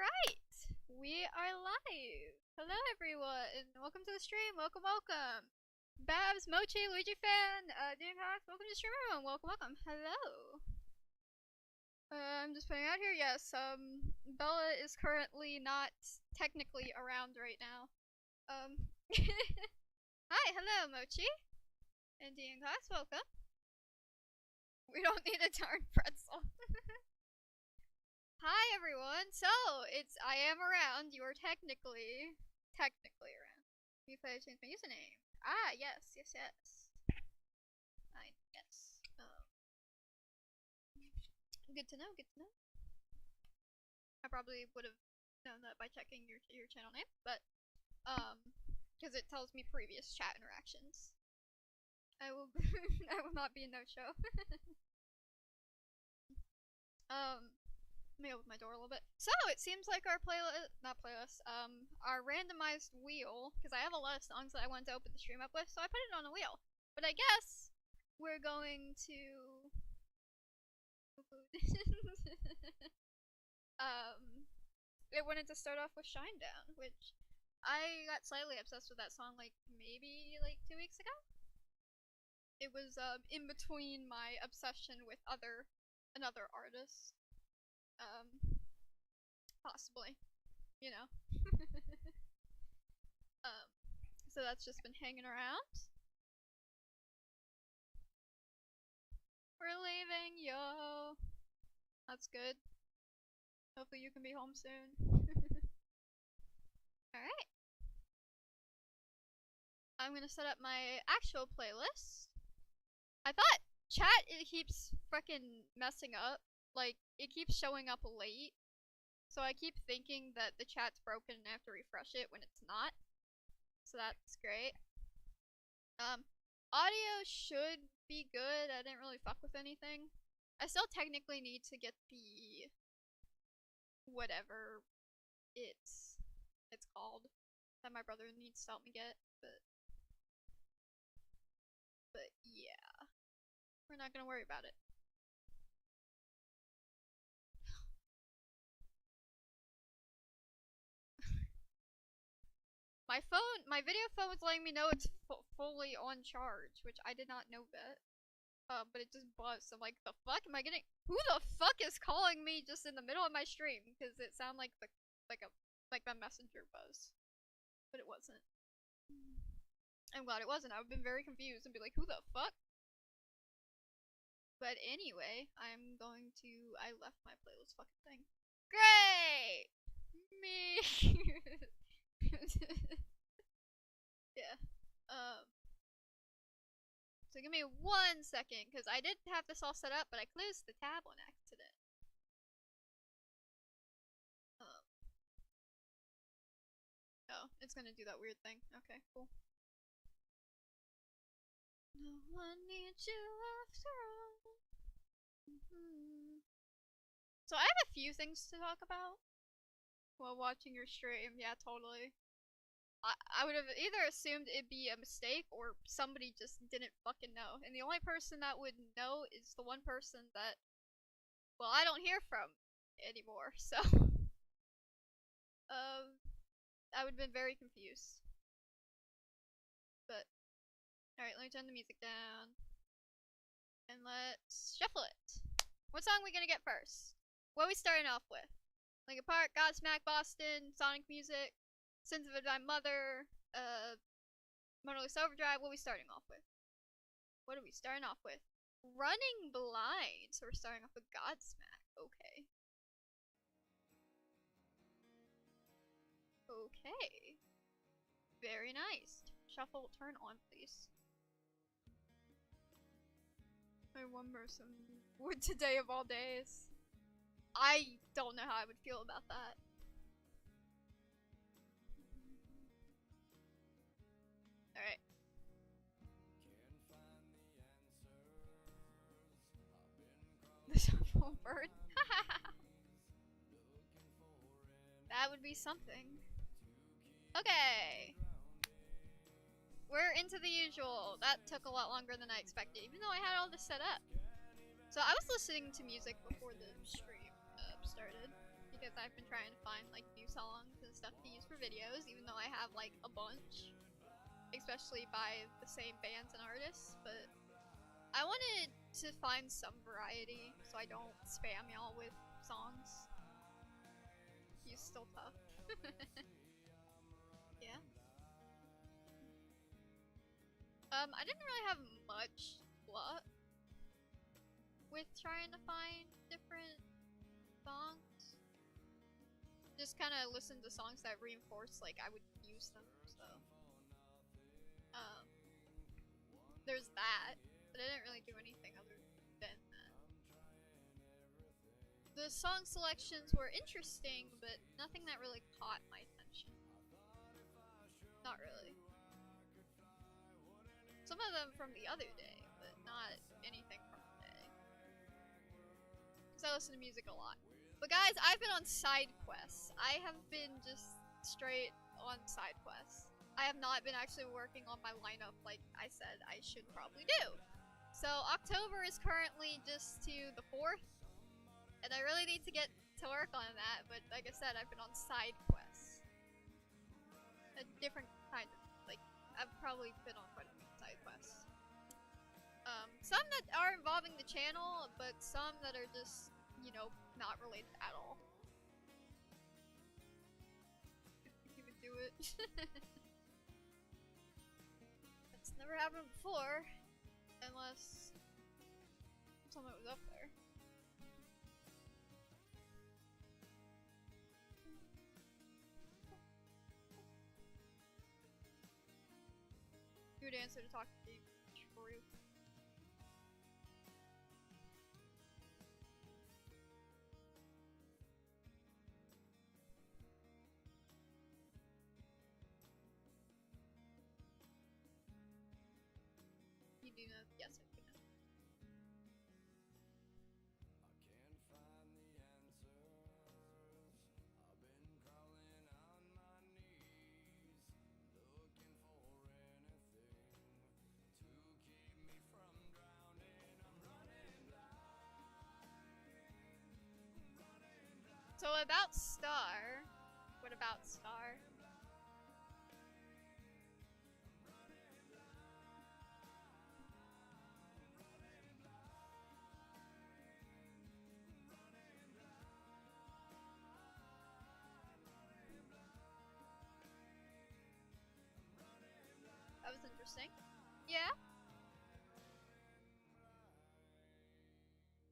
Alright, we are live. Hello everyone, welcome to the stream, welcome. Babs, Mochi, Luigi fan, Dinghawk, welcome to the stream everyone, welcome. Hello. I'm just putting out here, yes, Bella is currently not technically around right now. Hi, hello Mochi. And Dinghawk, welcome. We don't need a darn pretzel. Hi everyone, so I am around, you are technically around. You play change my username. Ah, yes. Fine, yes. Good to know. I probably would have known that by checking your channel name, but, because it tells me previous chat interactions. I will not be a no-show. Let me open my door a little bit. So, it seems like our our randomized wheel, because I have a lot of songs that I wanted to open the stream up with, so I put it on a wheel. But I guess we're going to... it wanted to start off with Shinedown, which I got slightly obsessed with that song maybe 2 weeks ago. It was in between my obsession with another artist. Possibly, you know. So that's just been hanging around. We're leaving, yo. That's good. Hopefully you can be home soon. Alright. I'm gonna set up my actual playlist. I thought chat, it keeps freaking messing up. It keeps showing up late. So I keep thinking that the chat's broken and I have to refresh it when it's not. So that's great. Audio should be good. I didn't really fuck with anything. I still technically need to get the... whatever it's called. That my brother needs to help me get, but yeah. We're not gonna worry about it. My video phone was letting me know it's fully on charge, which I did not know that. But it just buzzed. I'm like, the fuck am I getting? Who the fuck is calling me just in the middle of my stream? Because it sounded like the messenger buzz, but it wasn't. I'm glad it wasn't. I would have been very confused and be like, who the fuck? But anyway, I left my playlist fucking thing. Great! Me! Yeah. So give me 1 second, because I did have this all set up, but I closed the tab on accident. Oh, it's gonna do that weird thing. Okay, cool. No one needs you after all. So I have a few things to talk about while watching your stream. Yeah, totally. I would have either assumed it'd be a mistake or somebody just didn't fucking know. And the only person that would know is the one person that, well, I don't hear from anymore, so. I would have been very confused. But, alright, let me turn the music down. And let's shuffle it. What song are we gonna get first? What are we starting off with? Linkin Park, Godsmack, Boston, Sonic Music, Sins of a Divine Mother, Mona Lisa Overdrive. What are we starting off with? Running Blind. So we're starting off with Godsmack. Okay. Very nice. Shuffle, turn on, please. My one person would today of all days. I don't know how I would feel about that. Alright. The shuffle bird. That would be something. Okay. We're into the usual. That took a lot longer than I expected, even though I had all this set up. So I was listening to music before the stream started, because I've been trying to find like new songs and stuff to use for videos, even though I have like a bunch, especially by the same bands and artists. But I wanted to find some variety so I don't spam y'all with songs. He's still tough. Yeah. I didn't really have much luck with trying to find different songs. Just kind of listened to songs that reinforced like I would use them, so there's that, but I didn't really do anything other than that. The song selections were interesting, but nothing that really caught my attention. Not really. Some of them from the other day, but not anything from today. Because I listen to music a lot. But guys, I've been on side quests. I have been just straight on side quests. I have not been actually working on my lineup like I said I should probably do. So October is currently just to the 4th, and I really need to get to work on that, but like I said, I've been on side quests. A different kind of, like, I've probably been on quite a few side quests. Some that are involving the channel, but some that are just, you know, not related at all. If you would do it. That's never happened before, unless someone was up there. Good answer to talk to Dave for you. You do know? Yes, I do know. So about Star, what about Star? That was interesting. Yeah.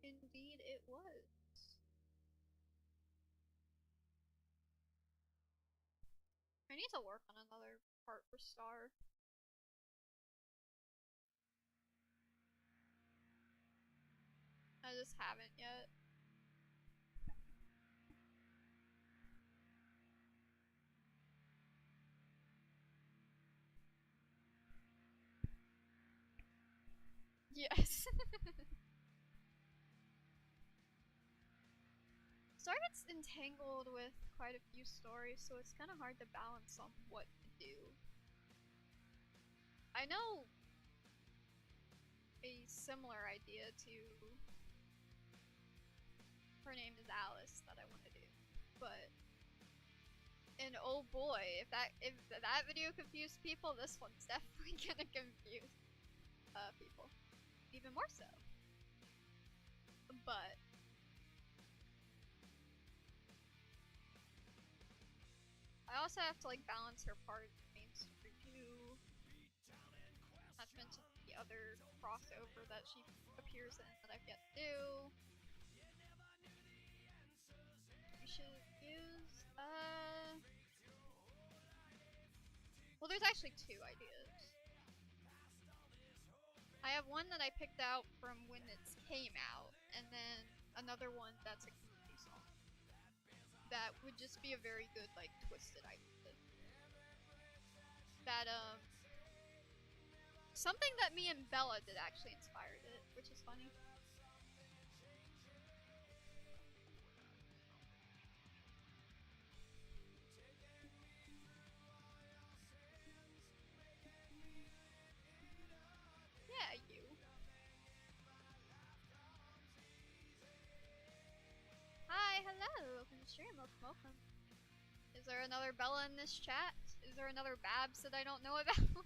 Indeed it was. I need to work on another part for Star. I just haven't yet. Yes. Star gets entangled with quite a few stories, so it's kind of hard to balance on what to do. I know a similar idea to her name is Alice that I want to do, but and oh boy, if that video confused people, this one's definitely gonna confuse people even more so. But I also have to like balance her part of the main story too. Not to mention the other crossover that she appears in that I've yet to do. We should use well, there's actually two ideas. I have one that I picked out from when it came out, and then another one that's a community song. That would just be a very good, like, twisted idea. That, something that me and Bella did actually inspired it, which is funny. Yeah, you. Hi, hello. Welcome to stream, welcome. Is there another Bella in this chat? Is there another Babs that I don't know about?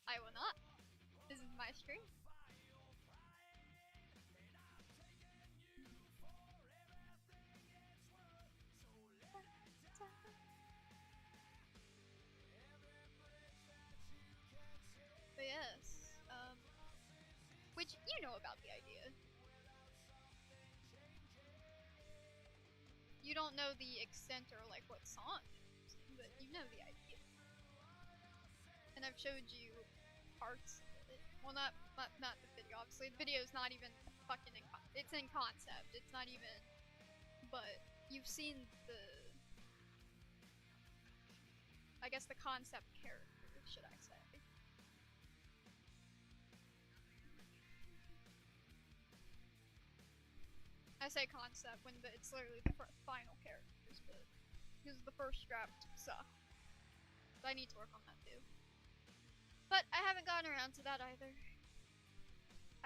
I will not. This is my stream. But yes, which you know about the idea. You don't know the extent or like what song, but you know the idea. And I've showed you parts of it. Well, not the video. Obviously, the video is not even fucking it's in concept. It's not even. But you've seen the. I guess the concept character, should I say? I say concept when it's literally the final characters, but because the first draft sucked. So I need to work on that too. But I haven't gotten around to that either.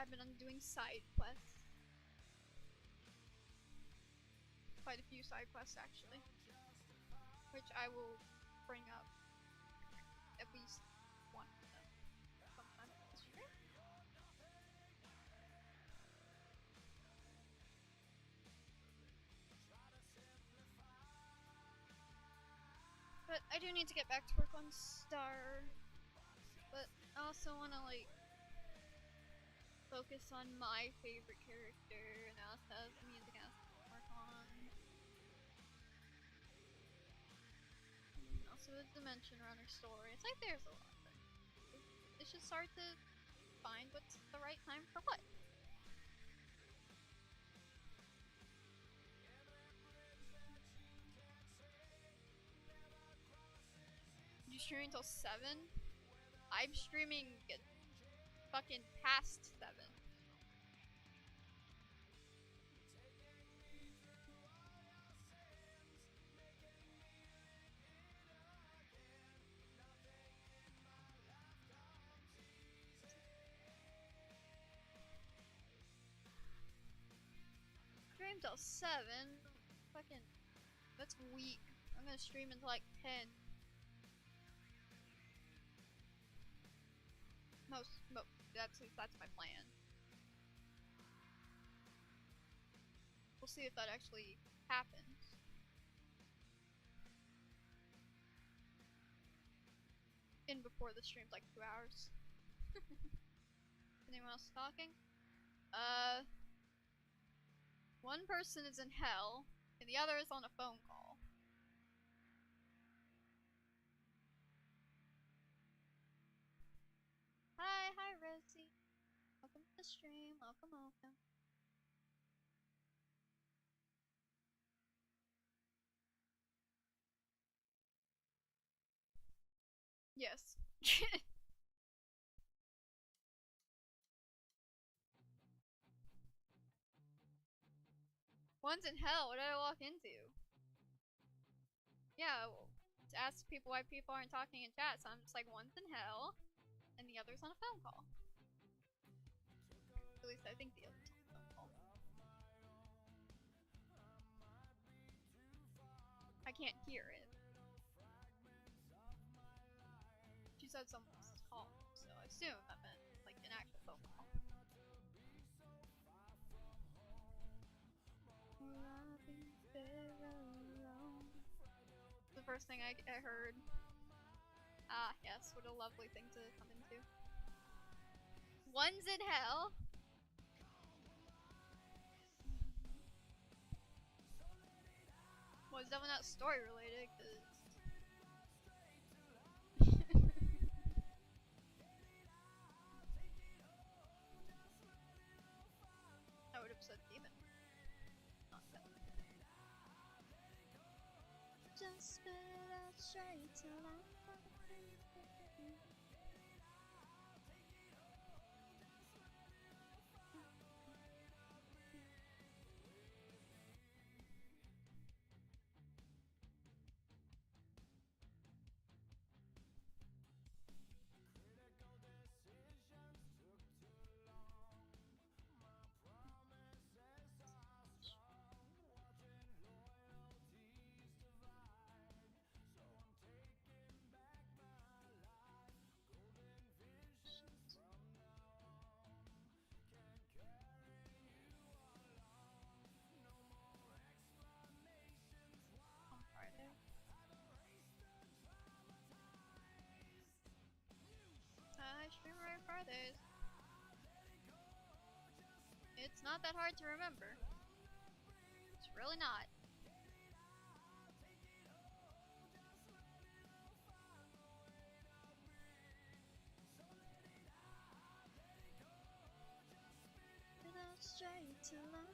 I've been doing side quests. Quite a few side quests actually, which I will bring up at least one of them sometime this year. But I do need to get back to work on Star. But I also want to like focus on my favorite character, and I also have the music I have to work on. And also the Dimension Runner story. It's like there's a lot there. It's just hard to find what's the right time for what. You stream until 7? I'm streaming fucking past 7. Stream till 7? Fucking, that's weak. I'm gonna stream until like 10. That's my plan. We'll see if that actually happens. In before the stream's like 2 hours. Anyone else talking? One person is in hell, and the other is on a phone call. Hi Rosie. Welcome to the stream, welcome. Yes. One's in hell, what did I walk into? Yeah, well, to ask people why people aren't talking in chat, so I'm just like, one's in hell, and the other's on a phone call. At least I think the other's on a phone call. I can't hear it. She said someone's calling, so I assume that meant like an actual phone call. The first thing I heard. Ah, yes, what a lovely thing to come into. One's in hell. Well, it's definitely not story related, cause I would have said demon. Not that. Just spit it out straight till I'm I stream right Fridays. It's not that hard to remember. It's really not. Straight to life.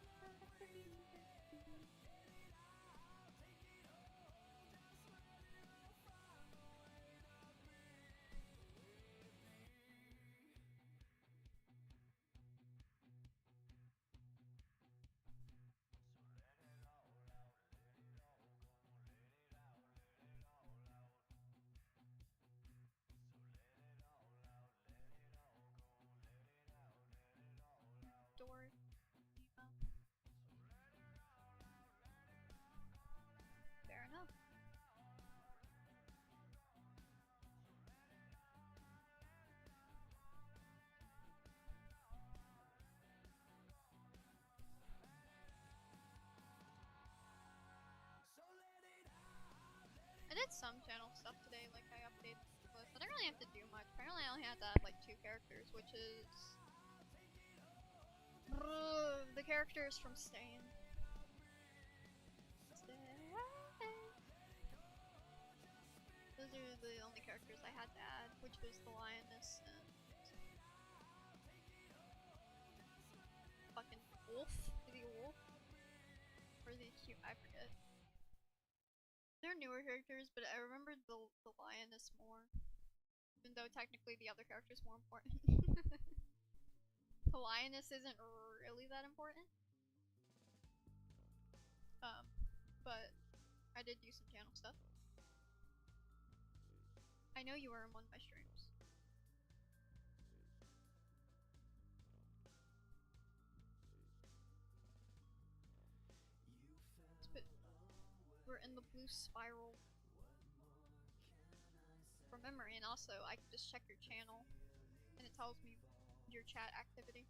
Door. Fair enough. I did some channel stuff today, like I updated the list. I didn't really have to do much. Apparently I only had to add like 2 characters, which is the characters from Stain. Those are the only characters I had to add, which was the lioness and fucking wolf. The wolf? Or the cute, I forget. They're newer characters, but I remember the lioness more. Even though technically the other character's more important. The lioness isn't really that important. But I did do some channel stuff. I know you were in one of my streams. We're in the blue spiral from memory, and also I can just check your channel and it tells me your chat activity.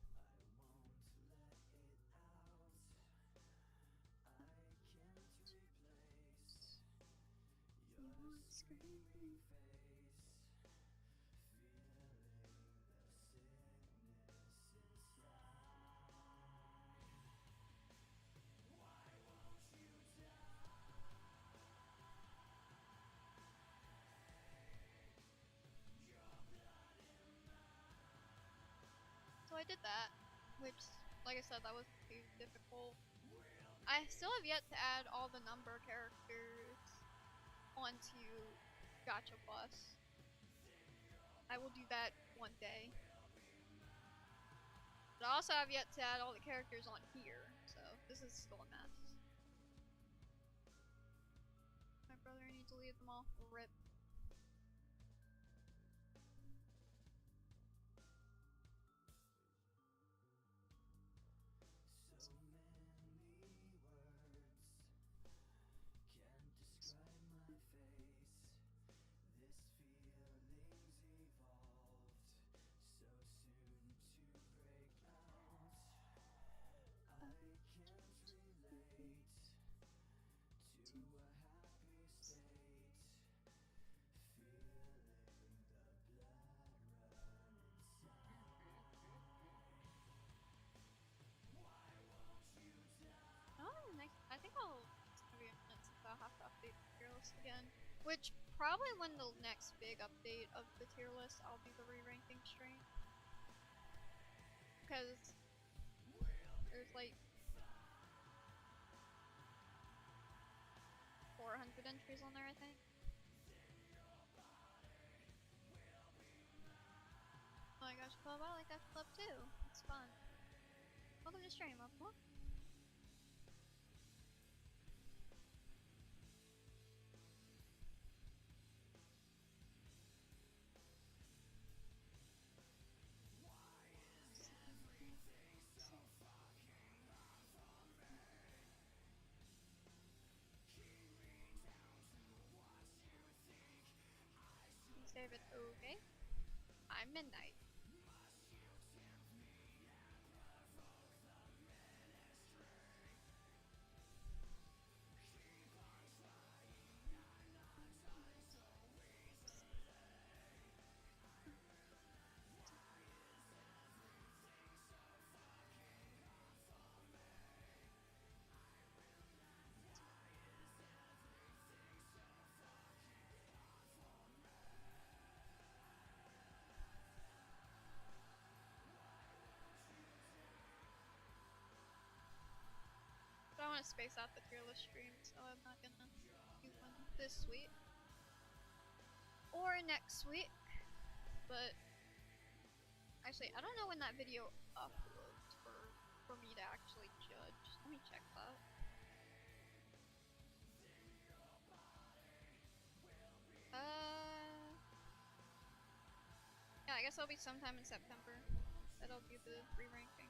So I did that, which, like I said, that wasn't too difficult. I still have yet to add all the number characters onto Gacha Plus. I will do that one day. But I also have yet to add all the characters on here, so this is still a mess. My brother needs to leave them all. RIP. I think I'll have to update the tier list again. Which, probably when the next big update of the tier list, I'll do the re-ranking stream. Because there's like 400 entries on there, I think. about like Gacha Club too. It's fun. Welcome to stream, Upload. David, okay. I'm Midnight. But I want to space out the tier list stream, so I'm not gonna do one this week or next week. But actually, I don't know when that video uploads for me to actually judge. Let me check that. Yeah, I guess it'll be sometime in September. That'll be the re-ranking.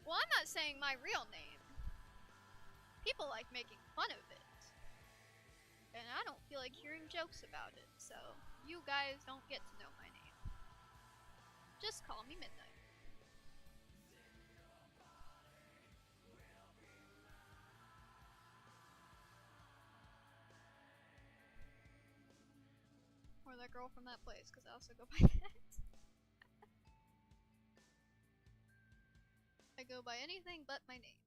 Well, I'm not saying my real name. People like making fun of it. And I don't feel like hearing jokes about it, so you guys don't get to know my name. Just call me Midnight. Or that girl from that place, because I also go by that. I go by anything but my name.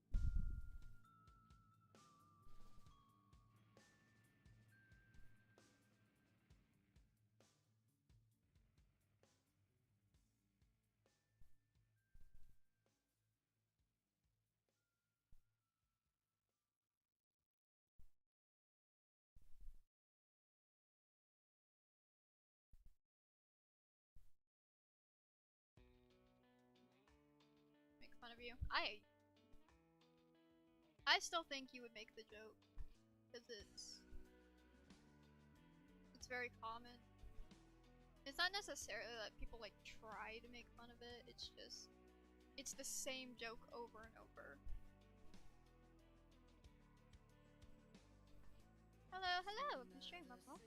Make fun of you. I still think you would make the joke, because it's very common. It's not necessarily that people like try to make fun of it, it's just it's the same joke over and over. Hello, hello, welcome to stream, welcome.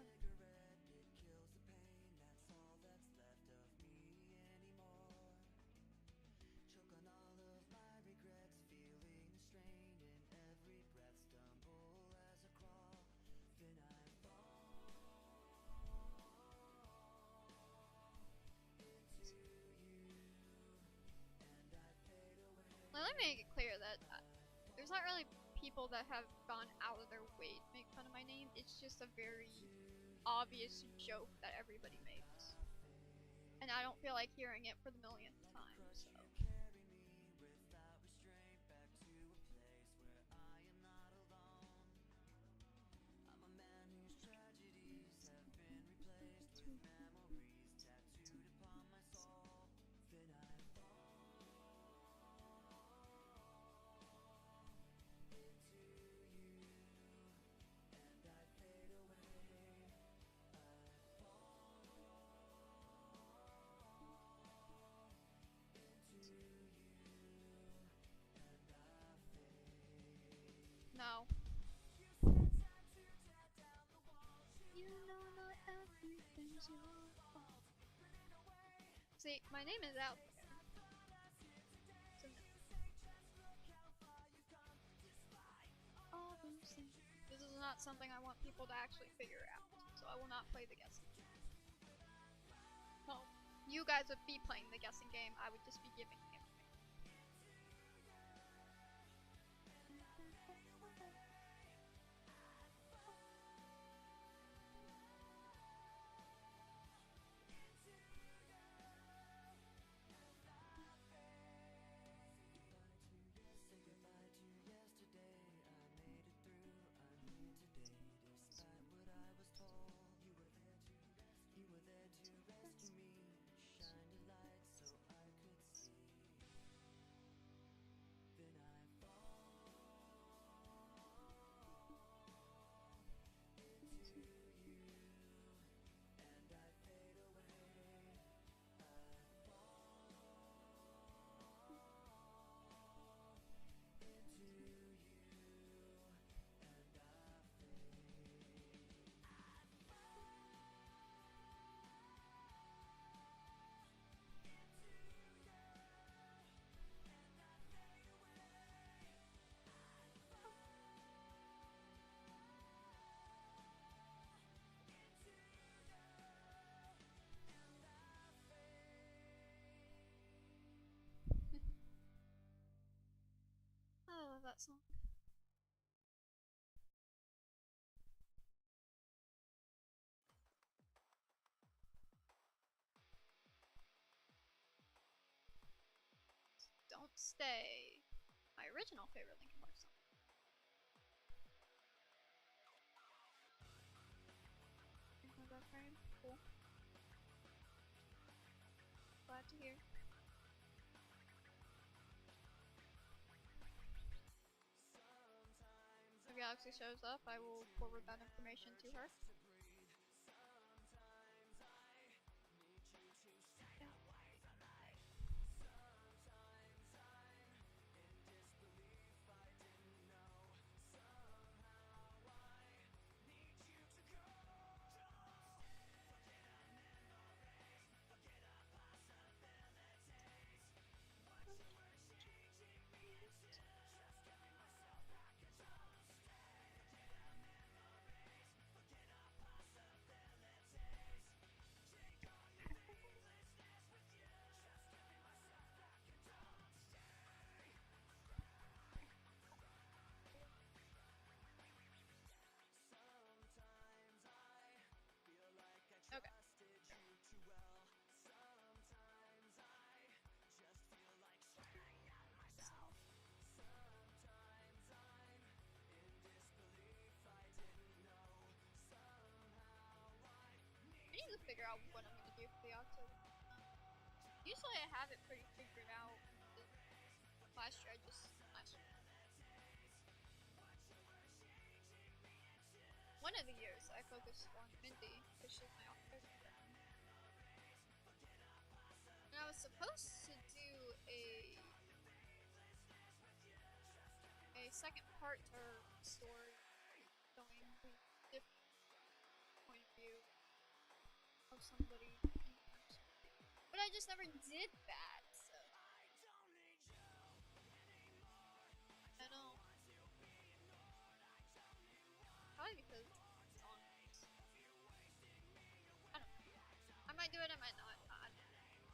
Let me make it clear that there's not really people that have gone out of their way to make fun of my name. It's just a very obvious joke that everybody makes. And I don't feel like hearing it for the millionth time, so. No. You know not everything's your fault. See, my name is out there. So no. This is not something I want people to actually figure out, so I will not play the guessing game. Well, you guys would be playing the guessing game, I would just be giving information. that song. Don't Stay. My original favorite Linkin Park song. That frame. Cool. Glad to hear. If Galaxy shows up, I will forward that information to her. Okay. I need to figure out what I'm gonna do for the October. Usually I have it pretty figured out. Last year I just one of the years I focused on Mindy because she's my October friend. And I was supposed to do a second part to her story showing the different point of view of somebody, but I just never did that. So I know. Probably because it's on. I don't know. I might do it, I might not.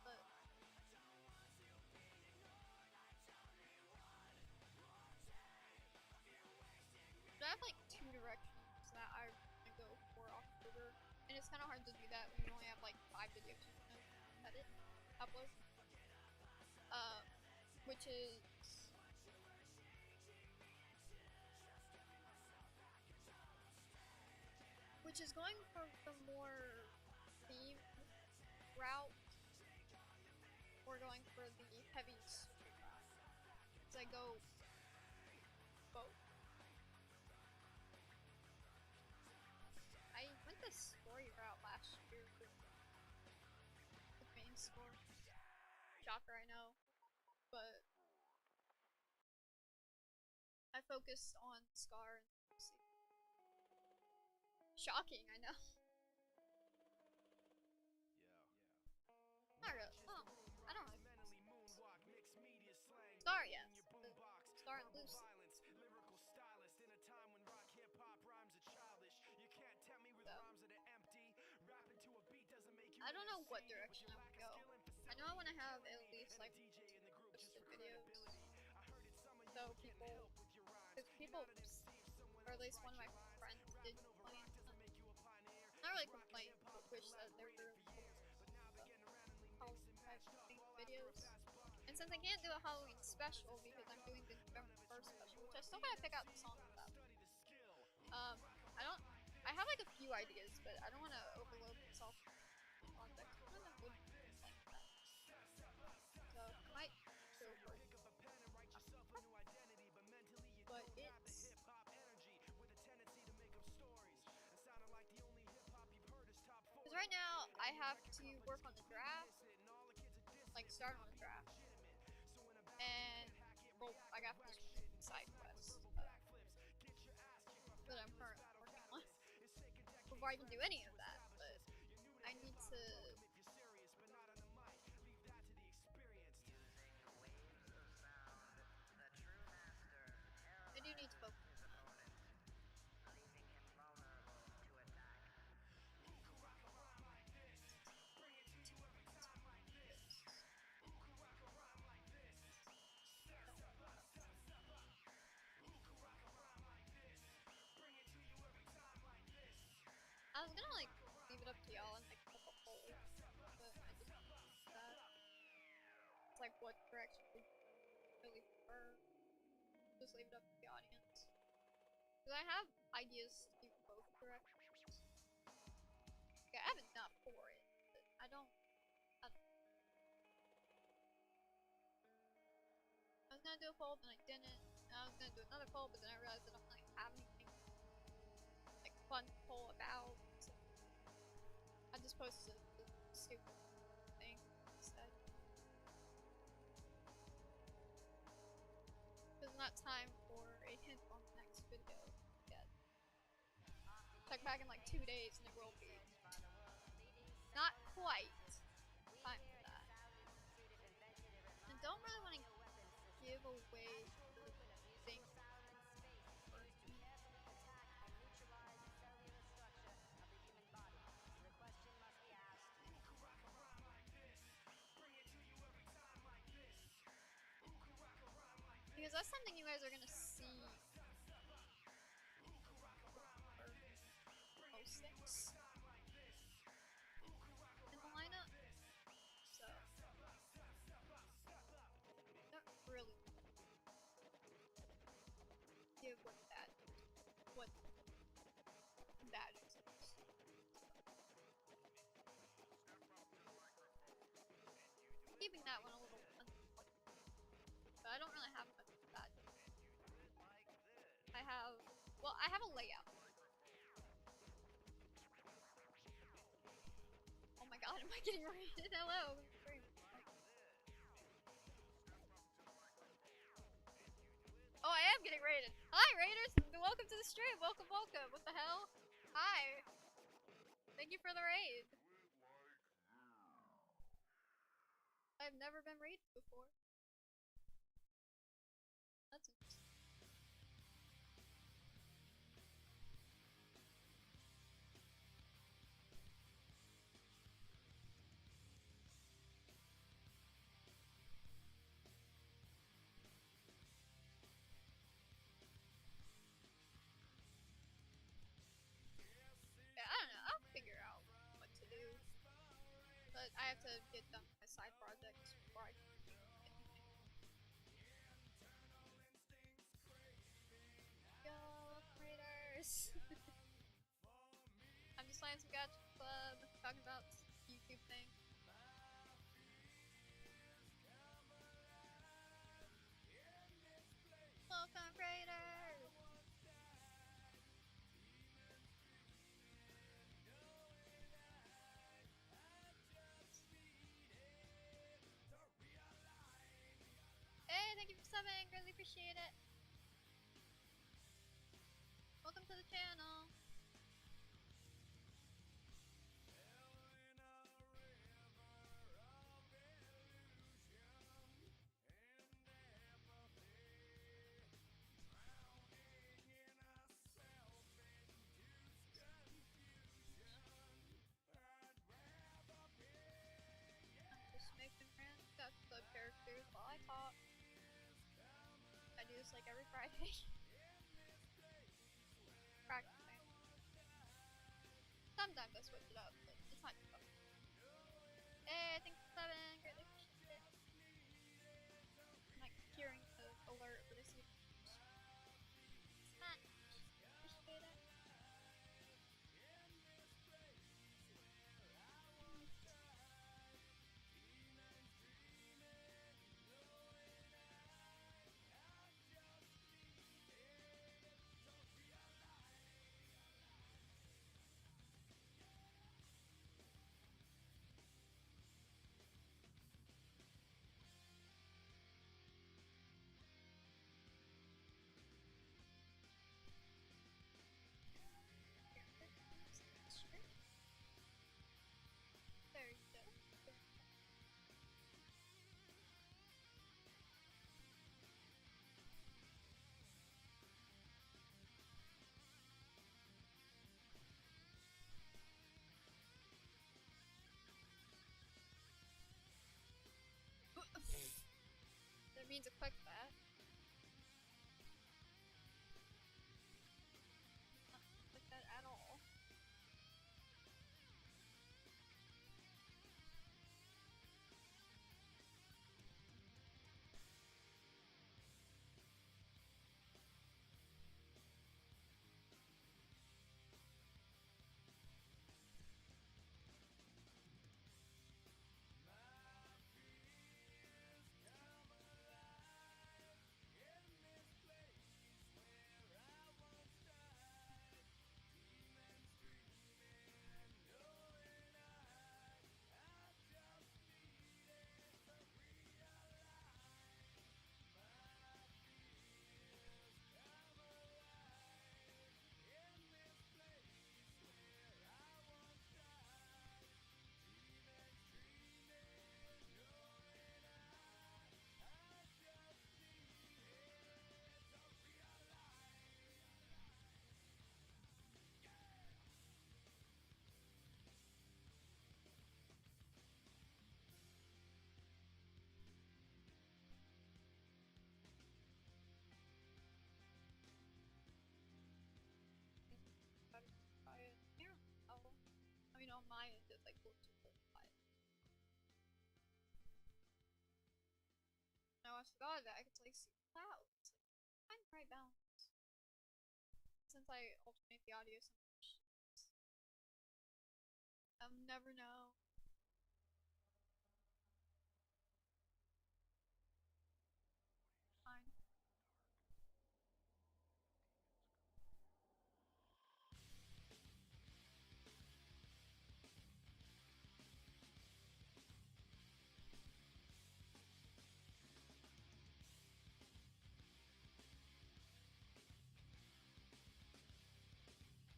But I have like 2 directions that I want to go for October, and it's kind of hard to do that when you only have like 5 videos to edit, upload. Which is going for the more theme route, or going for the heavy story route. So I go both. I went the story route last year with the main story. Shocker, I know, but I focused on Scar and Lucy. Shocking, I know. Not really. Oh, I don't know. Scar, yes. Scar and Lucy. I don't know what direction I would go. I know I want to have at least like posted videos, so people, or at least one of my friends did complain. Not really complain, but wish that there were Halloween type videos. And since I can't do a Halloween special because I'm doing the November 1st special, which I still gotta pick out the song for that. I have like a few ideas, but I don't want to overload myself on context. So I might go for it. But it's because right now I have to work on the draft, like start on the draft, and well, I got this side quest that I'm currently working on before I can do any of that. But I need to. I do need to focus. like what direction we really prefer. Just leave it up to the audience. Because I have ideas to do both directions. Okay, I have enough for it, but I don't I was gonna do a poll, but I didn't. And I was gonna do another poll, but then I realized that I don't really have anything like fun to poll about. So I just posted the stupid thing instead. There's not time for a hint on the next video yet. Check back in like 2 days and it will be. Not quite time for that. And don't really want to give away things. Because that's something you guys are gonna see most things in the lineup. So don't really give what that is. Keeping that one a little unimportant. But I don't really have much of that. I have a layout. Oh my god, am I getting rated? Hello. Oh, I am getting rated. Hi, raiders! Welcome to the stream. Welcome, welcome. What the hell? Hi. Thank you for the raid. I've never been raided before. That's interesting. Yeah, I don't know. I'll figure out what to do. But I have to get done with my side projects before I can do anything. Yo, raiders! I'm just playing some Gacha Club, talking about YouTube thing. Welcome, raiders! Hey, thank you for subbing, really appreciate it. Welcome to the channel. I'm just making random Gacha Club characters while I talk. I do this like every Friday. Practicing. Sometimes I switch it up, but it's not too fun. Hey, thanks for subbing, greatly appreciate it. I'm like hearing the alert, but I see Smash. Appreciate it. There you go. That means a quick bath. Not like that at all. on my end it like looks really quiet. No, I forgot that I could like see clouds. Find the right balance. Since I alternate the audio so much, I'll never know. Fine.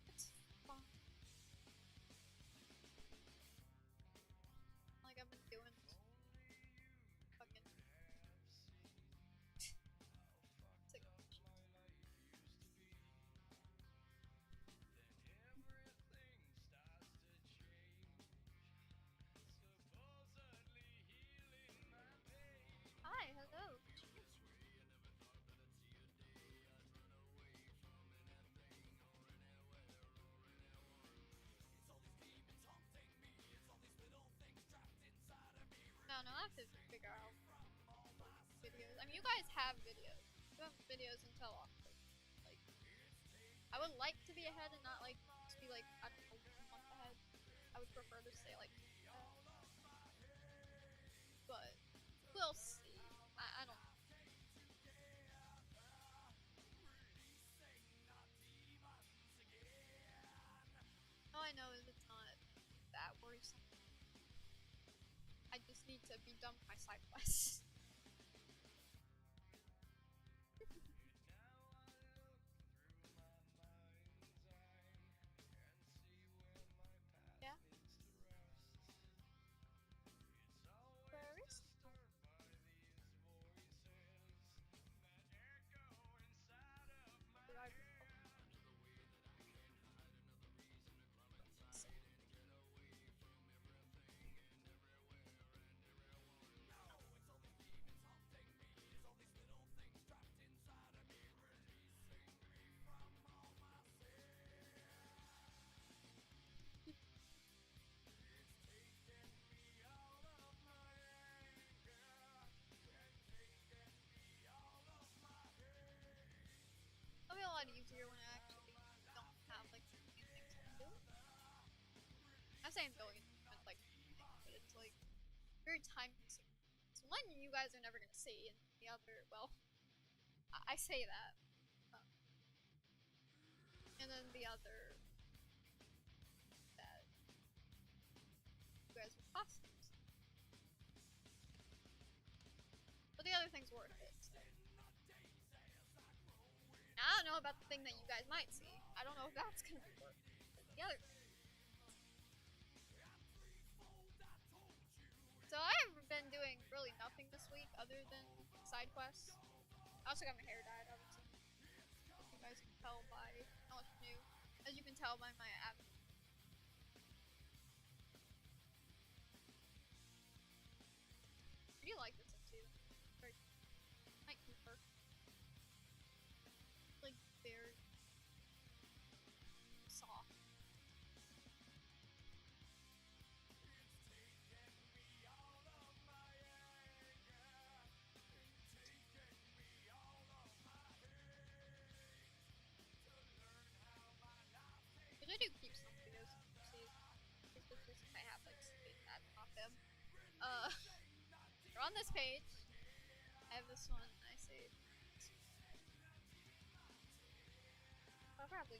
It's fun. Like I've been doing fucking sick shit. Hi, hello. No, I have to figure out videos. I mean, you guys have videos. You have videos until October. Like, I would like to be ahead and not like just be like, I don't know, a month ahead. I would prefer to stay like, but we'll see. I don't know. All I know is it's not that worrisome. I just need to be done with my side quests. Yeah. Where is it? Did I? It'll be a lot easier when I actually don't have like so many things to do. I'm saying building is like but it's like very time consuming. So one you guys are never gonna see, and the other, well, I say that, um, and then the other that you guys will possibly see. But the other thing's worth it. So. Now, I don't know about the thing that you guys might see. I don't know if that's gonna be worth it. But the other. So I've been doing really nothing this week other than side quests. I also got my hair dyed, obviously. As you guys can tell by how much new. As you can tell by my app. I do like this one too. Very might keep her. Like very soft. But I do keep some videos. See, especially since I have like space ads off them. They're on this page. I have this one. I saved. I'll probably.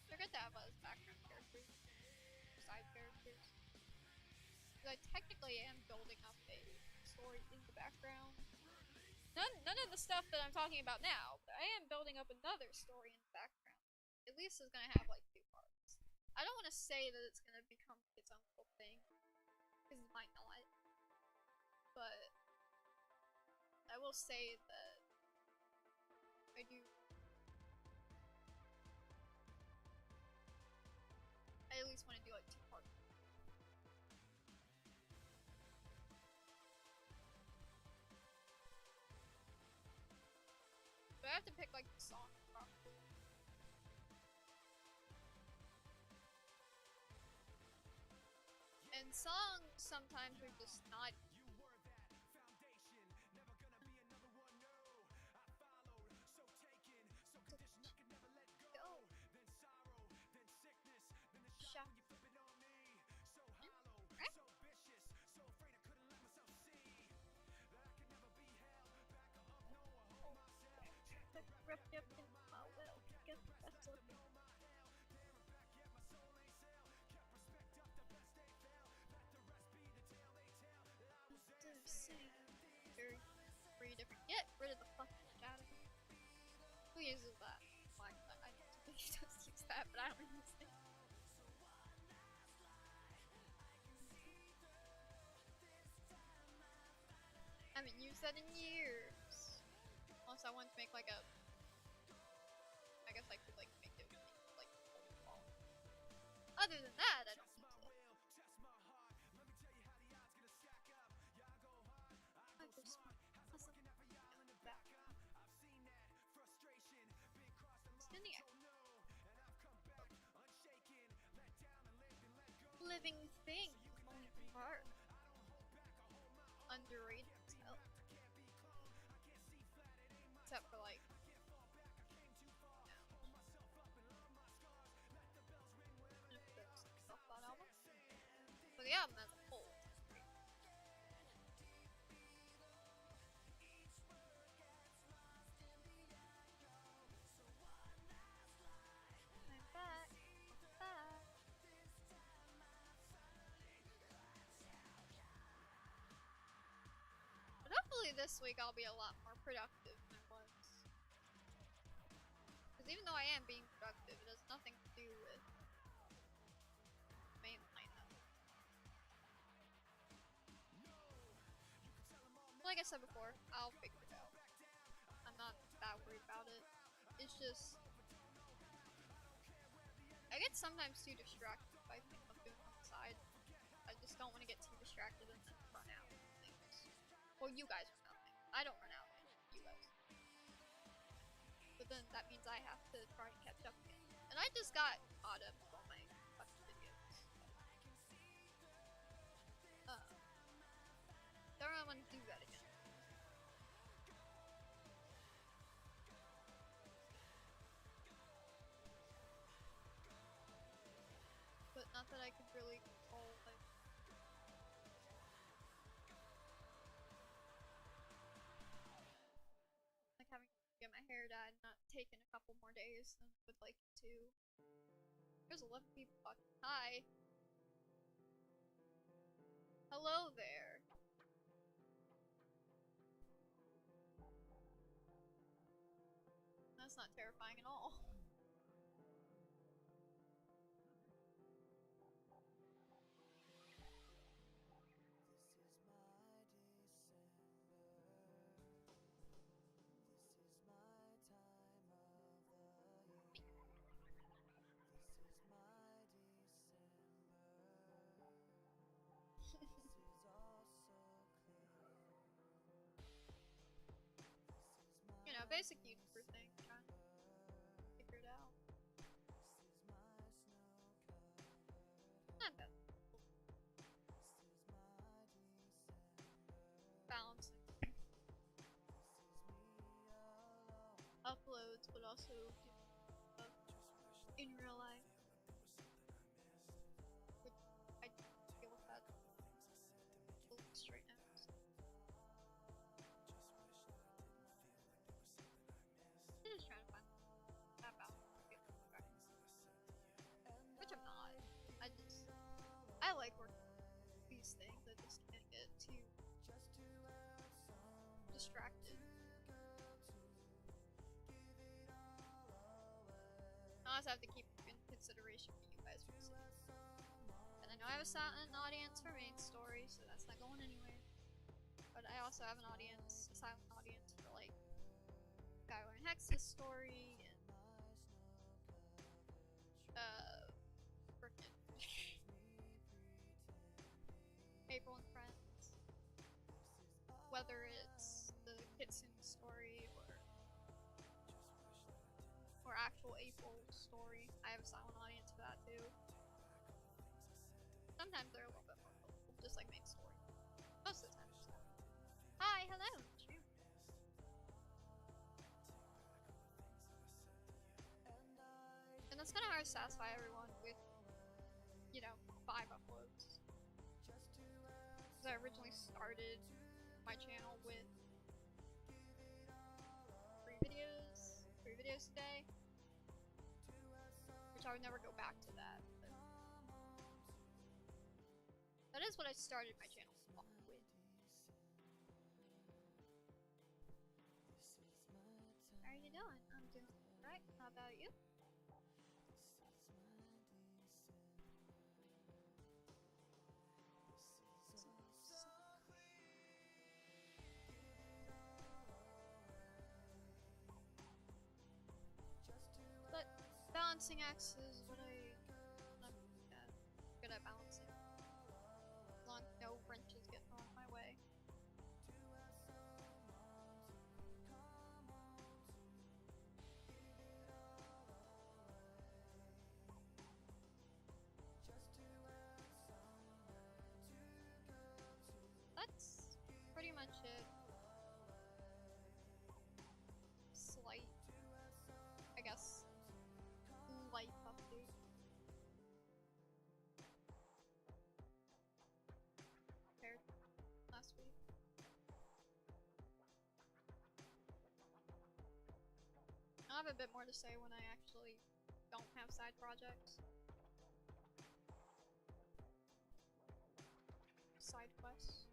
They're good to have as background characters, side characters. Because I technically am building up a story in the background. None of the stuff that I'm talking about now, but I am building up another story in the background. At least it's gonna have like 2 parts. I don't want to say that it's gonna become its own little thing, because it might not. But I will say that I do. I at least want to do like 2 parts. But I have to pick like the song probably. And songs sometimes are just not. Go. Shut. Wrapped up in my well, get the best of me. Three different. Get rid of the fucking shadow. Who uses that? Why? I don't think he does use that, but I don't use it. I haven't used that in years. Unless I want to make like a. I guess I could like make it like ball. Other than that, I don't use it. I just want awesome. Standing living thing. Part. Underrated as hell. Except for like. But the album as a whole. I'm back. But hopefully this week I'll be a lot more productive than I was. Because even though I am being productive, it has nothing to do with main lineup. Like I said before, I'll figure it out. I'm not that worried about it. It's just I get sometimes too distracted by things I'm doing on the side. I just don't want to get too distracted and then run out of things. Well, you guys run out of things. I don't run out of things. You guys. But then that means I have to try and catch up again. And I just got caught up with all my fucking videos. Don't really want to do that again. But not that I could really control, like. Like having to get my hair dyed, not taking a couple more days than I would like to. There's 11 people talking. Hi. Hello there. That's not terrifying at all. You know, basic YouTuber thing, trying to figure it out. Not bad. Balancing. Uploads, but also in real life. Which I deal with that straight now. So. I'm just trying to find that balance. Which I'm not. I like working these things. I just can't get too distracted. I also have to keep in consideration for you guys for the season. And I know I have a silent audience for main story, so that's not going anywhere. But I also have an audience, a silent audience for like Skylar and Hex's story and frickin' April and Friends. Whether it's the Kitsune story or actual April story. I have a silent audience for that too. Sometimes they're a little bit more just like main story. Most of the time, it's just that. Hi, hello. Shoot. And that's kind of hard to satisfy everyone with, you know, 5 uploads. Because I originally started my channel with 3 videos a day, which I would never go back to that. But that is what I started my channel off with. How are you doing? I'm doing alright. How about you? But balancing acts is what I'm good at balancing. As long as no wrenches get thrown my way. That's pretty much it. Slight, I guess, life update. Compared to last week. I'll have a bit more to say when I actually don't have side projects. Side quests.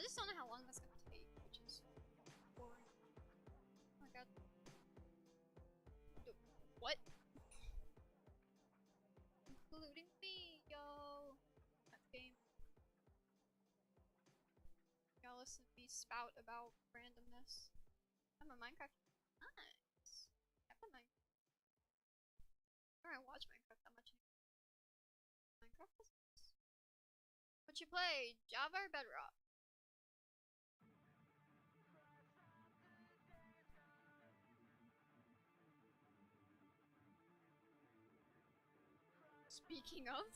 I just don't know how long that's gonna take, which is boring. Oh my god. What? Including me, yo! That game. Y'all listen to me spout about randomness. I'm a Minecraft. Nice. I play Minecraft. I don't watch Minecraft that much anymore. Minecraft is nice. What you play? Java or Bedrock? Speaking of.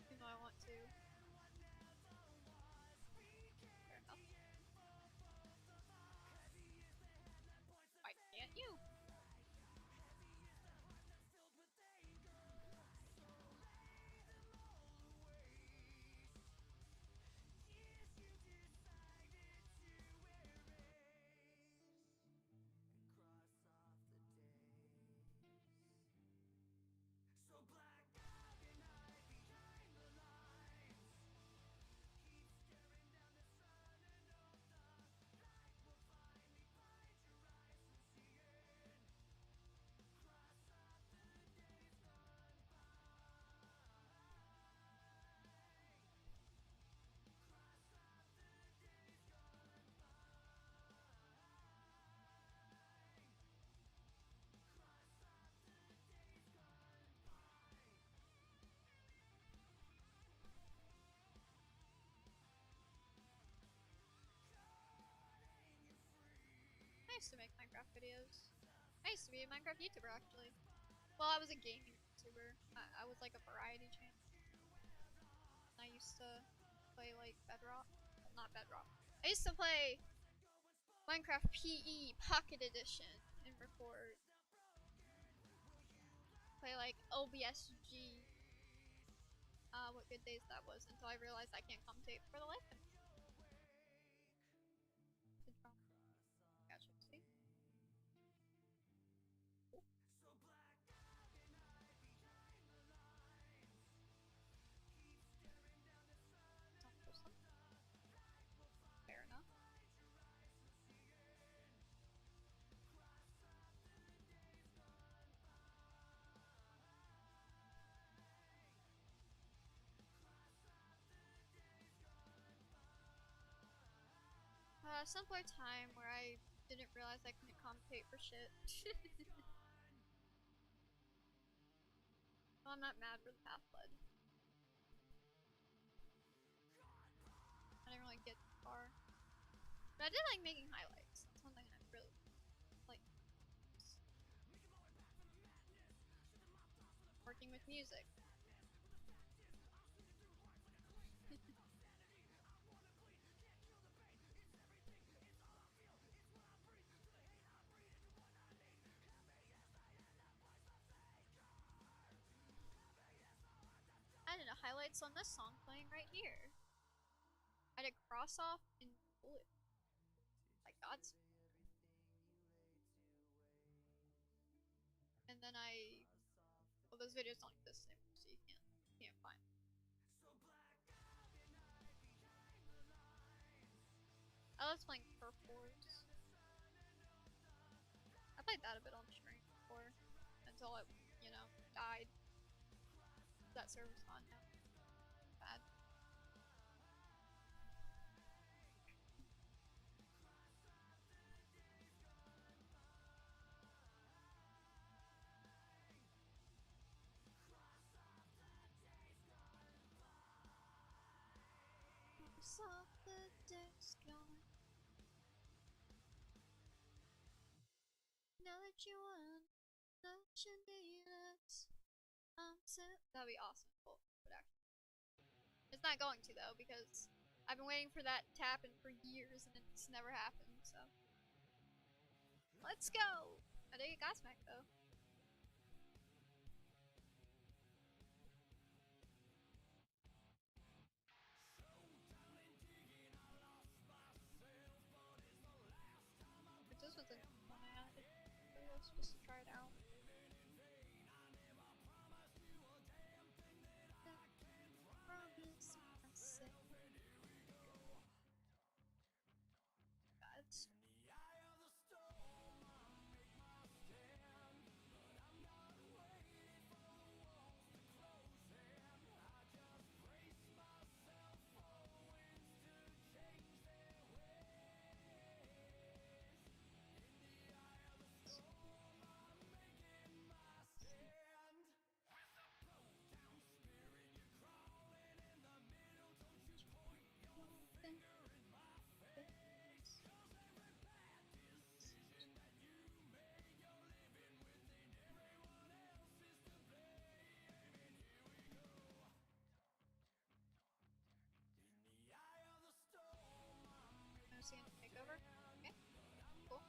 You know I want to. Fair enough. Why can't you? I used to make Minecraft videos. I used to be a Minecraft YouTuber actually. Well, I was a gaming YouTuber. I was like a variety channel. I used to play like Bedrock. Well, not Bedrock. I used to play Minecraft PE Pocket Edition and record. Play like OBSG. What good days that was until I realized I can't commentate for the life of me. Gotcha, see? Cool. Fair enough. A simpler time where I didn't realize I couldn't commentate for shit. Well, I'm not mad for the path led. I didn't really get far. But I did like making highlights. That's one thing I really like. Working with music. I did highlights on this song playing right here. I did cross off in blue. Like God's. And then well, those videos don't exist anymore, so you can't find them. I was playing Turf Wars. I played that a bit on stream before, until it, died. That server's gone now. Bad. Off the days gone. Now that you won, that you need it. That'd be awesome. Cool. But actually, it's not going to though because I've been waiting for that to happen for years and it's never happened. So let's go. I did get Godsmack though. But this was a one I had. I was supposed to try it out. Seeing a takeover? Okay, cool.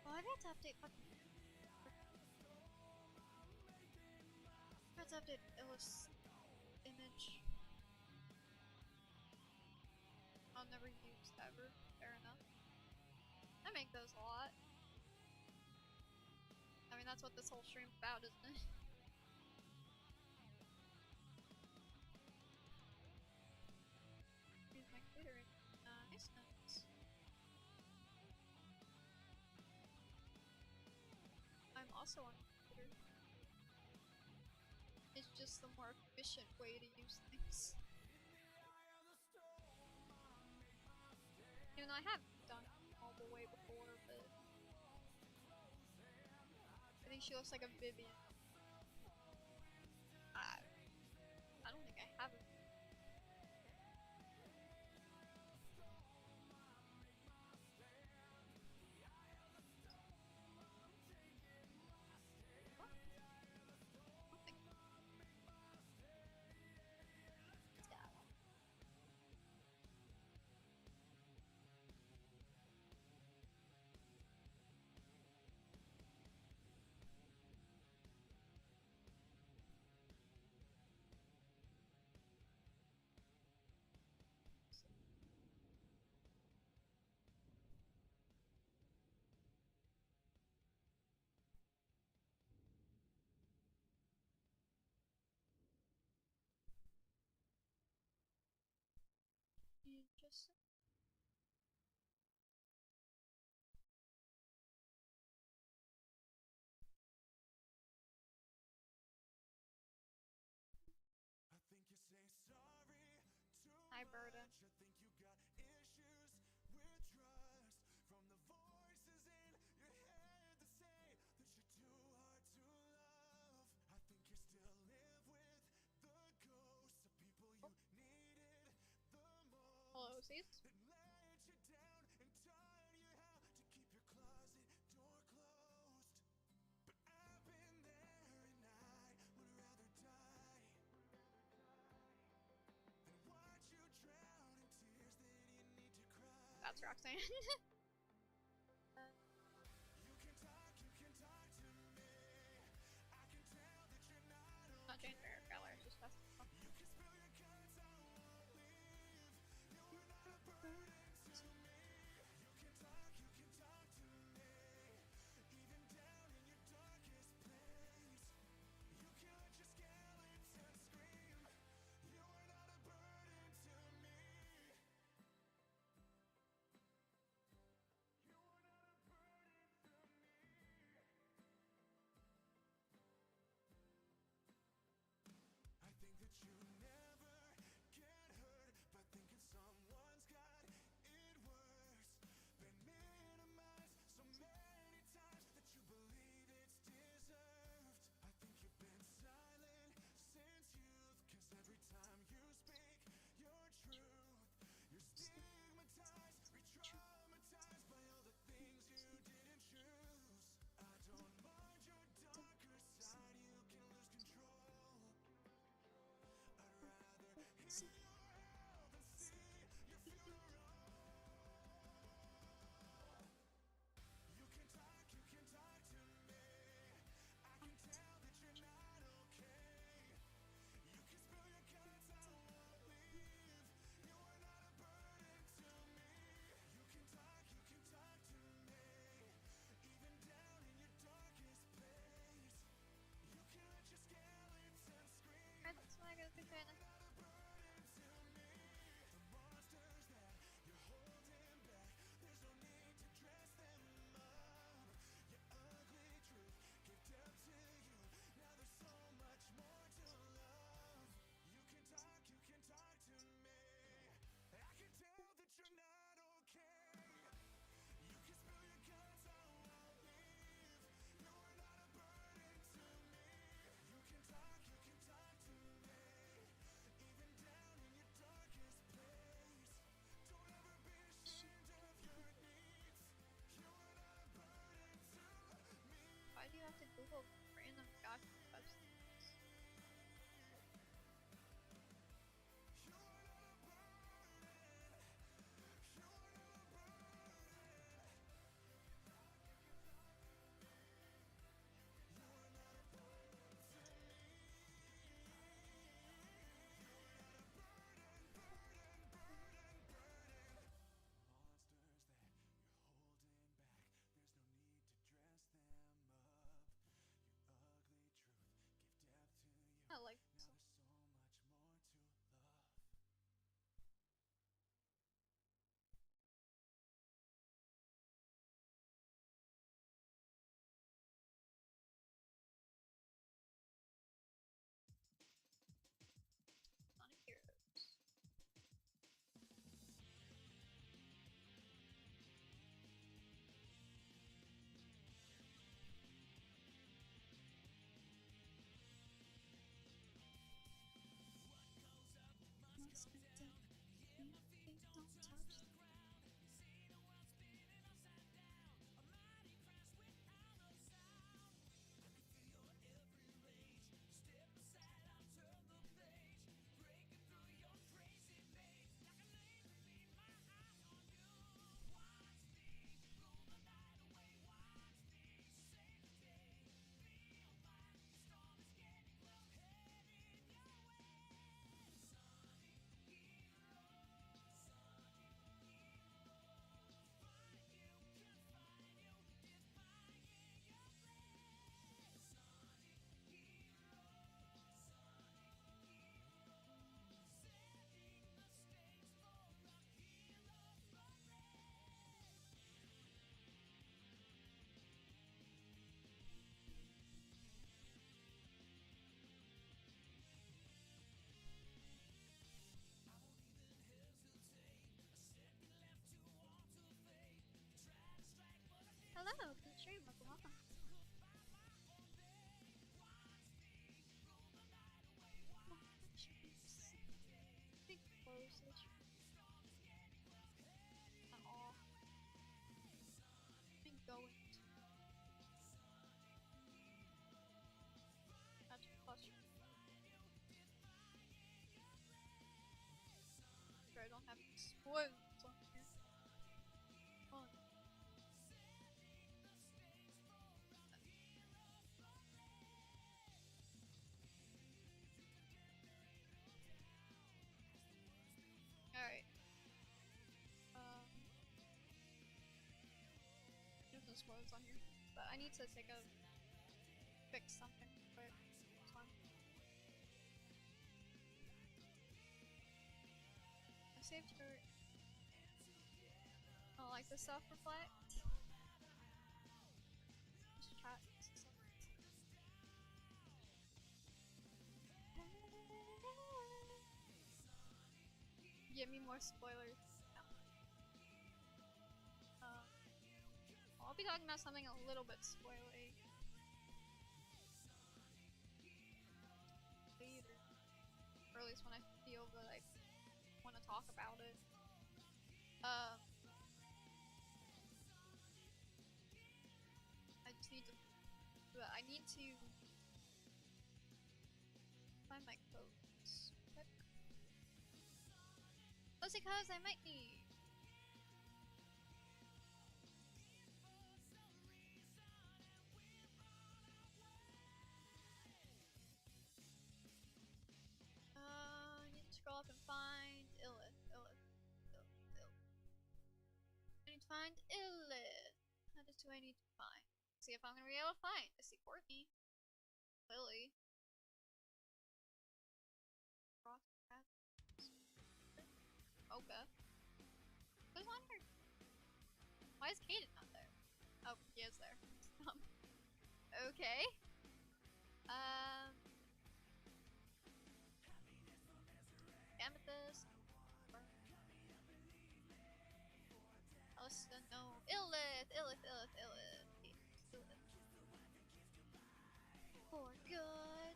Oh, I got to update fucking. I got to update image. I'll never use ever. Fair enough. I make those a lot. I mean, that's what this whole stream's about, isn't it? Here's my catering. Nice, nice. I'm also on computer. It's just the more efficient way to use things. Even though I have done mobile way before, but I think she looks like a Vivian. I don't think I have it. Interesting. Hi, Berta. these. That's Roxanne. Not changing her color, just that's Plus, I don't have spoils on here. Fun. Alright. There's no spoils on here. But I need to take a fix something quick. It's fine. I saved her. I don't like the self-reflect. Just chat. Give me more spoilers. No. I'll be talking about something a little bit spoilery later, or at least when I feel that I want to talk about it. I just need to. But I need to find my quotes. That's because I might need. I need to scroll up and find Illith. I need to find Illith. How do I need to find? See if I'm gonna be able to find. I see Courtney, Lily, Rock, Mocha. Who's on here? Why is Kaden not there? Oh, he is there. Okay. Amethyst. Ellison, no. Illith. For good.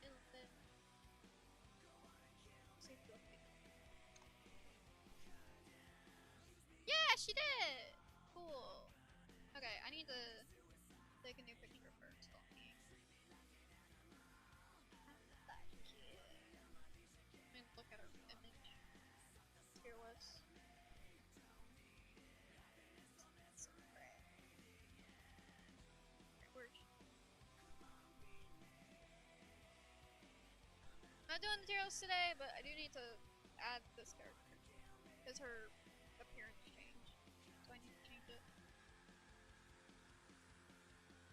Illith. Yeah, she did! Cool. Okay, I need to take a new picture first. Look at her image. Fearless. I'm not doing materials today, but I do need to add this character because her appearance changed, so I need to change it.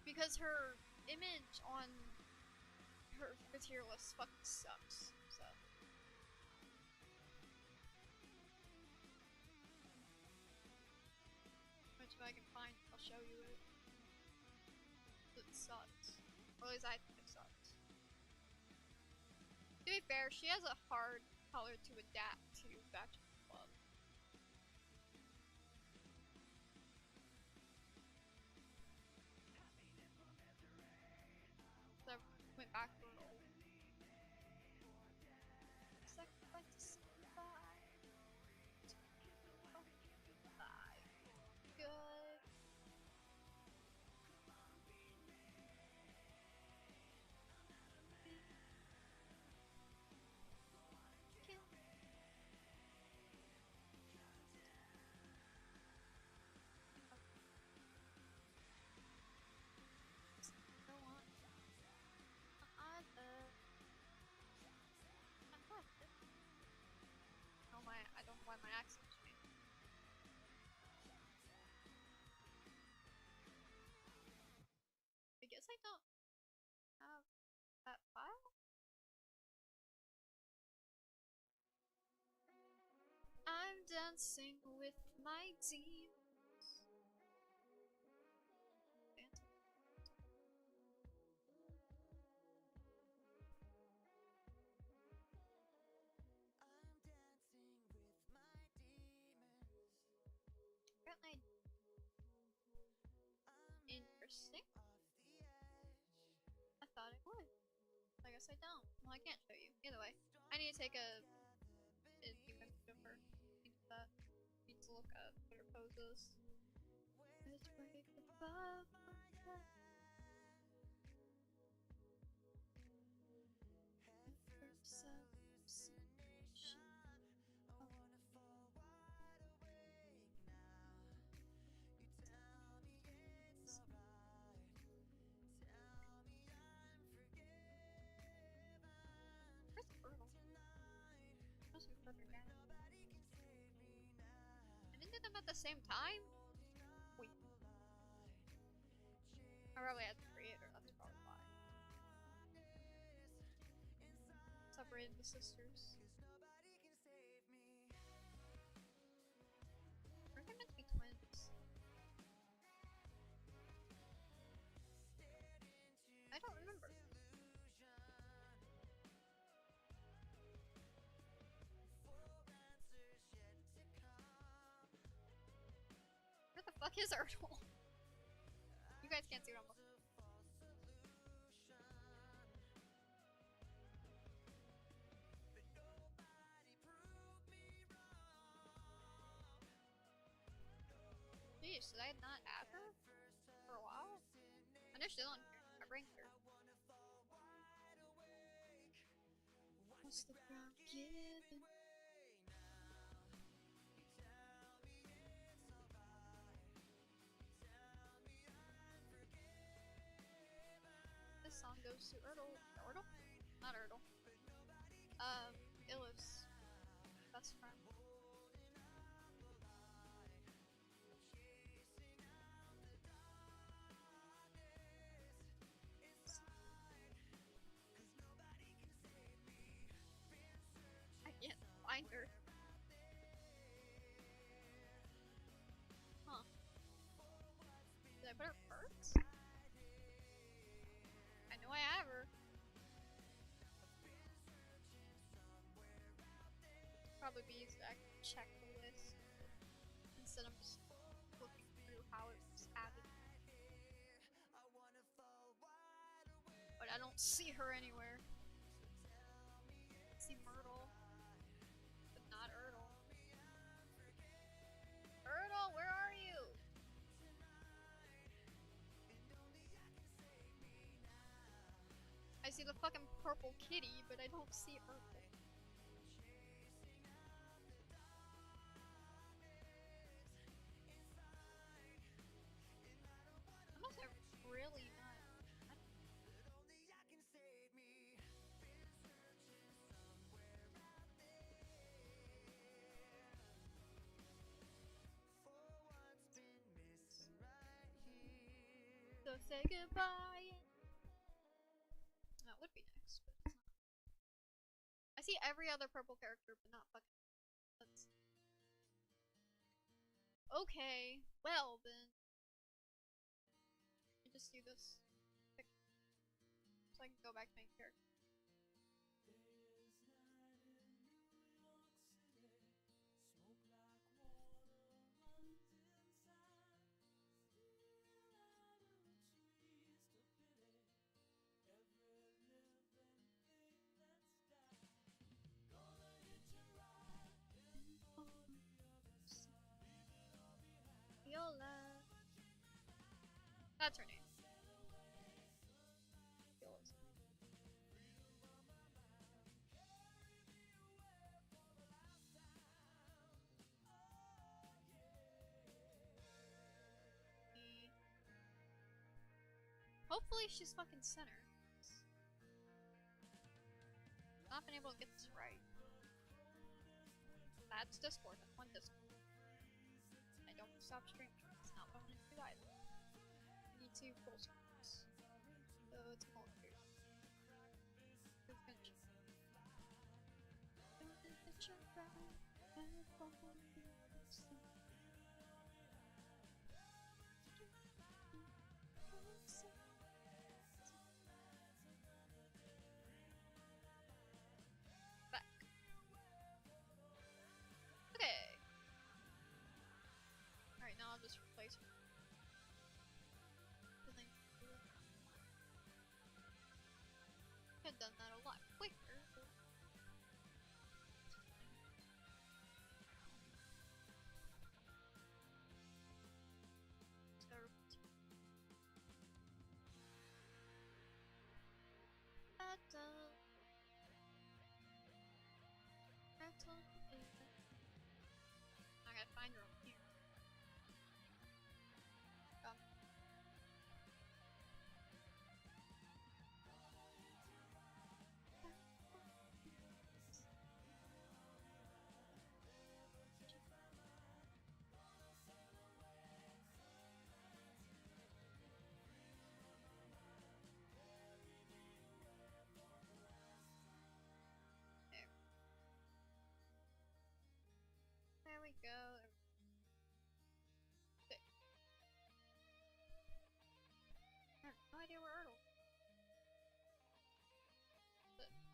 Because her image on her materialist fucking sucks. So. Which if I can find, I'll show you it. It sucks. Or at least I think it sucks. To be fair, she has a hard color to adapt to Gacha Club. So I went back to her old. Sacrifice. Good. I don't know why my accent changed. I guess I don't have that file. I'm dancing with my demons. Dancing. Apparently interesting. I thought it would. I guess I don't. Well, I can't show you. Either way, I need to take a image of her. Need to look at what her pose is. further down. I didn't do them at the same time? Wait. I probably had the creator, that's probably why. Separated the sisters. Weren't they meant to be twins? I don't remember. Where the fuck is Erdal? You guys can't see what I'm looking for. Jeez, did I not have her for a while? I know she's on here. I bring her. What's the ground given? This song goes to Erdal. Erdal? Not Erdal. Illus. Best friend. I can't find her. Huh. Did I put her first? I know I have her. Probably be easy to check the list instead of just looking through how it's added. But I don't see her anywhere. I see Myrtle, but not Erdal. Erdal, where are you? I see the fucking purple kitty, but I don't see Erdal. Unless I really not. So say goodbye. That would be nice, but it's not. I see every other purple character, but not fucking. That's okay. Well then, I just do this, so I can go back to main character. Viola. That's her name. Viola's her name. Hopefully she's fucking center. Not been able to get this right. That's Discord. That's one Discord. I don't stop streaming. It's not what I want to do either. I need to full screens. So it's going through. It's gonna check. Back. Okay. Alright, now I'll just replace her. Could have done that a lot quicker.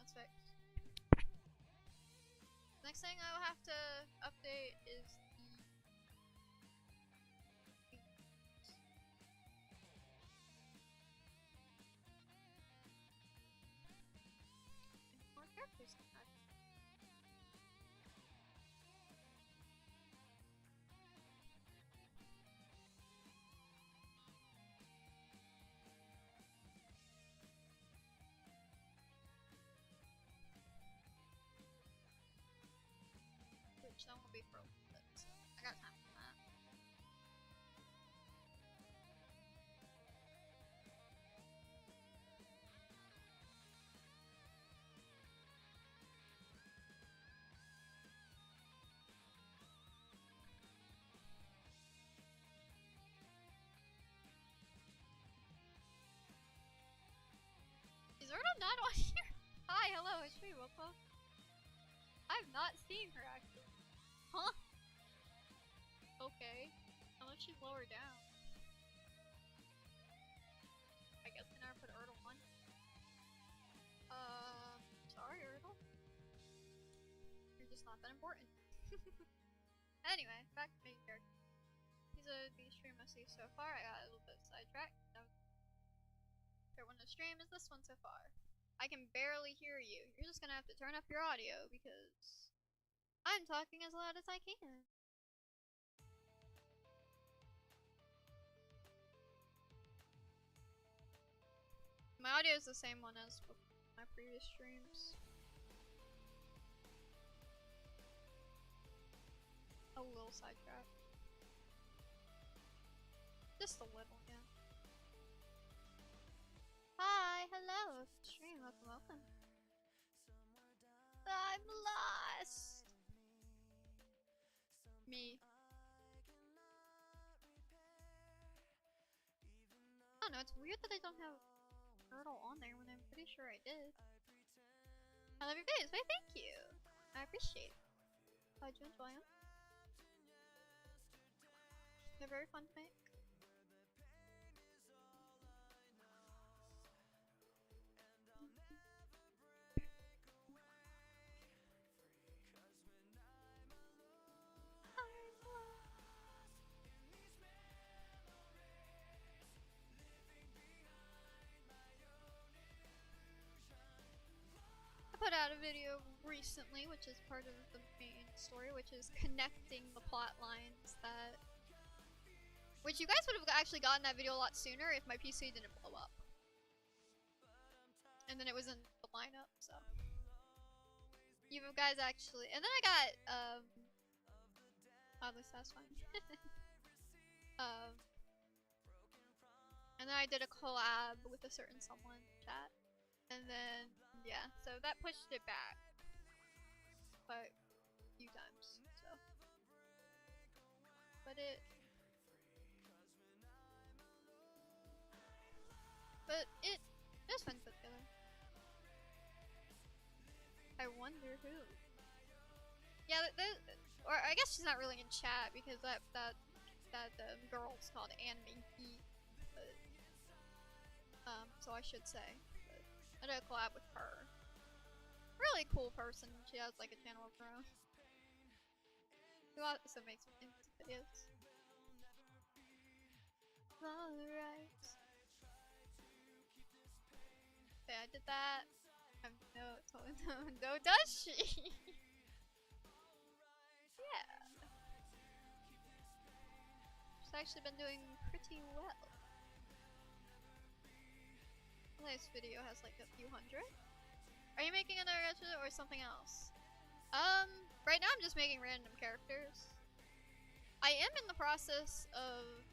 one's fixed. Next thing I will have to update is the more characters to add. Which that won't be for a little bit, so I got time for that. Is Erna not on here? Hi, hello, it's me, Wilpo. I've not seen her actually. Huh? Okay. Unless she's lower down. I guess I never put Erdle on. Sorry, Erdle. You're just not that important. Anyway, back to main character. These are the stream I've seen so far. I got a little bit sidetracked. Favorite one to stream is this one so far. I can barely hear you. You're just gonna have to turn up your audio because I'm talking as loud as I can. My audio is the same one as my previous streams. A little sidetrack. Just a little, yeah. Hi, hello, stream, welcome. I'm lost. Me. I don't know, it's weird that I don't have Erdle on there when I'm pretty sure I did. I love your videos, why thank you. I appreciate it. How'd you enjoy them? They're very fun to make. Put out a video recently, which is part of the main story, which is connecting the plot lines that... Which you guys would have actually gotten that video a lot sooner if my PC didn't blow up. And then it was in the lineup, so... You guys actually... And then I got, oddly satisfying. And then I did a collab with a certain someone chat. And then, yeah, so that pushed it back quite a few times, so. But it was fun to put together. I wonder who. Yeah, or I guess she's not really in chat because that girl's called Anime Heat, but, so I should say. I did a collab with her. Really cool person. She has like a channel of her own. Who also makes videos. Alright. Okay, I did that. No, does she? Yeah. She's actually been doing pretty well. This video has like a few hundred. Are you making another Gacha or something else? Right now I'm just making random characters. I am in the process of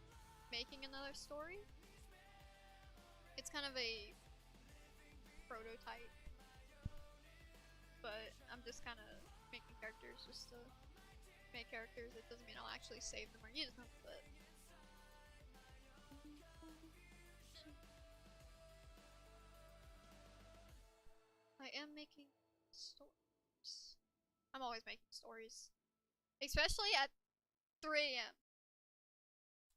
making another story. It's kind of a prototype, but I'm just kind of making characters just to make characters. It doesn't mean I'll actually save them or use them, but I am making stories. I'm always making stories. Especially at 3 AM.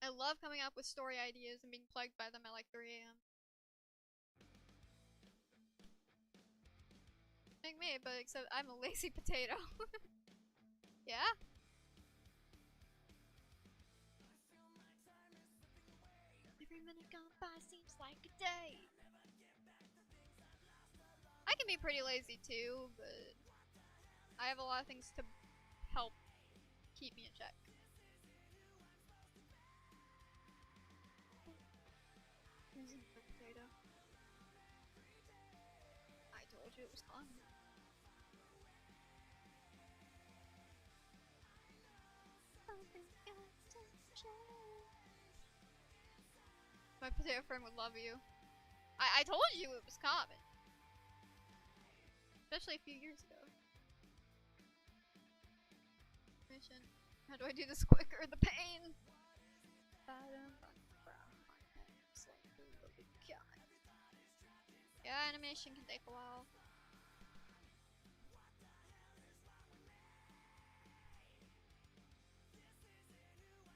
I love coming up with story ideas and being plagued by them at like 3 AM. like me, but except I'm a lazy potato. Yeah? Every minute gone by seems like a day. I can be pretty lazy too, but I have a lot of things to help keep me in check. Potato. I told you it was fun. My potato friend would love you. I told you it was common. Especially a few years ago. Mission. How do I do this quicker? The pain! Yeah, animation can take a while.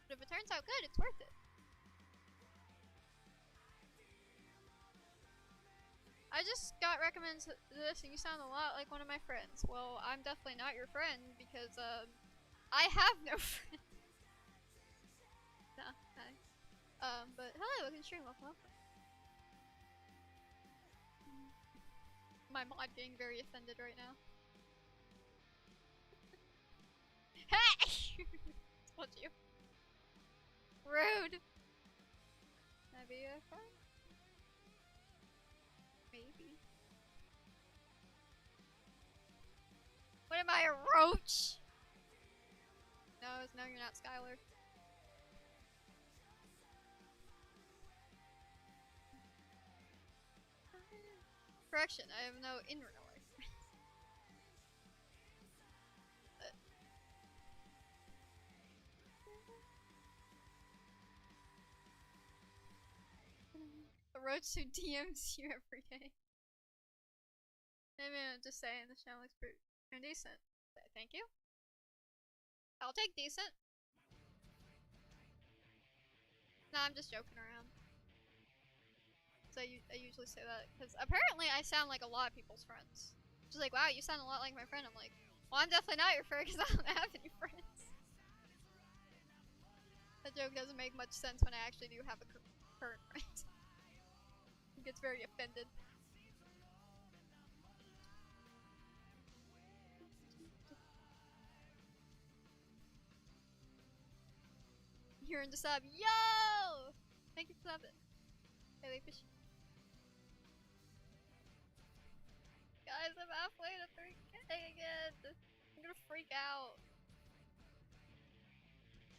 But if it turns out good, it's worth it. I just got recommended this and you sound a lot like one of my friends. Well, I'm definitely not your friend because, I have no friends. Nah, hi. But hello, welcome to stream, welcome. My mod getting very offended right now. Hey! Told you. Rude! Can I be a friend? Maybe. What am I, a roach? No, you're not Skylar. Correction, I have no in real life friends. A roach who DMs you every day. Maybe I'm just saying the channel looks pretty decent. Thank you. I'll take decent. Nah, I'm just joking around. So I usually say that because apparently I sound like a lot of people's friends. She's like, wow, you sound a lot like my friend. I'm like, well, I'm definitely not your friend because I don't have any friends. That joke doesn't make much sense when I actually do have a current friend. He gets very offended. You're in the sub. Yo! Thank you for subbing. Hey, fish. Guys, I'm halfway to 3K again. I'm gonna freak out.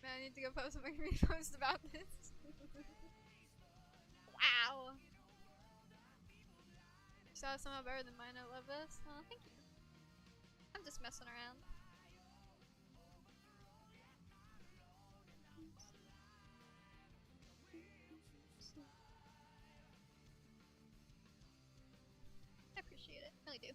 Man, I need to go post a post about this. Wow. You saw somehow better than mine. I love this. Oh, thank you. I'm just messing around. I appreciate it. I really do.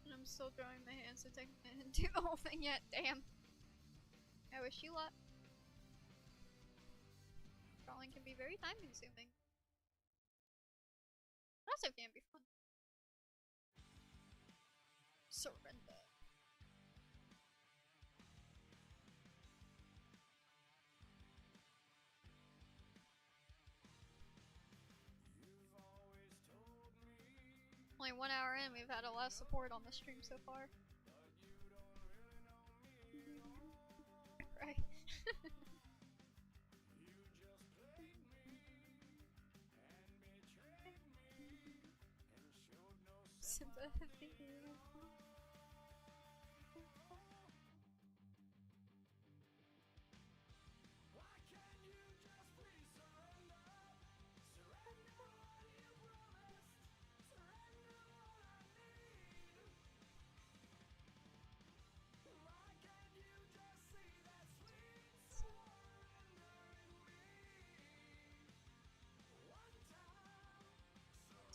And I'm still drawing my hands to take and do the whole thing yet. Damn. I wish you luck. Drawing can be very time consuming. It also can be fun. Surrender. Only 1 hour in, we've had a lot of support on the stream so far. Right. Sympathy.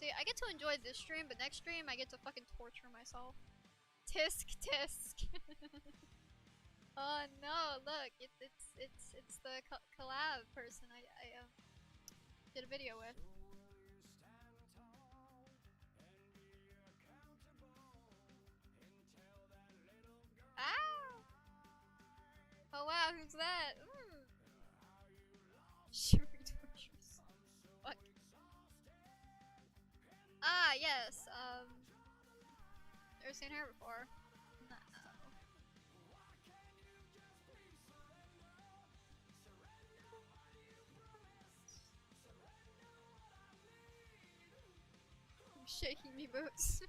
See, I get to enjoy this stream, but next stream I get to fucking torture myself. Tisk tisk. Oh no! Look, it's the collab person I did a video with. Ah! Oh wow, who's that? Shivering tortures. Fuck. Ah yes. Never seen her before. No. Shaking me boots.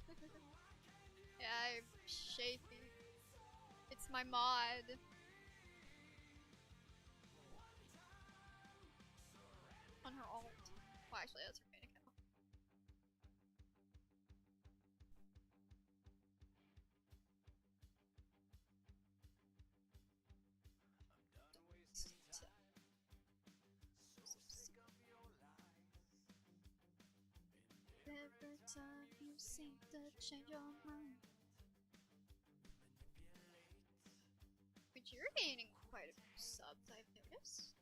Yeah, I'm shaky. It's my mod. On her alt. Well, actually, that's her main account. Every time you seem to change your mind. But you're gaining quite a few subs, I've noticed.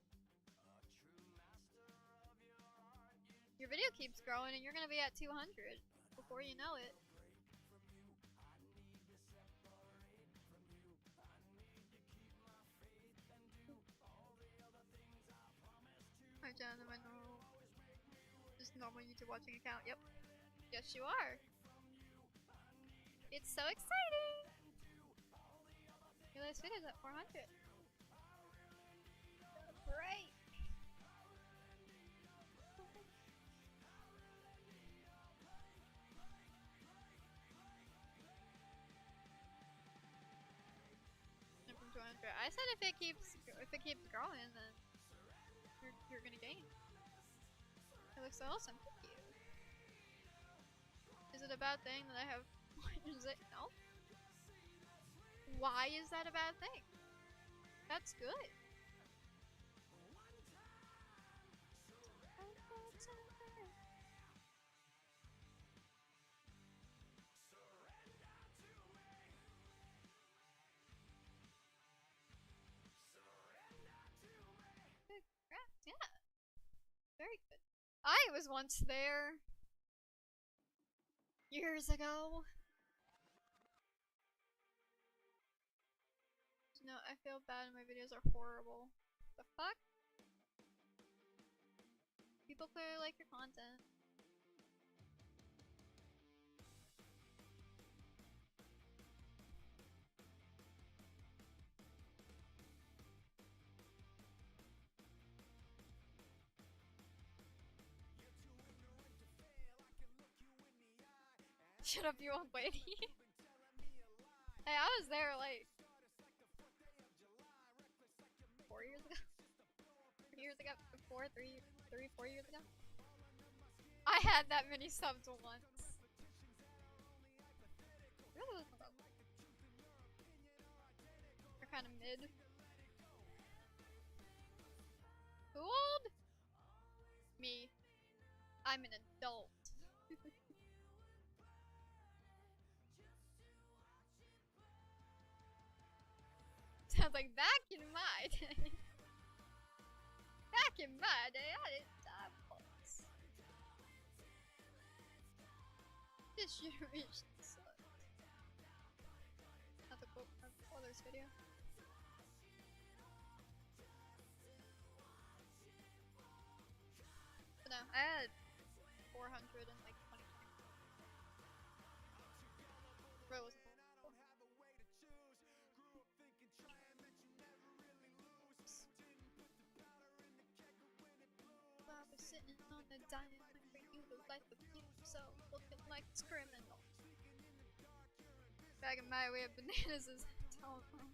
Your video keeps growing and you're gonna be at 200 before you know it. Hi Jen, my normal, just normal YouTube watching account. Yep. Yes, you are. It's so exciting. Your last video's at 400. Great. From 200. I said if it keeps growing, then you're gonna gain. It looks awesome. Thank you. Is it a bad thing that I have? Is it? No. Why is that a bad thing? That's good. Yeah. Very good. I was once there. Years ago. No, I feel bad and my videos are horrible. The fuck? People clearly like your content. Shut up, you old lady. Hey, I was there like 4 years ago. 3 years ago? 4 years ago? I had that many subs once. Really? They're kind of mid. Who old? Me. I'm an adult. Sounds like back in my day. Back in my day, I didn't have books. This generation sucks. Not the book, not the other's video. But no, I had 400 and like 20. Bro, it was sitting on a diamond for you, the life of you, so looking like it's criminal. Back in my way of bananas is telephone.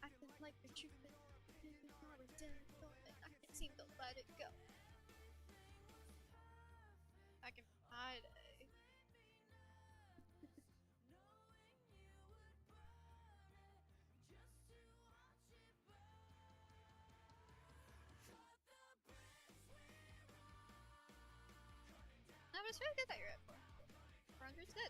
Acting like the truth, but not a dead moment. I can't seem to let it go. Back in my day. it's really good that you're at 4. 400's good.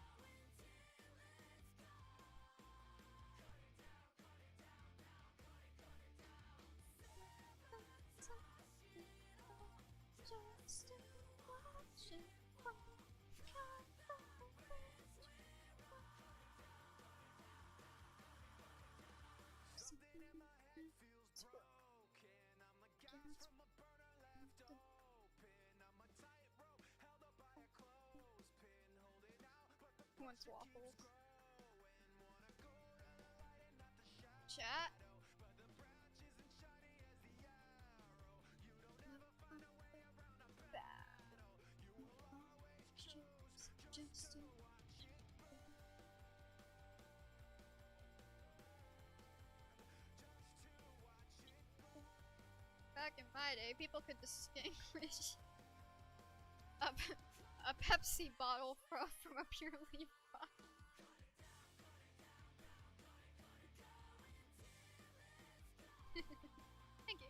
Who wants waffles? Chat. Back in my day, people could distinguish a Pepsi bottle from a pure leaf bottle. Thank you.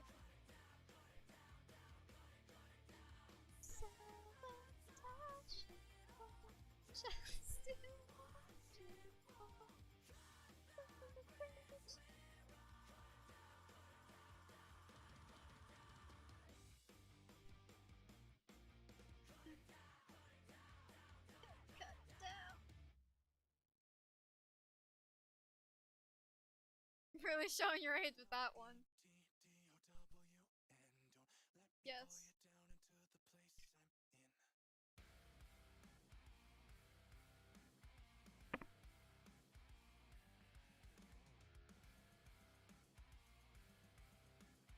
Cut down. Really showing your age with that one. Yes.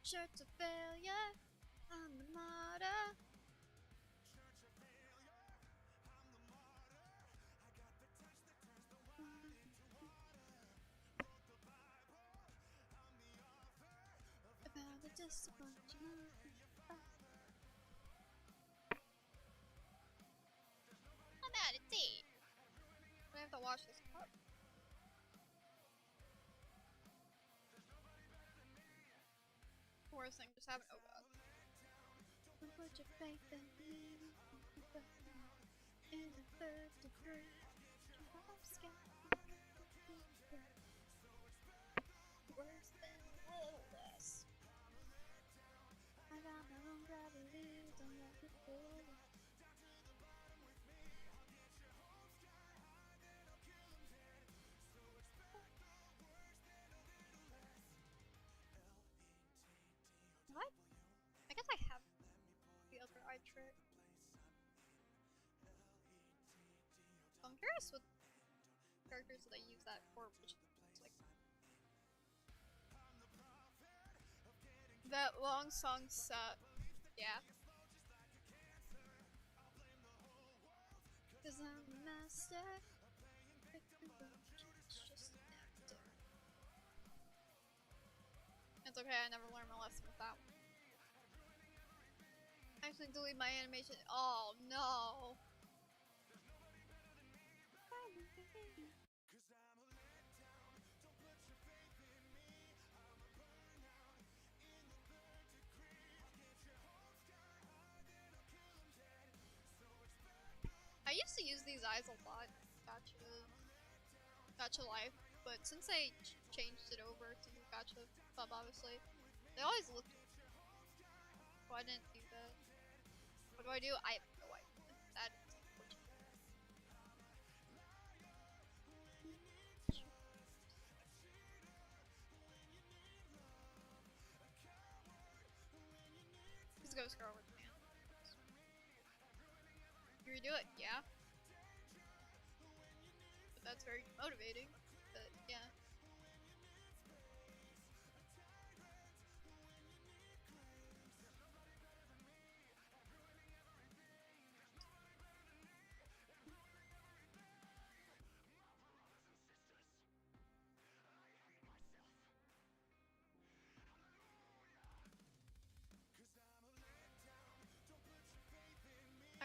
Church of failure, I'm the martyr. About the disappointment. I'm out of tea. I have to wash this cup. Worst thing just happened. Oh god. Don't put your faith in me. In the third degree. Worse than less. I got my own gravity. Don't let it fool you. What? I guess I have the other eye trick. So I'm curious what characters that I use that for, which is like that long song set. Yeah. Cause I'm the master. It's just an actor. It's okay, I never learned my lesson with that one. I actually delete my animation. Oh no. I used to use these eyes a lot, Gacha Life, but since they changed it over to Gacha Club, obviously, they always looked. So I didn't do that. What do I do? I have no idea. That is unfortunate. Let's go Scarlet Man. You redo it, yeah. But that's very motivating. But yeah.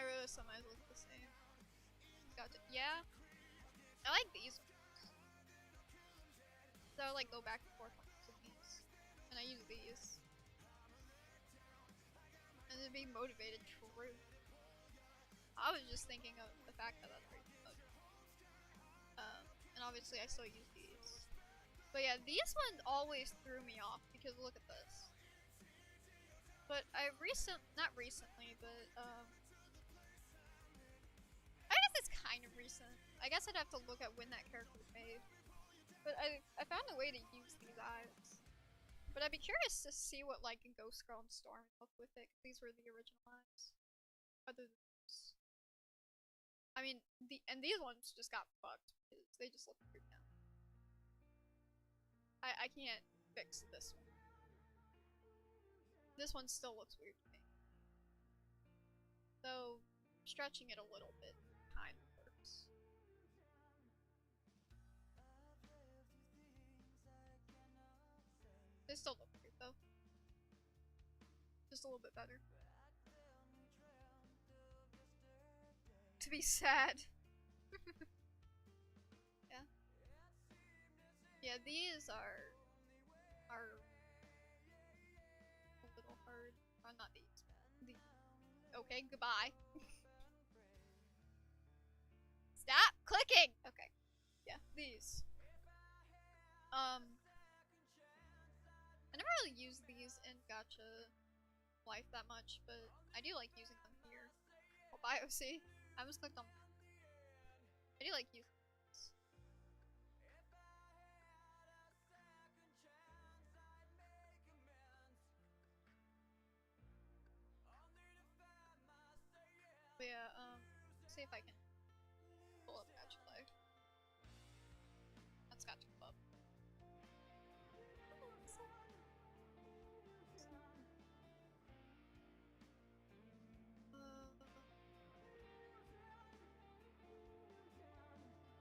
I realize some eyes look the same. Gotcha. Yeah. I like these ones. So I like go back and forth to these. And I use these. And to be motivated, true. I was just thinking of the fact that that's very good. And obviously I still use these. But yeah, these ones always threw me off because look at this. But not recently, but I guess it's kind of recent. I guess I'd have to look at when that character was made. But I found a way to use these eyes. But I'd be curious to see what like Ghost Girl and Storm look with it, because these were the original eyes. Other than this. I mean, these ones just got fucked because they just look weird now. I can't fix this one. This one still looks weird to me. So stretching it a little bit kind of works. They still look weird though. Just a little bit better. To be sad. Yeah. Yeah, these are a little hard. Oh, not these. Okay, goodbye. Stop clicking! Okay. Yeah, these. I never really used these in Gacha life that much, but I do like using them here. Oh, bye, OC. I almost clicked on. I do like using these. But yeah, see if I can pull up Gacha life. That's Gacha Club.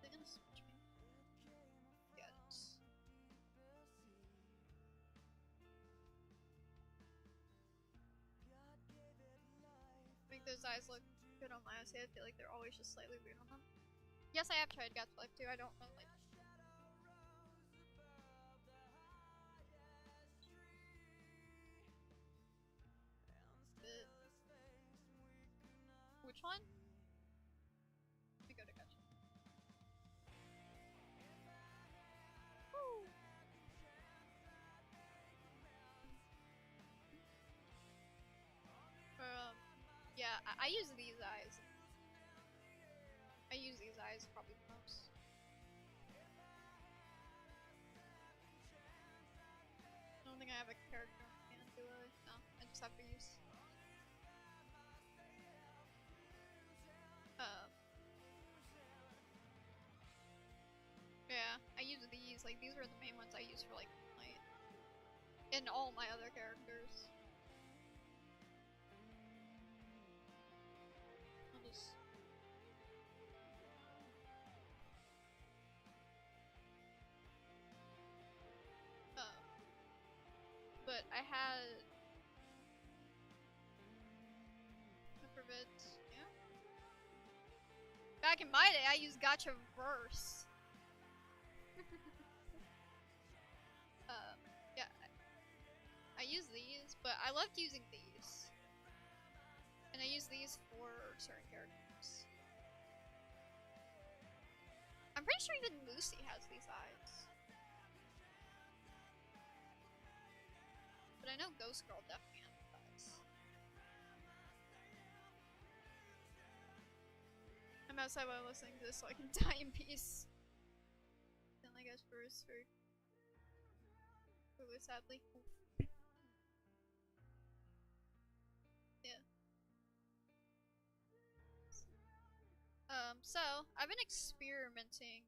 They're gonna switch me. Yeah, it is. Make those eyes look good on my eyes. I feel like they're always just slightly weird on them. Yes, I have tried Gacha Life too. I don't really like it. Which one? Let me go to Gacha. Woo! Yeah, I use these eyes. I use these eyes probably the most. I don't think I have a character on hand, do I? No, I just have to use. Yeah, I use these. Like, these were the main ones I use for, like, Moonlight. And all my other characters. I'll just... But I had... yeah. Back in my day, I used Gacha Verse. Yeah. I use these, but I loved using these. And I use these for certain characters. I'm pretty sure even Lucy has these eyes. But I know Ghost Girl definitely has these eyes. I'm outside while listening to this so I can die in peace. Then I guess Bruce for sadly. Yeah. So I've been experimenting,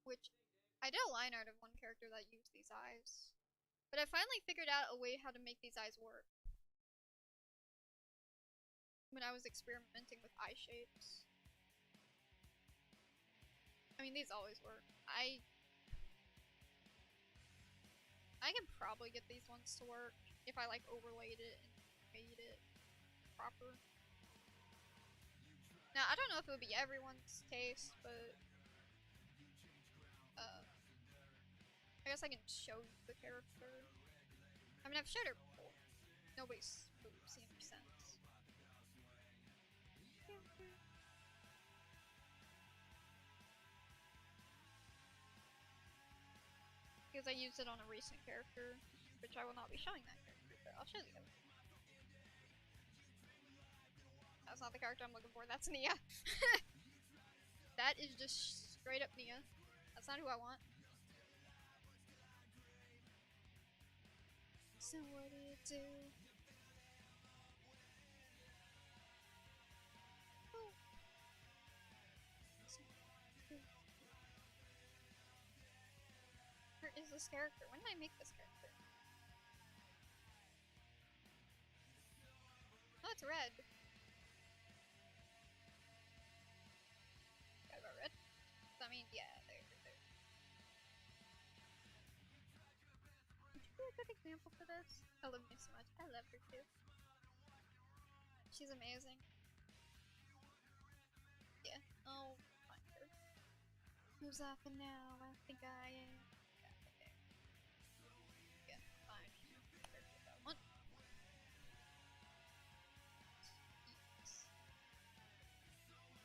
which I did a line art of one character that used these eyes, but I finally figured out a way how to make these eyes work. When I was experimenting with eye shapes. I mean, these always work. I can probably get these ones to work if I like overlaid it and made it proper. Now, I don't know if it would be everyone's taste, but I guess I can show you the character. I mean, I've showed her before. Nobody's seen her since. Because I used it on a recent character, which I will not be showing that character, but I'll show you. That's not the character I'm looking for, that's Nia. That is just straight up Nia. That's not who I want. So what do you do? Where is this character? When did I make this character? Oh, it's red. Got about red? I mean, yeah, there. Would you be a good example for this? I love me so much. I love her too. She's amazing. Yeah, I'll find her. Who's laughing now? I think I am. Yeah, fine. That one.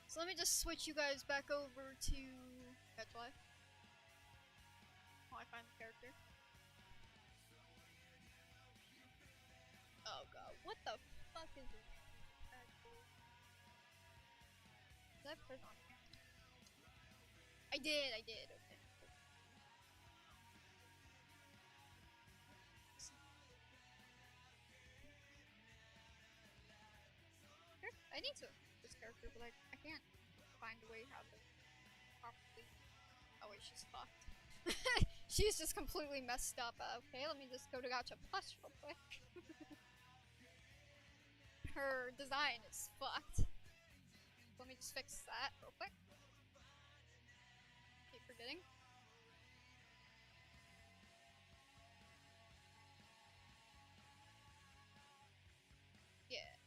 So let me just switch you guys back over to Gacha while I find the character. Oh god, what the fuck is this? Did I put it on here? I did, okay. I need to this character, but I can't find a way how to properly. Oh wait, she's fucked. She's just completely messed up. Okay, let me just go to Gacha Plus real quick. Her design is fucked. Let me just fix that real quick. Keep forgetting. Yeah.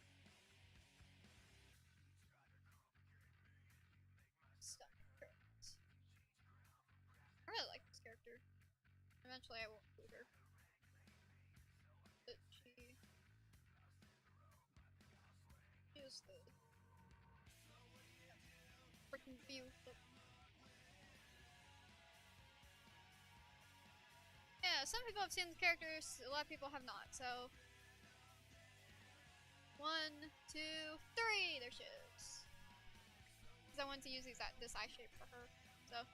I really like this character. Eventually I will include her. But she is the freaking view. Yeah, some people have seen the characters, a lot of people have not, so 1, 2, 3, there she is. Because I wanted to use this eye shape for her. So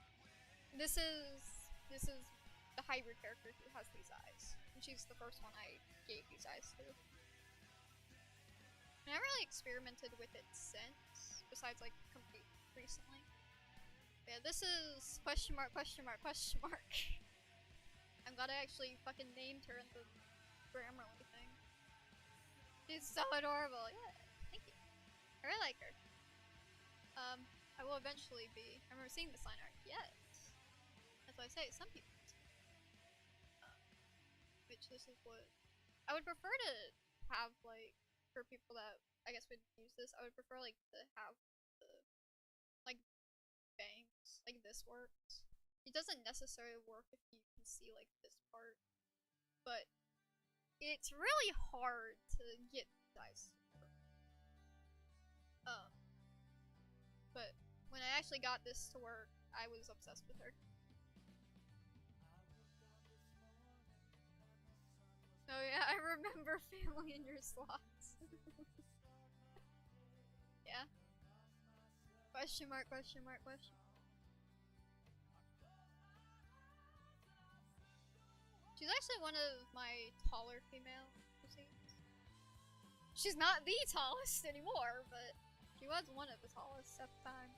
this is the hybrid character who has these eyes. And she's the first one I gave these eyes to. And I really experimented with it since, besides like complete recently. But yeah, this is question mark, question mark, question mark. I'm glad I actually fucking named her in the Grammarly thing. She's so adorable. Yeah, thank you. I really like her. I will eventually be. I remember seeing this line art. Yes. That's what I say. Some people. Which this is what I would prefer to have, like, for people that I guess would use this. I would prefer like to have the like bangs like this works. It doesn't necessarily work if you can see like this part, but it's really hard to get guys to work. But when I actually got this to work, I was obsessed with her. Oh yeah, I remember family in your slots. Yeah. Question mark, question mark, question mark. She's actually one of my taller female cuisines. She's not the tallest anymore, but she was one of the tallest at the time.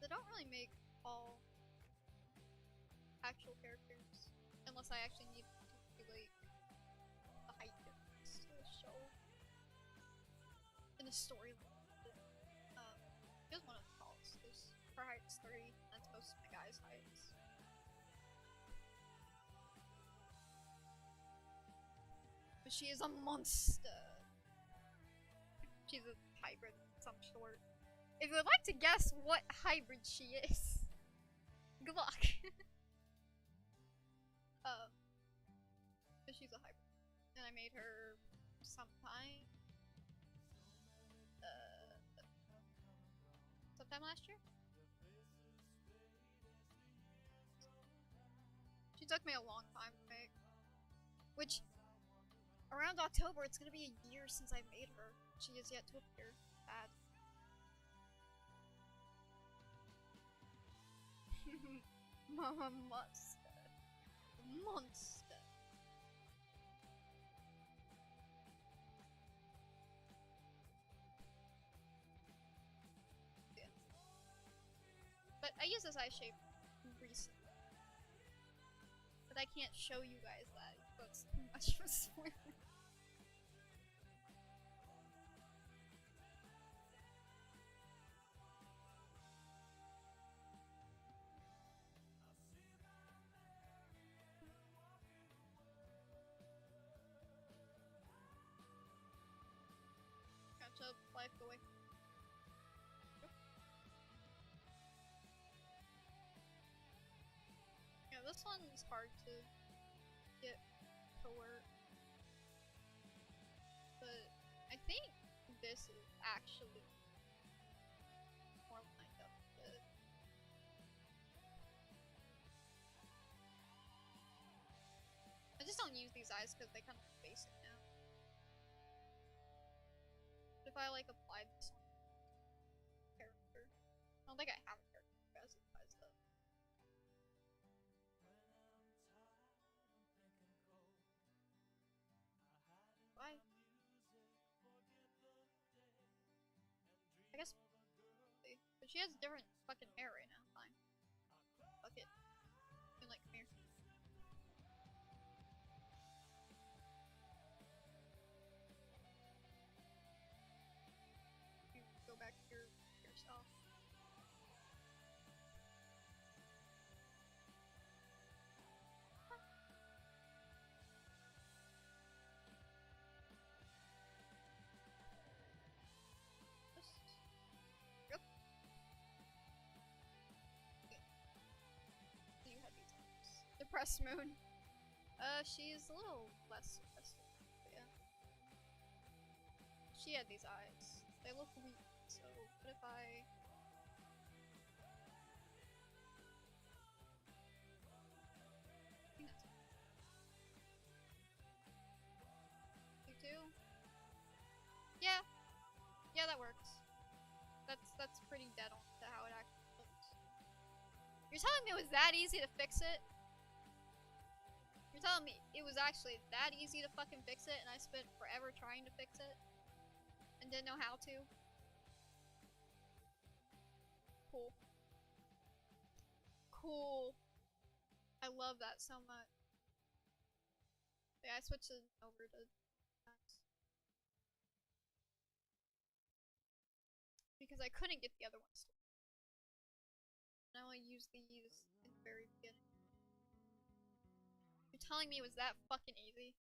They don't really make all actual characters, unless I actually need to do like the height difference to show in a storyline. She was one of the tallest, because her height's 3, that's most of my guys' heights. But she is a monster. She's a hybrid of some sort. If you would like to guess what hybrid she is, good luck. But she's a hybrid. And I made her sometime last year? took me a long time to make. Which, around October, it's gonna be a year since I made her. She is yet to appear. Bad. Mama monster. Monster. Yeah. But I use this eye shape recently. But I can't show you guys that, so it's too much of a spoiler. Gacha, life, go away. Yeah, this one's hard to get to work. But I think this is actually more lined up with it. I just don't use these eyes because they kind of look basic now. But if I like apply this on character, I don't think I have a character who has these eyes though. Why? I guess, but she has different fucking hair right now. Fine. Fuck it. Like, come here. You go back to yourself. Yep. Okay. So you had these eyes. Depressed moon. She's a little less depressed. But yeah. She had these eyes. They look weak, so what if I... You too? Yeah. Yeah, that works. That's pretty dead on to how it actually looks. You're telling me it was that easy to fix it? You're telling me it was actually that easy to fucking fix it and I spent forever trying to fix it? And didn't know how to? Cool. Cool. I love that so much. Yeah, I switched it over to Max. Because I couldn't get the other ones to work. And I only used these in the very beginning. You're telling me it was that fucking easy?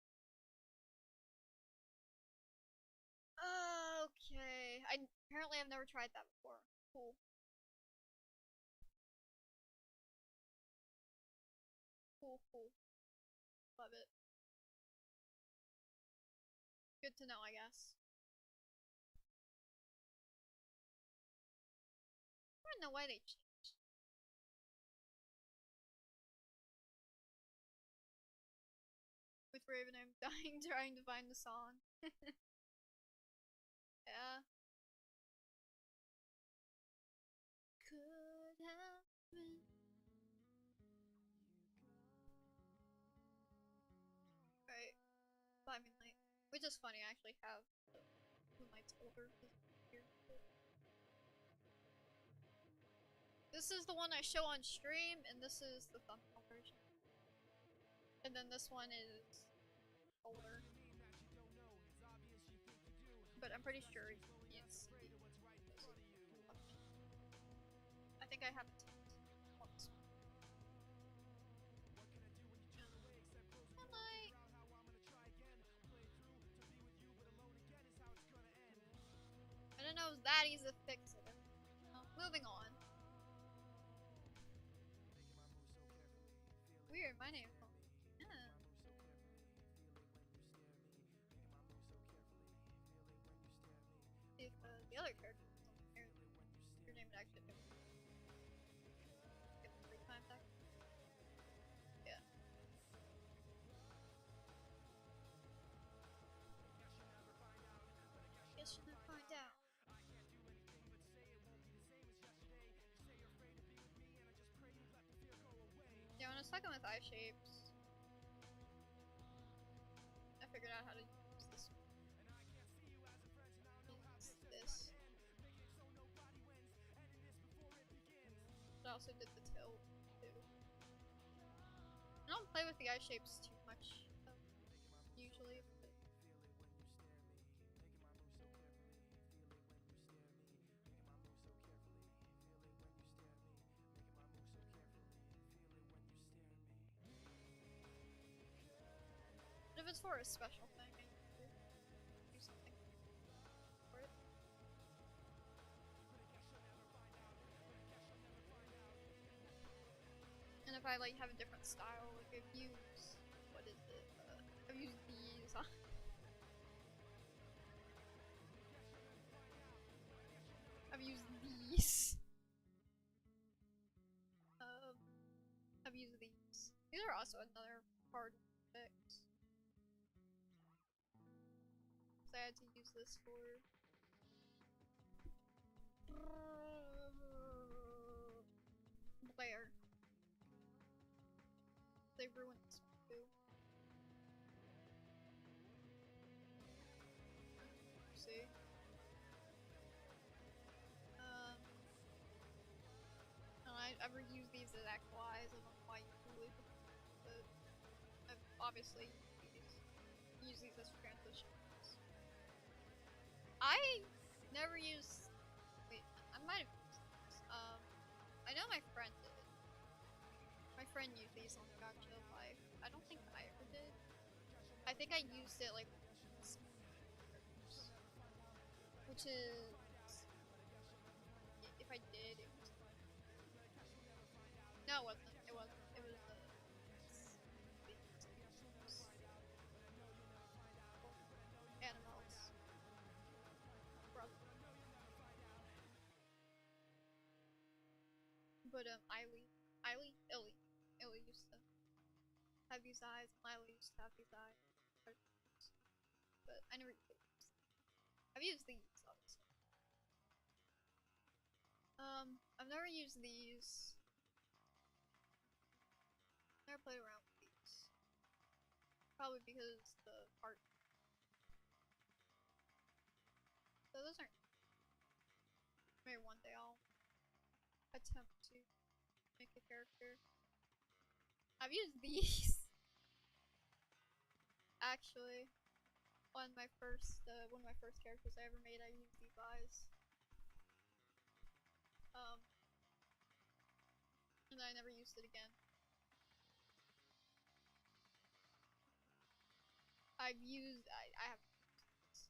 Okay. Apparently I've never tried that before. Cool. Cool, cool. Love it. Good to know, I guess. I don't know why they changed. With Raven, I'm dying trying to find the song. Yeah. Could have been. Right. Climbing Light. Which is funny, I actually have Moonlight's older. This is the one I show on stream, and this is the thumbnail version. And then this one is older. But I'm pretty sure you can't see. I think I have it once. Sunlight. I don't know if that easy to fix it. Moving on. Weird, my name. Yeah. If the other character was on here, your name would actually be. Get the 3 times back. Yeah. second with eye shapes. I figured out how to use this. I also did the tilt too. I don't play with the eye shapes too much usually. But if it's for a special thing, I do something for it. And if I like have a different style, like I've used, what is it? I've used these on. I've used these. I've used these. These are also another hard fix. So I had to use this for Blair. They ruined this one too. See? I've reused these as actualize. I don't know why you would, but I've obviously used these as transitions. I never used. Wait, I might have used these. I know my friend did. My friend used these on Gacha Life. I don't think I ever did. I think I used it like, which is, if I did, it was. No, it wasn't. It wasn't. It was Animals. Brother. But Illy used to have these eyes, and Lila used to have these eyes. But I never used these. I've used these, obviously. I've never used these. Never played around with these. Probably because the art. So those aren't. Maybe one day I'll attempt to make a character. I've used these. Actually, one of my first characters I ever made, I used these eyes. And I never used it again. I have used these.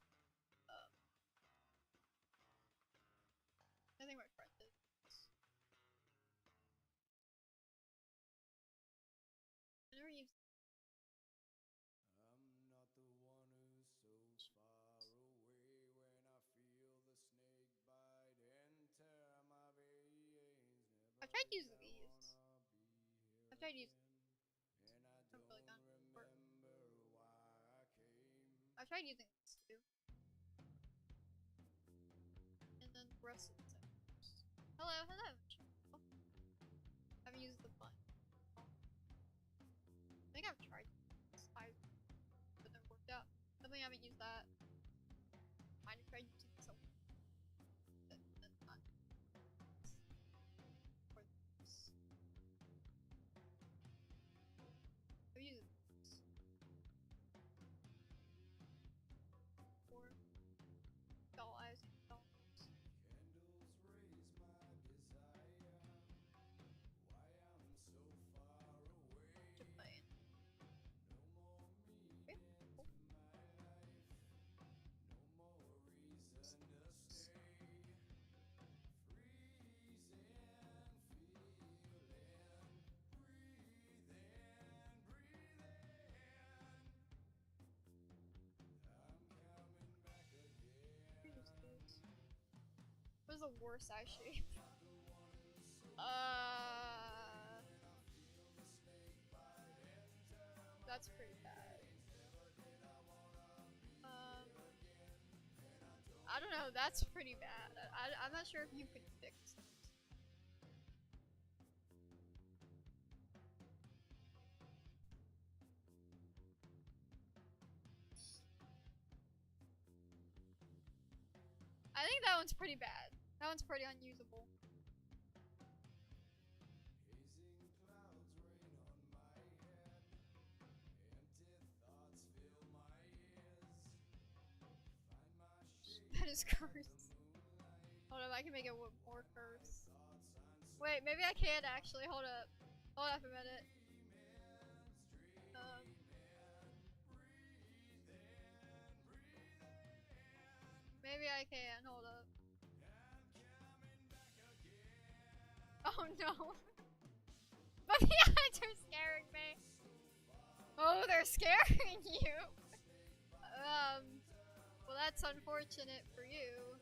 I think my friend did. I never used. I'm not the one who's so far away when I feel the snake bite enter my veins. I've tried using these. I've tried using. And I I've really gone for it. remember why I came. I've tried using this too. And then the rest of the sectors. Hello. Oh, I've used the button. I think I've tried this. But never worked out. Definitely haven't used that. Might have tried using this. But that's not. For this. I've used this. For doll eyes and doll nose. Candles raise my desire. Why I'm so far away. Just playing. No more meaning Okay, cool. to my life. No more reason to stay. Freezing, feeling, breathing. I'm coming back again. What is the worst eye shape? That's pretty bad. I don't know, that's pretty bad. I'm not sure if you can fix it. think that one's pretty bad. That one's pretty unusable. Hazing clouds rain on my head. Empty thoughts fill my ears. Find my shape That is like cursed. the moonlight. Hold up, I can make it more curse. Thoughts unspoken. Wait, maybe I can actually. Hold up. Hold up a minute. Maybe I can. Hold up. Oh no. But the eyes are scaring me. Oh, they're scaring you. Well, that's unfortunate for you.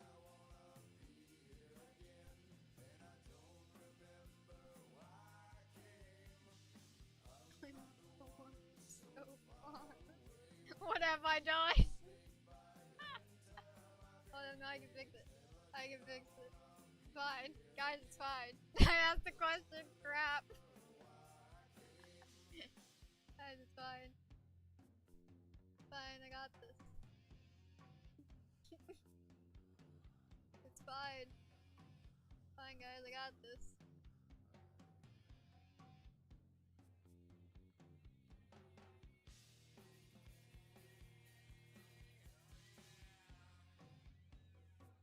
So far. What have I done? Oh no, I can fix it. I can fix it. It's fine. Guys, it's fine. I asked the question. Crap. Guys, it's fine. Fine, I got this. It's fine. Fine, guys, I got this.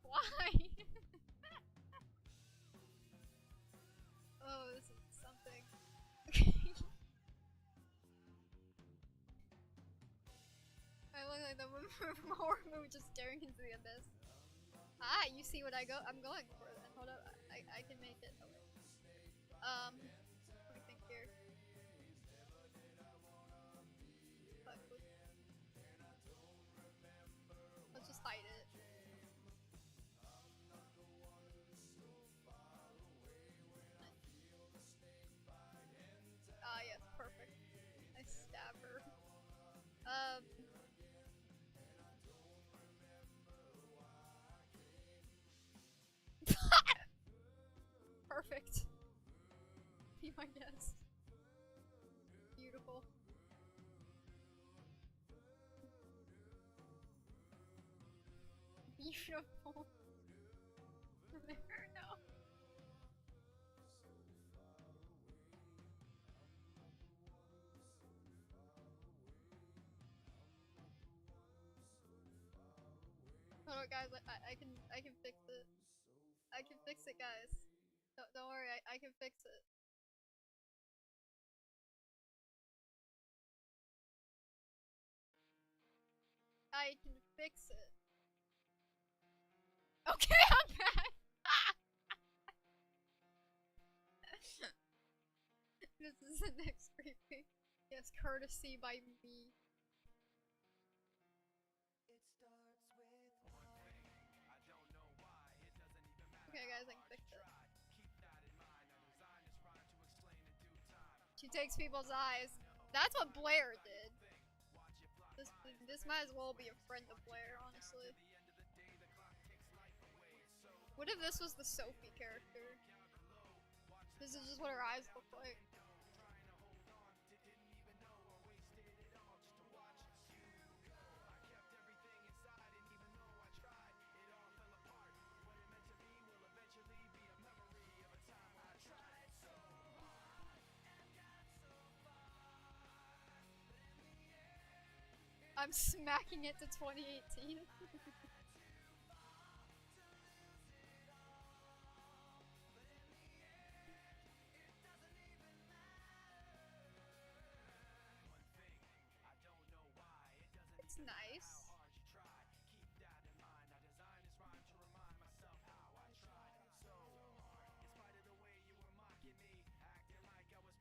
Why? Oh, this is something. I look like the woman from a horror movie just staring into the abyss. Ah, you see what I'm going for then. Hold up, I can make it. Oh, wait. Let me think here. Fuck, let's just hide it. Ah, yes, perfect. I stab her. Perfect. Be my guest. Beautiful. Beautiful. There, no. Hold on, guys. I can fix it. I can fix it, guys. Don't worry. I can fix it. I can fix it. Okay, I'm back. This is the next creepy. Yes, courtesy by me. Okay, guys, I can fix it. She takes people's eyes. That's what Blair did. This might as well be a friend of Blair, honestly. What if this was the Sophie character? This is just what her eyes look like. I'm smacking it to 2018. It's nice.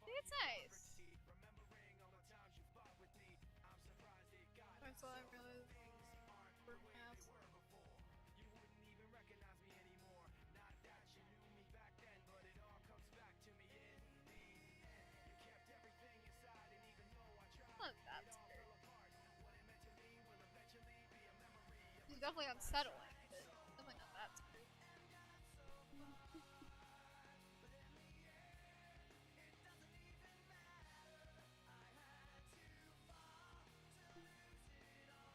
It's nice. That's all I'm really working out. Not that scary. It's definitely unsettling, but definitely not that scary.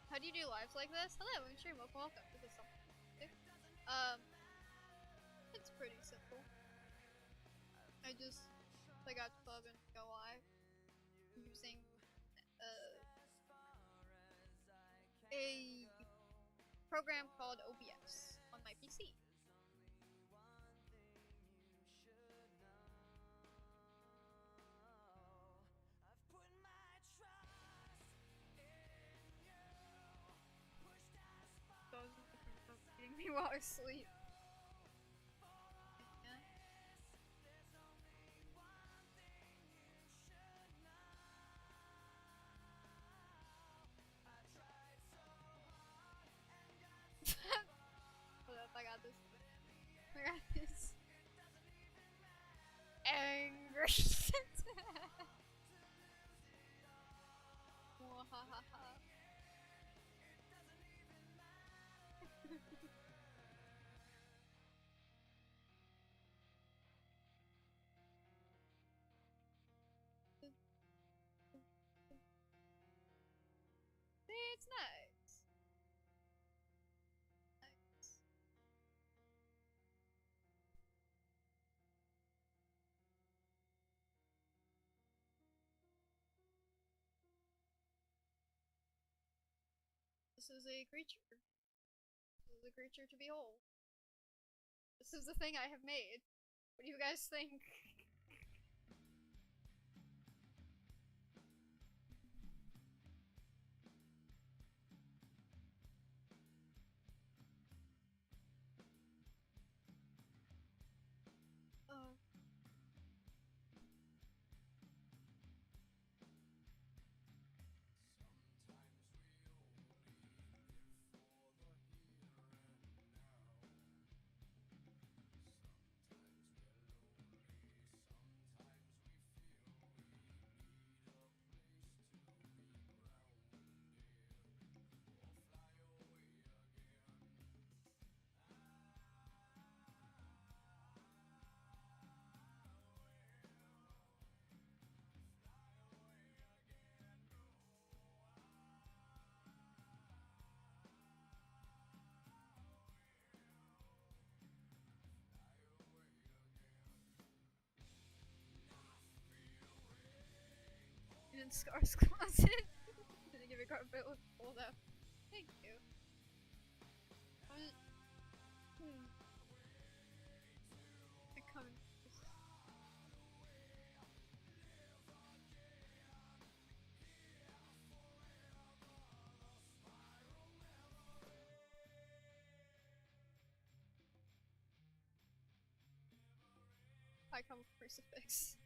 How do you do lives like this? Hello, I'm stream. Welcome to the summer. Um, it's pretty simple. I just play Gacha Club and go live using a program called OBS on my PC. Getting me while I sleep. Yeah. Hold up, I got this. I got this. Anger. Mwahaha. It's nice. Nice. This is a creature. This is a creature to behold. This is the thing I have made. What do you guys think? Oh. In Scar's closet. Didn't give a carpet with pulled up. Thank you. I come. I come with crucifix.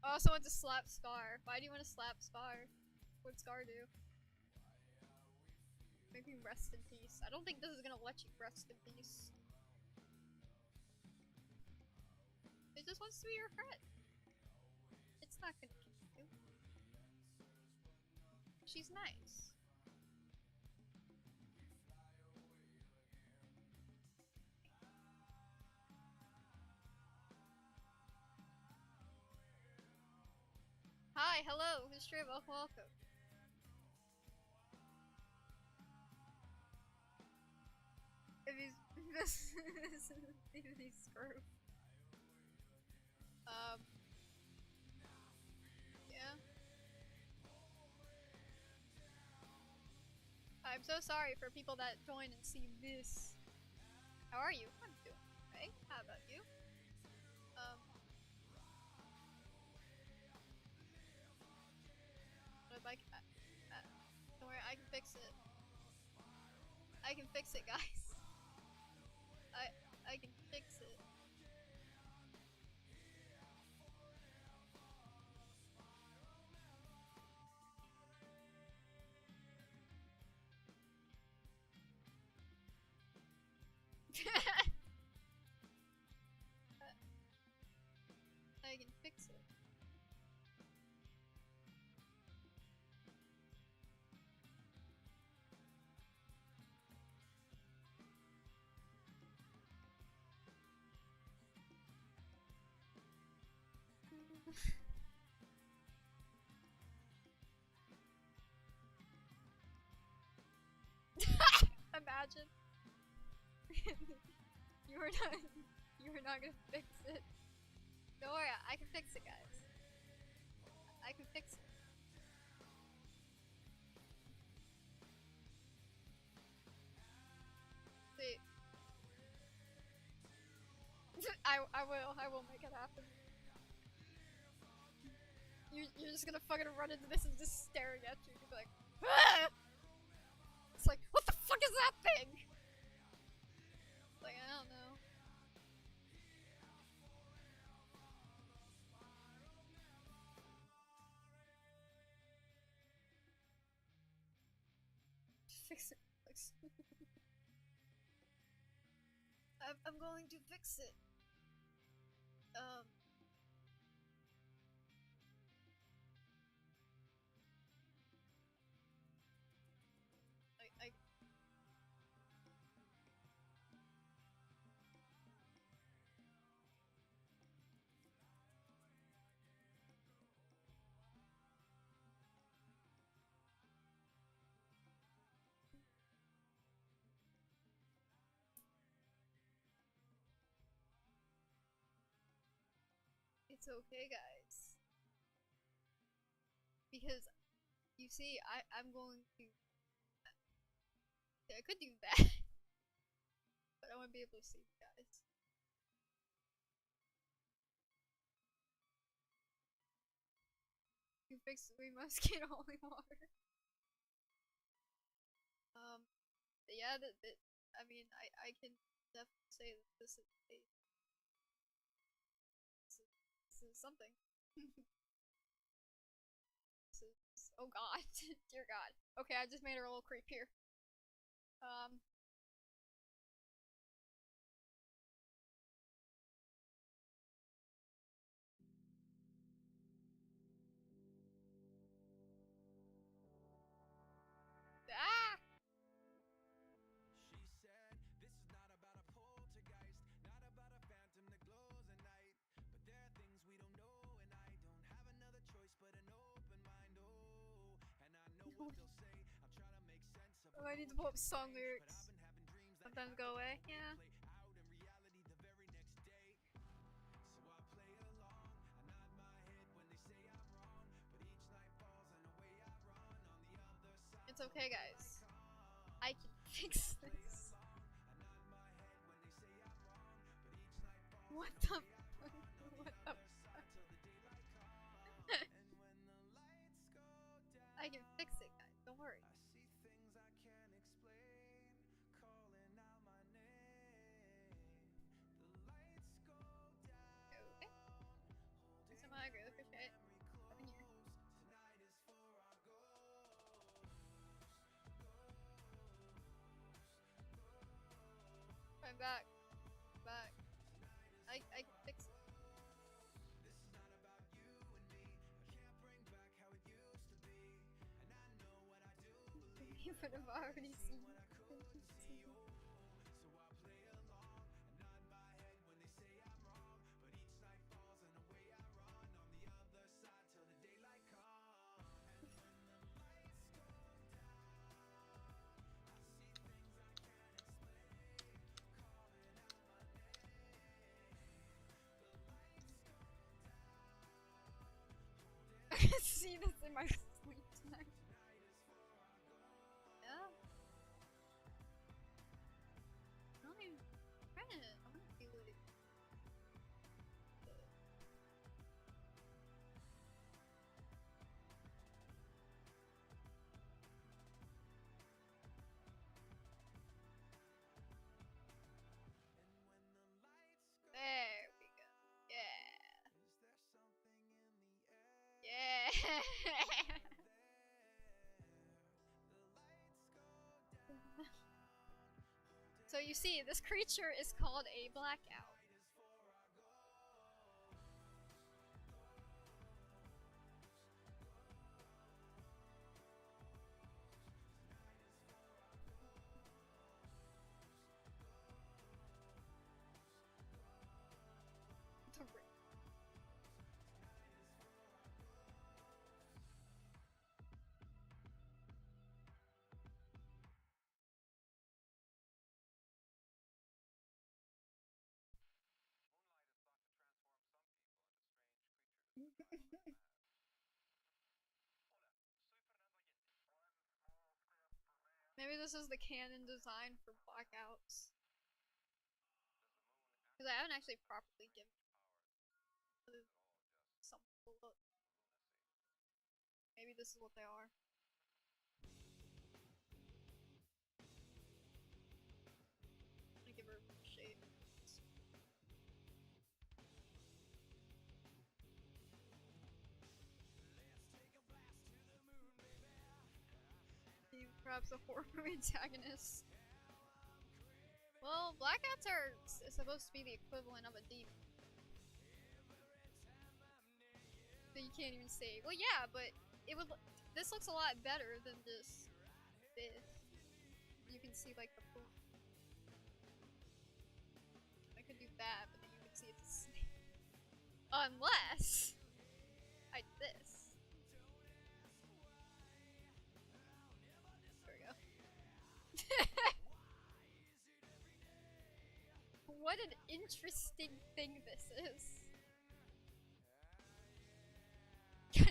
I also want to slap Scar. Why do you want to slap Scar? What'd Scar do? Make me rest in peace. I don't think this is gonna let you rest in peace. It just wants to be your friend. It's not gonna kill you. She's nice. Hi, hello, history of welcome. If he's he's screwed. Yeah. I'm so sorry for people that join and see this. How are you? I'm doing okay. How about you? What if don't worry, I can fix it. I can fix it, guys. I can fix it. I can fix it. imagine? you were not gonna fix it. Don't worry, I can fix it, guys. I can fix it. See, I will make it happen. You're just gonna fucking run into this and just staring at you. You'll be like, ah! It's like, what the fuck is that thing? Like, I don't know. Fix it. I'm going to fix it. I It's okay, guys. Because, you see, I'm going to... I could do that. But I want to be able to see you guys. You fixed we must get holy water. Yeah, I mean, I can definitely say that this is something. This is, oh god, dear god. Okay, I just made her a little creepier. Ah! She said, this is not about a poltergeist, not about a phantom that glows at night. But there are things we don't know, and I don't have another choice but an open mind. Oh, and I know what they'll say. I'm trying to make sense of Oh, I need to pull up song lyrics. Sometimes go away, yeah. out in reality the very next day. So I play along, I nod my head when they say I'm wrong. But each night falls and away I run on the other side. It's okay, guys. I can fix this. What the fuck? What the fuck? I can fix it, guys. Don't worry. I see things I can't explain, calling out my name. The lights go down. Okay. Next time I agree with appreciate it. Up in here. Tonight is for our ghosts. I'm back. Back. I can fix it. This is not about you and me. I can't bring back how it used to be. And I know what I do believe. You would have already seen What I couldn't see. Oh, so I play along, I nod my head when they say I'm wrong. But each night falls and away I run on the other side till the daylight comes. And when the lights go down, I see things I can't explain, calling out my name. I can see this in my sleep tonight. Yeah. I don't even try to. I want to see what it. There we go. Yeah. Yeah. So you see, this creature is called a blackout. Maybe this is the canon design for blackouts. Because I haven't actually properly given some look. Maybe this is what they are. I'm gonna give her a shape. Perhaps a horror antagonist. Well, blackouts are supposed to be the equivalent of a demon. So you can't even say, well, yeah, but it would. This looks a lot better than just this. You can see like the poop. I could do that, but then you can see it's a snake. Unless I did this. There we go. What an interesting thing this is.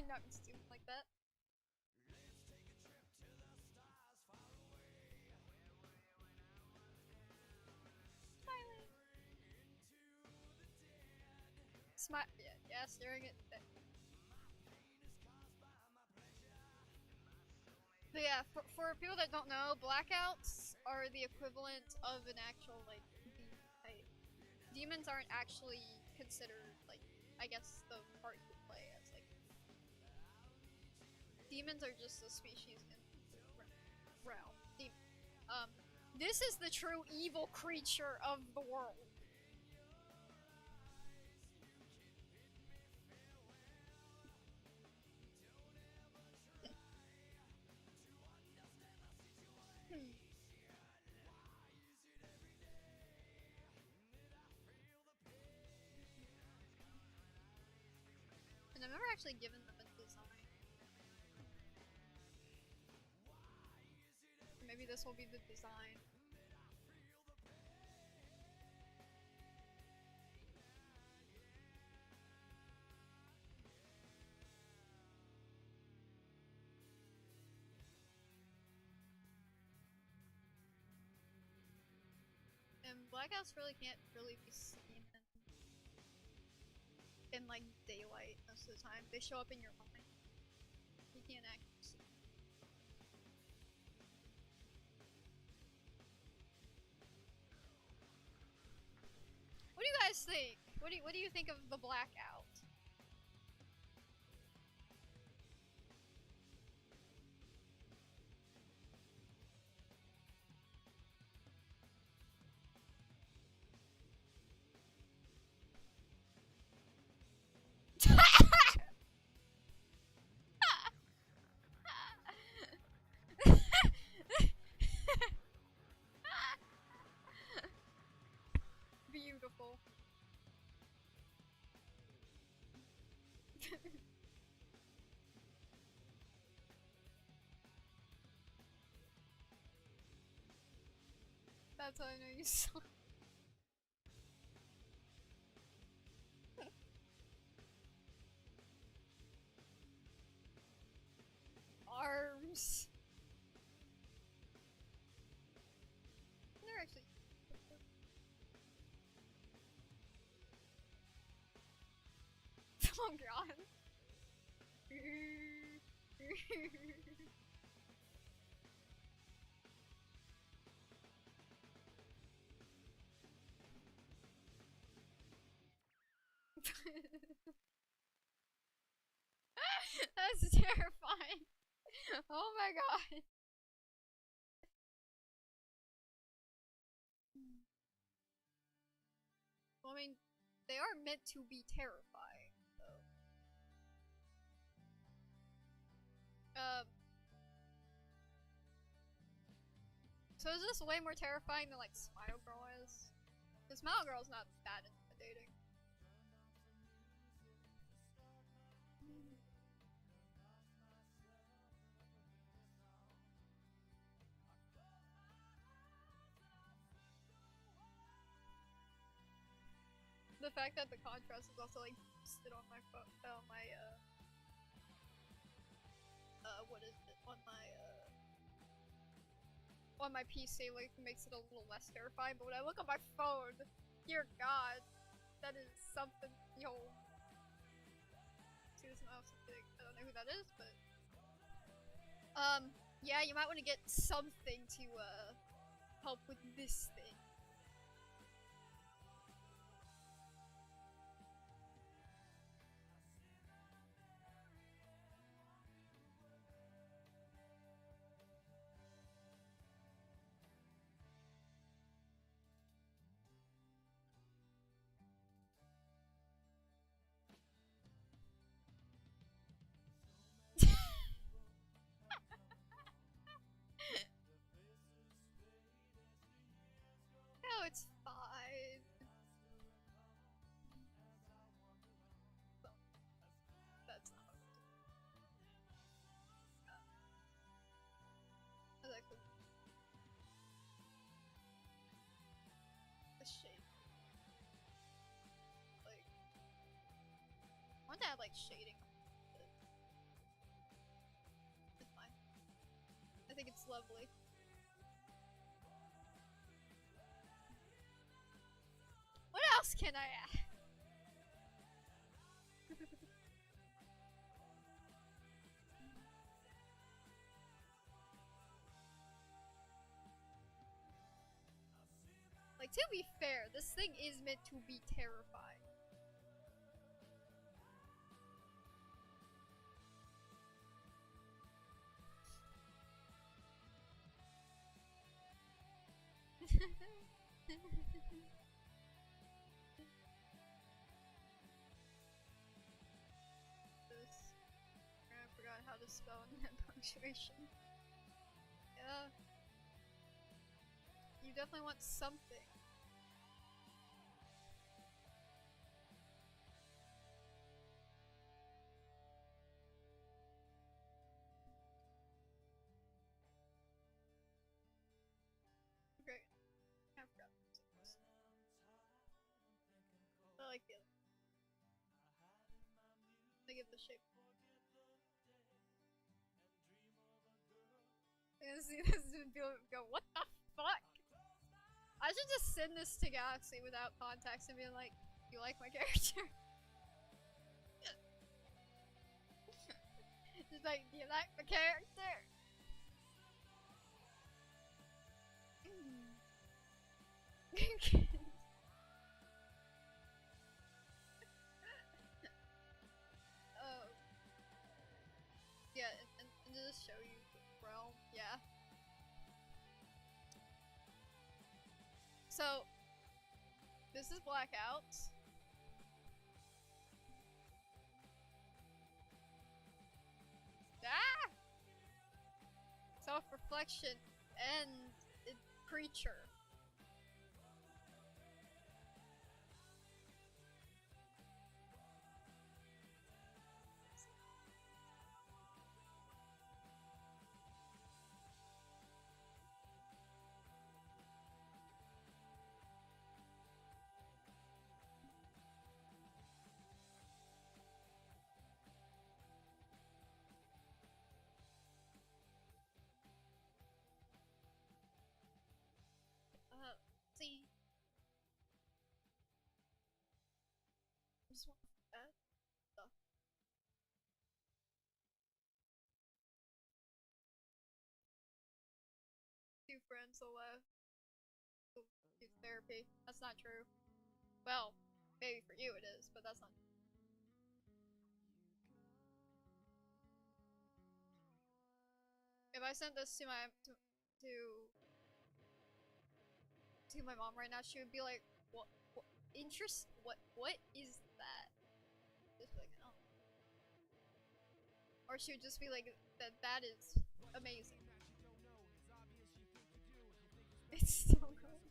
Not stupid like that. Smiling. Smile. Yeah, staring at that. But yeah, for people that don't know, blackouts are the equivalent of an actual, like, demon type. Demons aren't actually considered, like, I guess the part you play as, like. Demons are just a species in the realm. This is the true evil creature of the world. And I've never actually given them a design. Maybe this will be the design. And blackouts really can't really be seen in like daylight most of the time. They show up in your mind. You can't actually see. What do you guys think? What do you think of the blackout? Beautiful. That's how I know you saw. Arms. They're actually. Oh god. That's terrifying. Oh my god. Well, I mean, they are meant to be terrifying, though. So is this way more terrifying than like Smile Girl is? Because Smile Girl's not that intimidating. The fact that the contrast is also like boosted on my what is it, on my PC, like makes it a little less terrifying. But when I look on my phone, dear God, that is something. Yo, see this mouse is big. I don't know who that is, but yeah, you might want to get something to help with this thing. No, it's fine. Well, that's not what I like the shape. Like, I want to add like shading. It's fine. I think it's lovely. What else can I add? Like, to be fair, this thing is meant to be terrifying. This. I forgot how to spell punctuation. Yeah. You definitely want something. Great. I forgot. I like the other. I get the shape. I'm gonna see this and go, what the fuck? I should just send this to Galaxy without context and be like, you like my character? Just like, do you like my character? Oh. Yeah, and to just show you the realm, yeah. So, this is Blackout. Ah! Self-reflection and creature. See. I just want to add stuff. Two friends left. Do therapy. That's not true. Well, maybe for you it is, but that's not. If I sent this to my to my mom right now, she would be like, "What interest? What is that?" Just like, oh. Or she would just be like, "That is amazing." It's still good.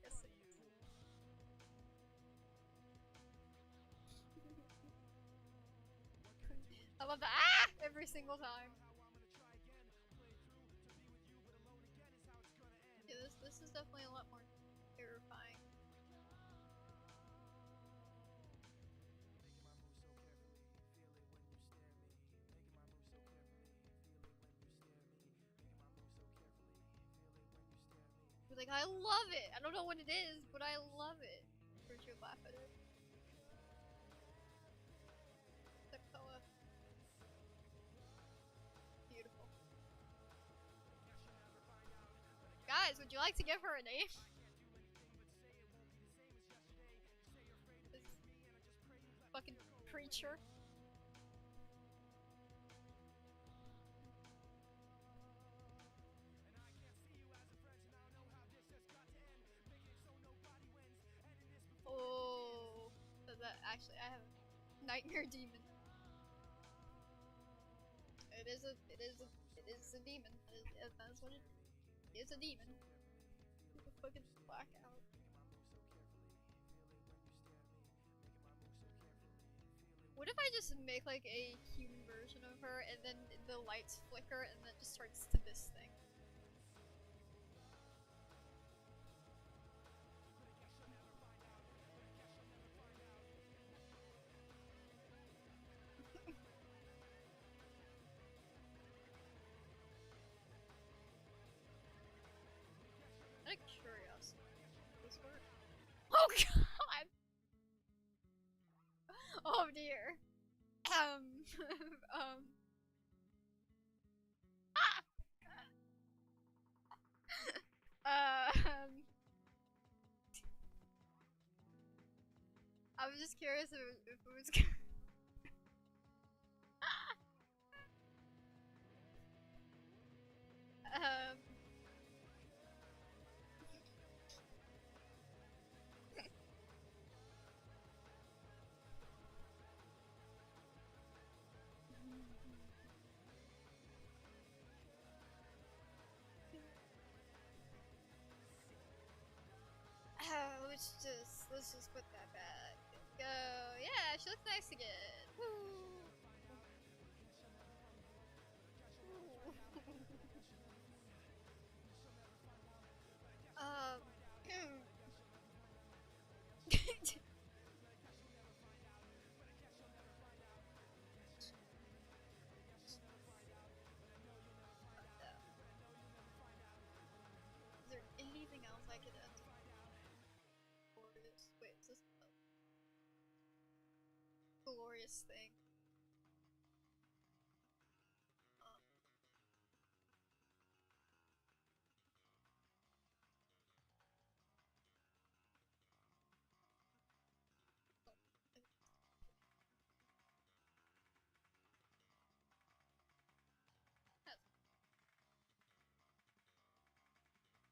Yes, it is. I love that. Ah! Every single time. Yeah, this is definitely a lot more terrifying. Like, I love it. I don't know what it is, but I love it. First you laugh at it. Sequoia. Beautiful. Guys, would you like to give her a name? This fucking creature. Oh, so that actually I have a nightmare demon. It is a demon. That's what it is. It's a demon. It's a fucking blackout. What if I just make like a human version of her and then the lights flicker and then it just turns to this thing? Out of curiosity, this work? Oh god! Oh dear. um. Um. I was just curious if it was. um. Let's just put that back. Go. Yeah, she looks nice again. Woo. um. Is there anything else I could add? Glorious. Wait, is this a glorious thing? Um,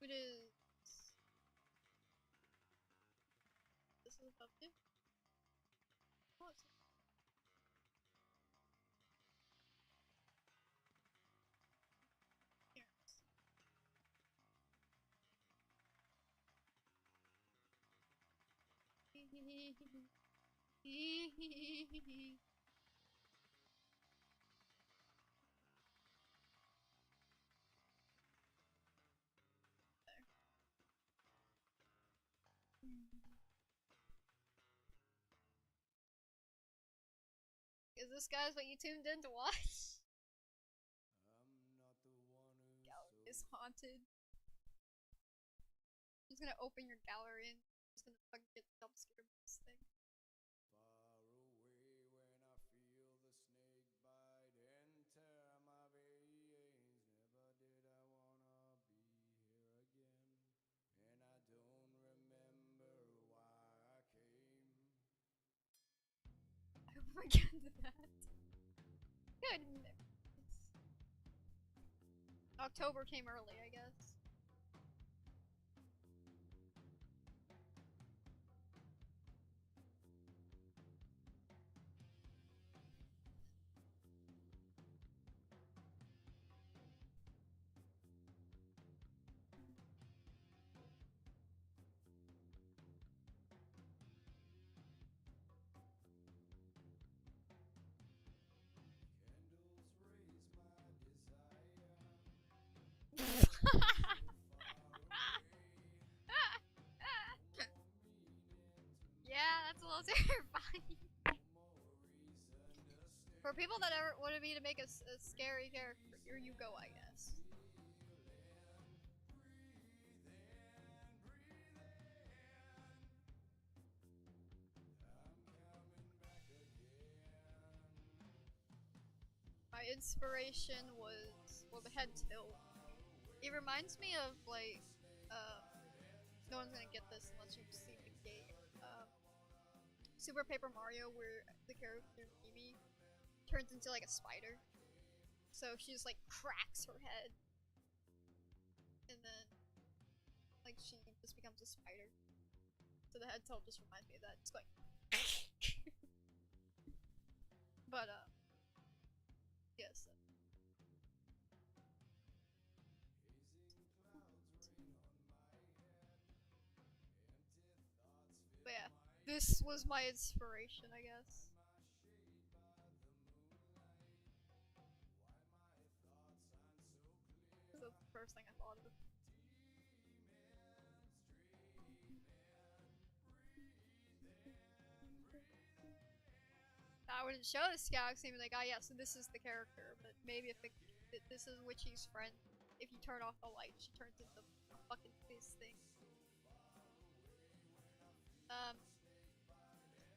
it is. This is above you. What? Here. Is this guys what you tuned in to watch? Gallery is haunted. I'm just gonna open your gallery and I'm just gonna fucking get jump scared by this thing. I hope I get into that. Good. October came early, I guess. Yeah, that's a little terrifying. For people that ever wanted me to make a scary character, here you go, I guess. inspiration was, well, the head tilt. It reminds me of like, no one's gonna get this unless you've seen the game. Super Paper Mario, where the character Mimi turns into like a spider. So she just like cracks her head, and then like she just becomes a spider. So the head tilt just reminds me of that. It's like, but yes. But yeah, this was my inspiration, I guess. That's the first thing I thought of. I wouldn't show this galaxy and be like, oh yeah, so this is the character, but maybe if this is Witchy's friend, if you turn off the light, she turns into a fucking this thing.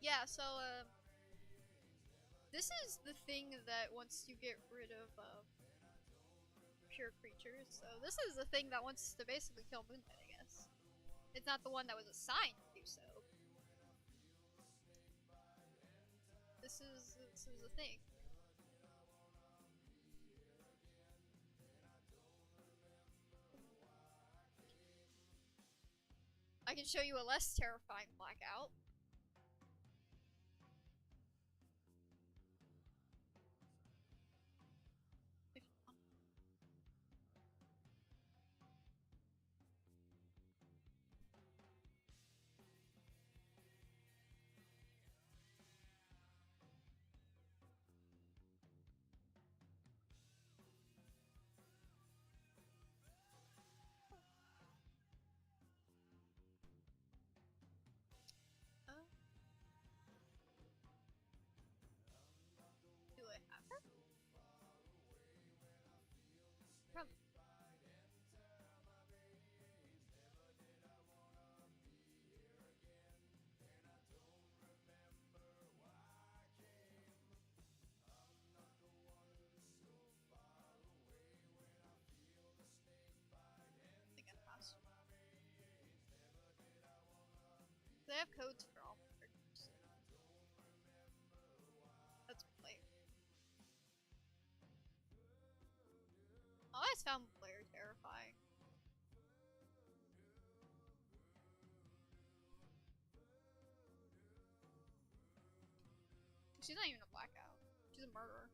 Yeah, so, this is the thing that wants to get rid of, pure creatures, so this is the thing that wants to basically kill Moonlight, I guess. It's not the one that was assigned to do so. This is the thing. I can show you a less terrifying blackout. Do I have her? Probably. I think I passed. They have codes for all characters. That's Blair. I always found Blair terrifying. She's not even a blackout. She's a murderer.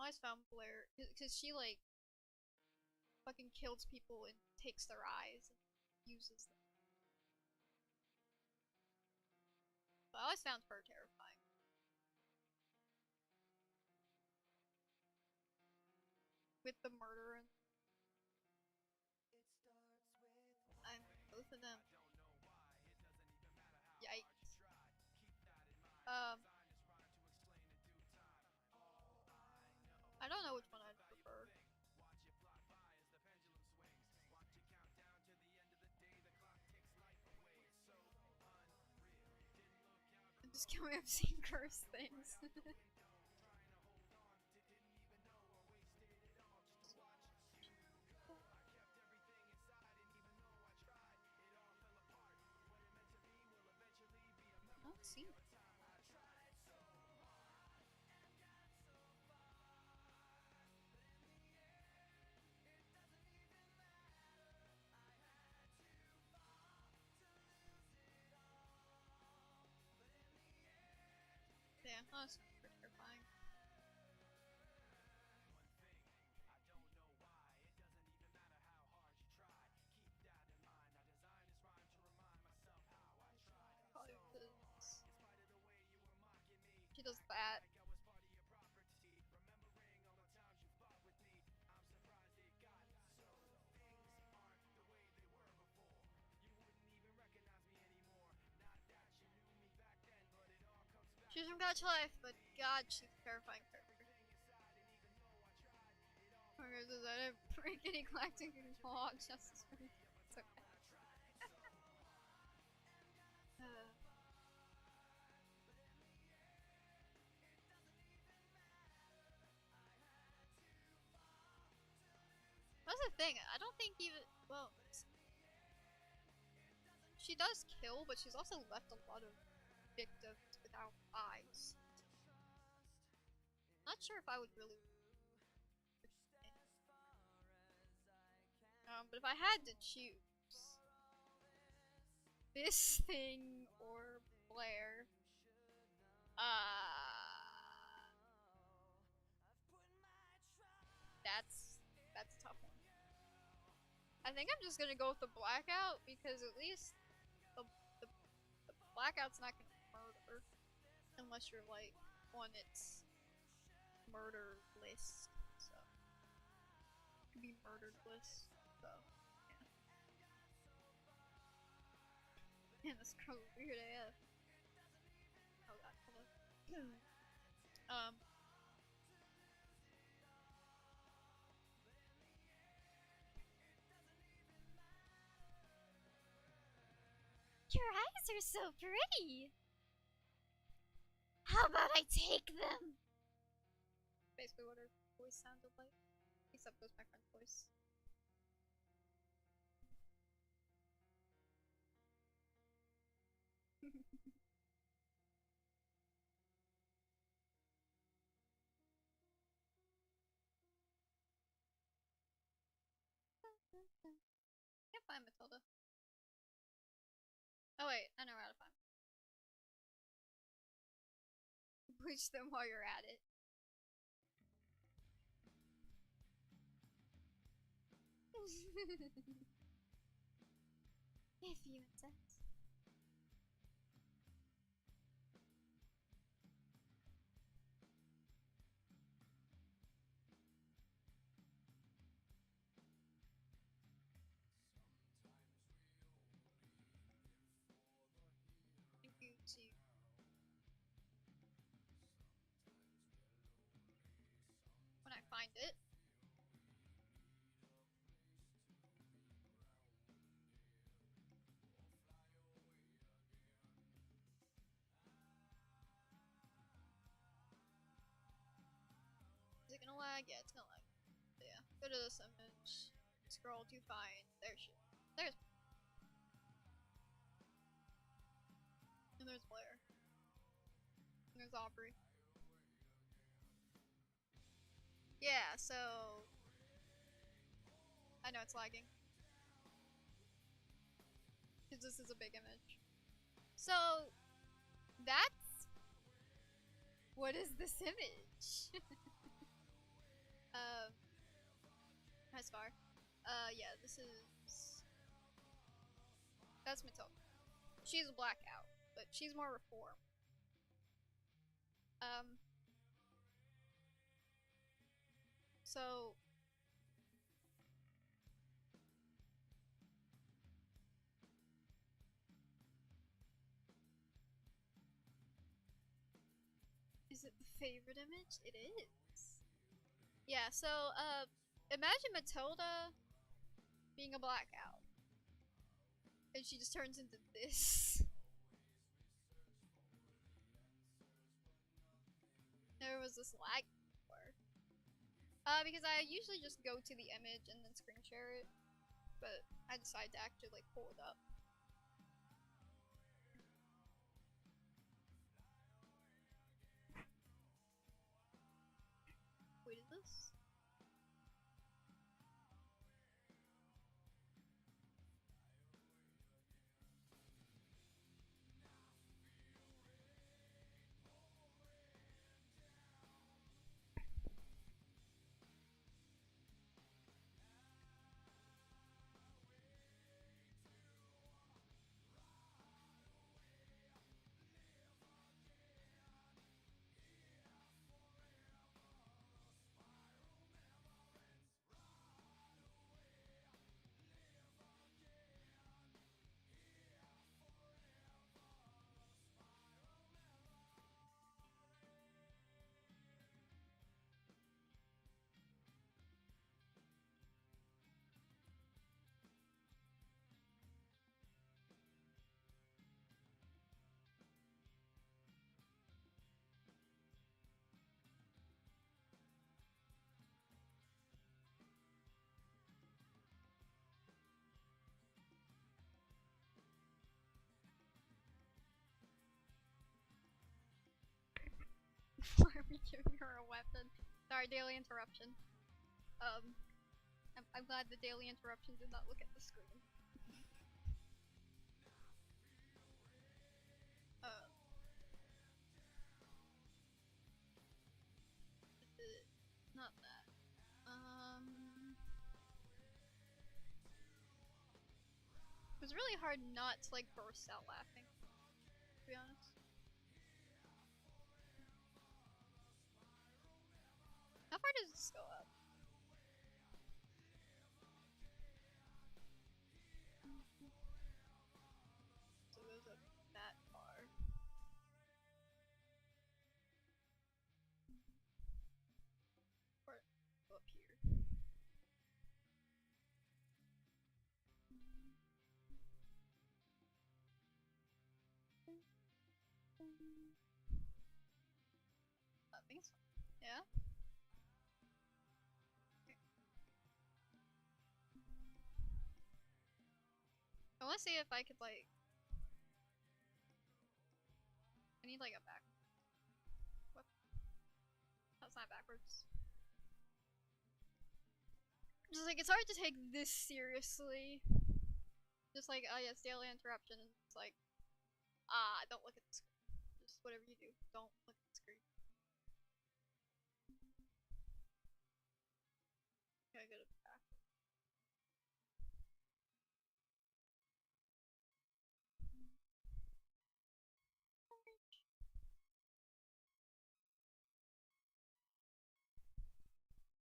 I always found Blair because she like fucking kills people and takes their eyes and uses them. But I always found her terrifying. With the murder and I'm both of them. Yikes. I don't know which one I'd prefer. I'm just killing obscene curse things. I don't see it. Yeah, that's pretty terrifying. Probably because she does that. She's from Gacha Life, but God, she's a terrifying character. Is that a freak any galactic law justice for me? It's okay. That's the thing. I don't think even she does kill, but she's also left a lot of victims without eyes. Not sure if I would really. But if I had to choose this thing or Blair, that's a tough one. I think I'm just gonna go with the blackout because at least the blackout's not gonna murder unless you're like on its murder list. So it could be murdered list. So yeah. Man, this girl's weird AF. Oh god, hold on. Your eyes are so pretty. How about I take them? Basically what her voice sounded like. Except it was my friend's voice. Can't find Matilda. Oh wait, I know how to find. Bleach them while you're at it. If you insist. Thank you to when I find it. Is it gonna lag? Yeah, it's gonna lag. So yeah, go to this image, scroll to find. There's and there's Blair. And there's Aubrey. Yeah, so I know it's lagging. Because this is a big image. So that's what is this image? As far. Yeah, this is that's Matilda. She's a blackout, but she's more reformed. So is it the favorite image? It is. Yeah, so imagine Matilda being a blackout. And she just turns into this. There was this lag before. Because I usually just go to the image and then screen share it. But I decided to actually like pull it up. Wait, is this? Why are we giving her a weapon? Sorry, daily interruption. I'm glad the daily interruption did not look at the screen. Not that. It was really hard not to like burst out laughing, to be honest. How far does this go up? So it goes up that far. Or go up here. I think so. Yeah? Okay. I wanna see if I could like... I need like a back... What? That's not backwards. Just like, it's hard to take this seriously. Just like, oh yes, daily interruption, and it's like, don't look at the screen. Just whatever you do, don't look at the screen. Gotta go to the back.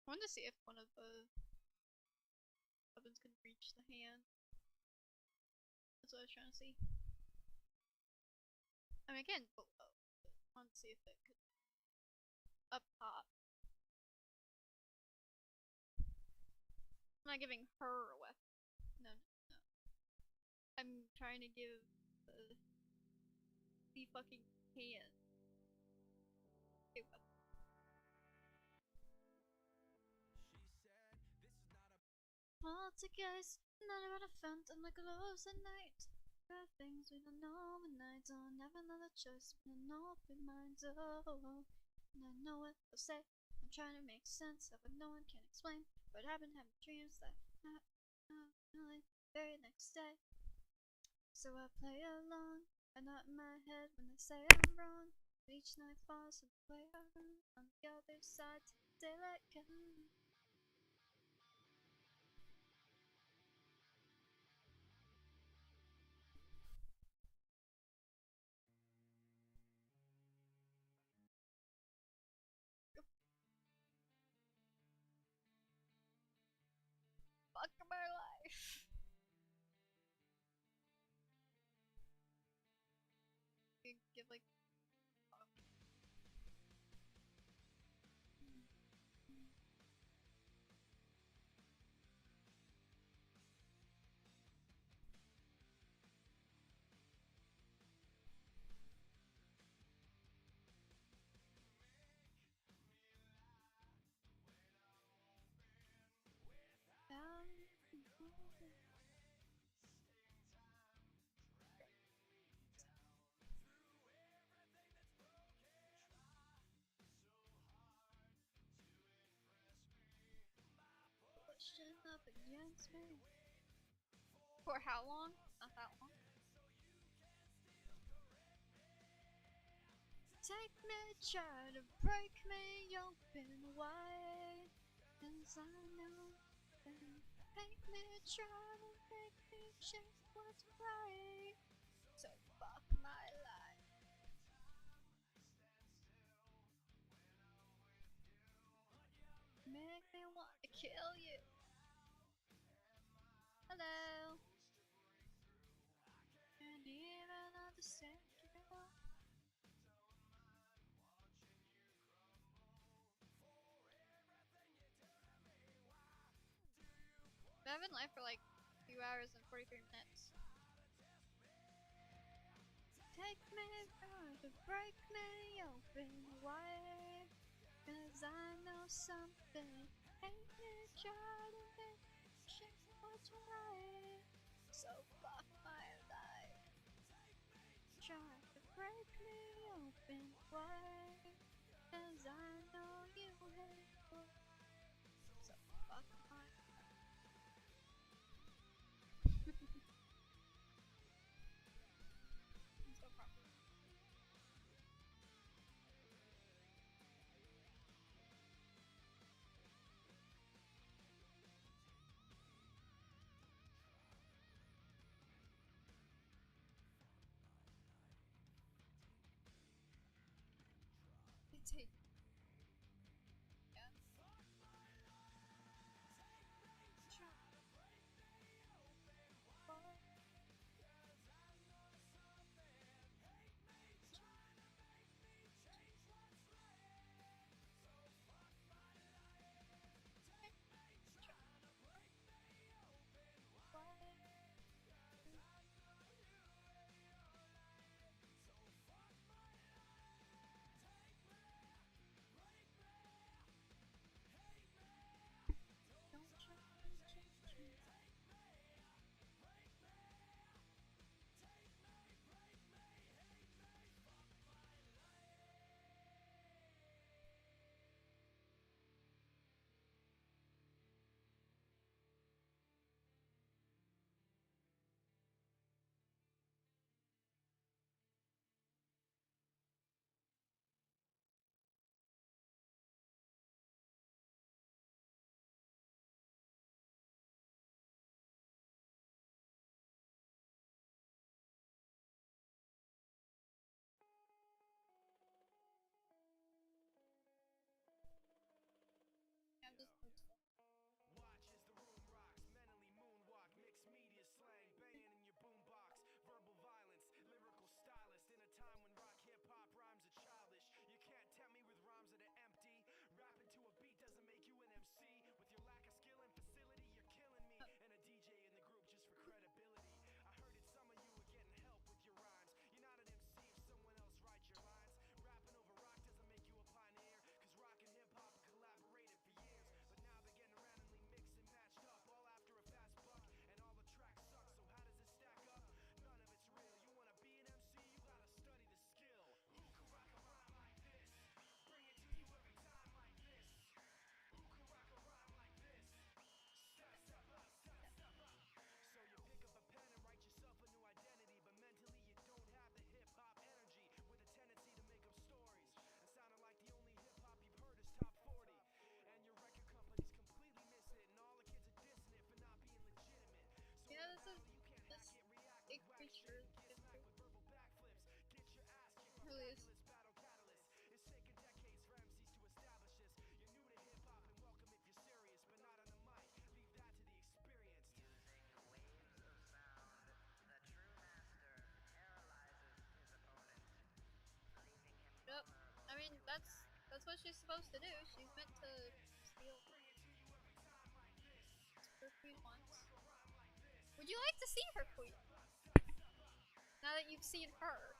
I wanted to see if one of the weapons could reach the hand. That's what I was trying to see. I mean, I can below, but I wanted to see if it could up top. I'm not giving her a weapon. No, no, no. I'm trying to give the fucking hand a weapon. Poltergeist, not about a phantom that glows at night. There are things we don't know, and I don't have another choice but an open mind. Oh, and I know what they'll say. I'm trying to make sense of what no one can explain. But I've been having dreams that really very next day. So I play along, I nod in my head when they say I'm wrong. But each night falls in the way I run on the other side till the daylight comes. Fuck my life. You give like pushing up against me. For how long? Not that long. Take me, try to break me open wide. Cause I know that make me try to make me change what's right. So fuck my life. Make me want to kill you. Hello. And even understand you. I've been live for like 2 hours and 43 minutes. Take me try to break me open wide. Cause I know something. Hate me try to make shit what's right. So fuck my life. Try to break me open wide. 'Cause I know you hate me. So fuck my It's no problem. Take yeah. I'm just Watch as the room rocks, mentally moonwalk, mixed media slang, baying in your boombox, verbal violence, lyrical stylist, in a time when rock hip-hop rhymes are childish. You can't tempt me with rhymes that are empty. Rapping to a beat doesn't make you an MC. With your lack of skill and facility, you're killing me. And a DJ in the group just for credibility. I heard it, some of you are getting help with your rhymes. You're not an MC if someone else writes your lines. Rapping over rock doesn't make you a pioneer, cause rock and hip-hop have collaborated for years. But now they're getting randomly mixed and matched up, all after a fast buck, and all the tracks suck. So how does it stack up? None of it's real. You wanna be an MC, you gotta study the skill. Who can rock a rhyme like this? Bring it to you every time like this. Who can rock a rhyme like this? Step, step up, step, step up. So you pick up a pen and write yourself a new identity, but mentally you don't have the hip-hop energy, with a tendency to make up stories and sounding like the only hip-hop you've heard is top 40. And your record company's completely missed it, and all the kids are dissing it for not being legitimate. So yeah, in a this is battle you can't hack this it, react big with whack shit, creature and get smacked with verbal backflips. Get your ass kicked by really is. fabulous battle catalyst. It's taken decades for MCs to establish this. You're new to hip-hop and welcome if you're serious, but not on the mic. Leave that to the experienced. Using waves of sound, the true master paralyzes his opponent, leaving him Yep. vulnerable I mean to that's attack. what she's supposed to do. She's meant to steal her queen once. Would you like to see her queen? Now that you've seen her.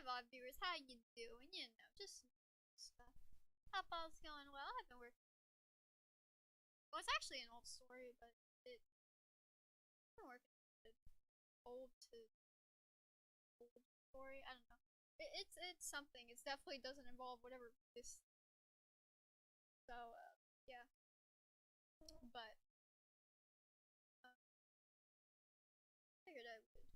Hi VOD viewers, how you doing? You know, just stuff. Hope all's going well. I've been working. Well, it's actually an old story, but I've been working with old to old story. I don't know. It's something. It definitely doesn't involve whatever this. So yeah, but figured I would.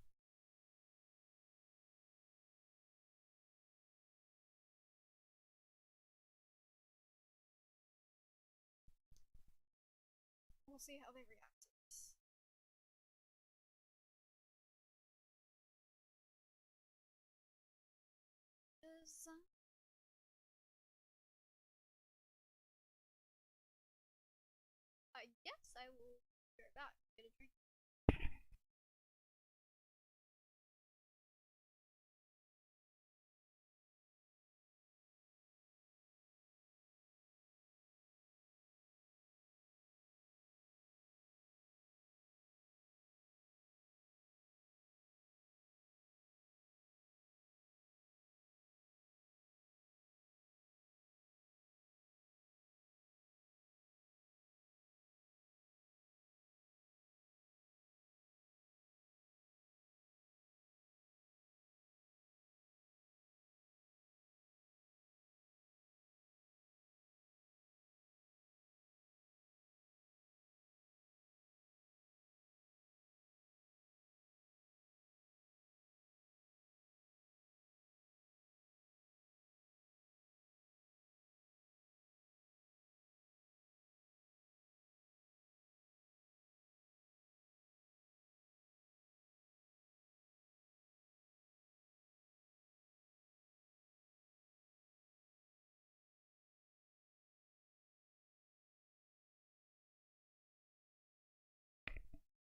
We'll see how they react to this. I guess I will be right back. Get a drink.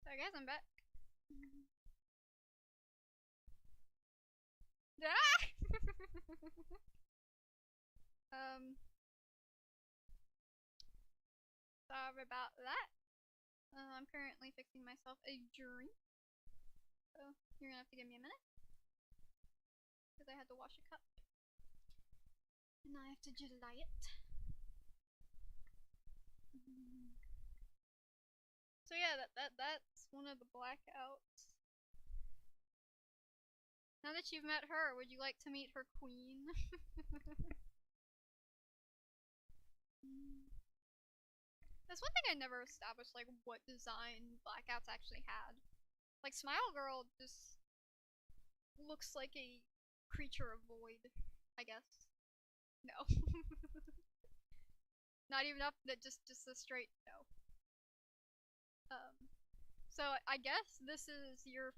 So I guess I'm back. Ah! Sorry about that. I'm currently fixing myself a drink. So you're gonna have to give me a minute. Because I had to wash a cup. And I have to July it. So yeah, that's one of the blackouts. Now that you've met her, would you like to meet her queen? That's one thing I never established, like what design blackouts actually had. Like Smile Girl just looks like a creature of void, I guess. No. Not even up that just a straight no. So I guess this is your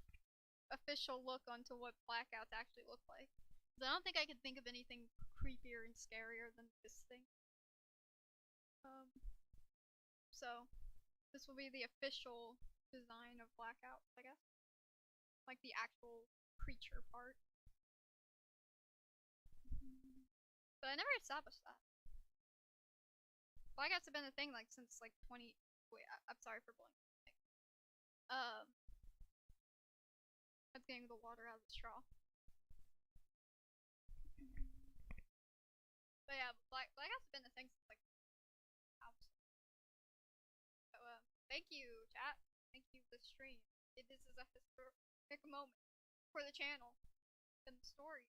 official look onto what blackouts actually look like. Cause I don't think I could think of anything creepier and scarier than this thing. So this will be the official design of blackouts, I guess. Like the actual creature part. But I never established that. Blackouts have been a thing like since like 20. Wait, I'm sorry for blowing. I'm getting the water out of the straw. But yeah, blackouts have been a thing since like house. So thank you, chat. Thank you for the stream. This is a historic moment for the channel and the story.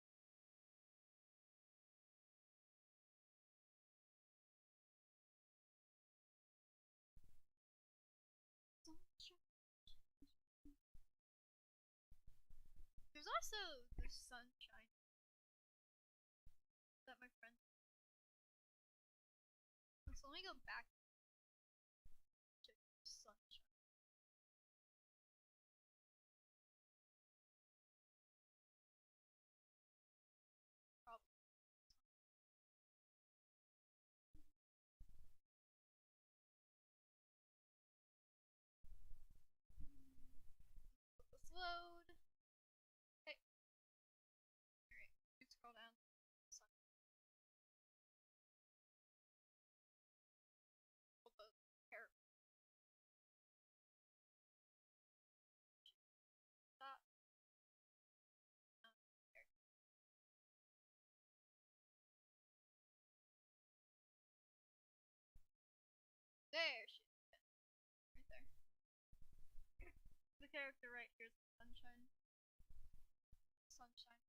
There's also the sunshine that my friend. So let me go back to sunshine. Probably. Let this load. Okay. Alright, let's scroll down. the character right here is Sunshine. Sunshine.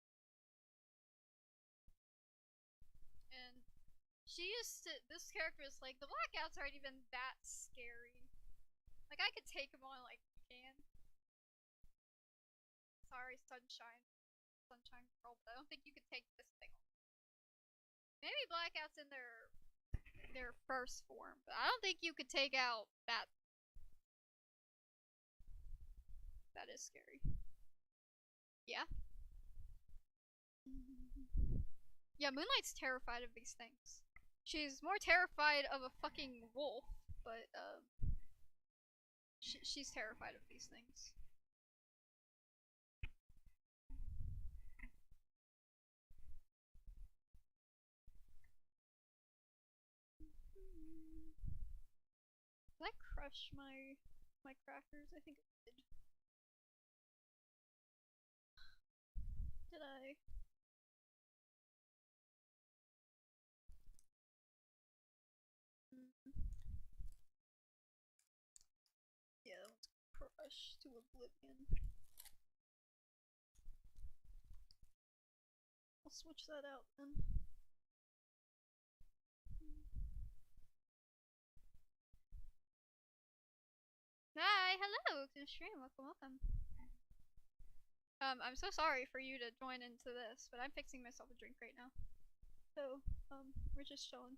And this character is like, the blackouts aren't even that scary. Like, I could take him on like you can. Sorry, Sunshine. Sunshine Girl, but I don't think you could take this thing on. Maybe blackouts in their first form, but I don't think you could take out that. That is scary. Yeah. Yeah, Moonlight's terrified of these things. She's more terrified of a fucking wolf, but she's terrified of these things. Did I crush my crackers? I think I did. Did I? Yeah, that one's crushed to oblivion. I'll switch that out then. Hi, hello to the stream. Welcome. I'm so sorry for you to join into this, but I'm fixing myself a drink right now. So, we're just chilling.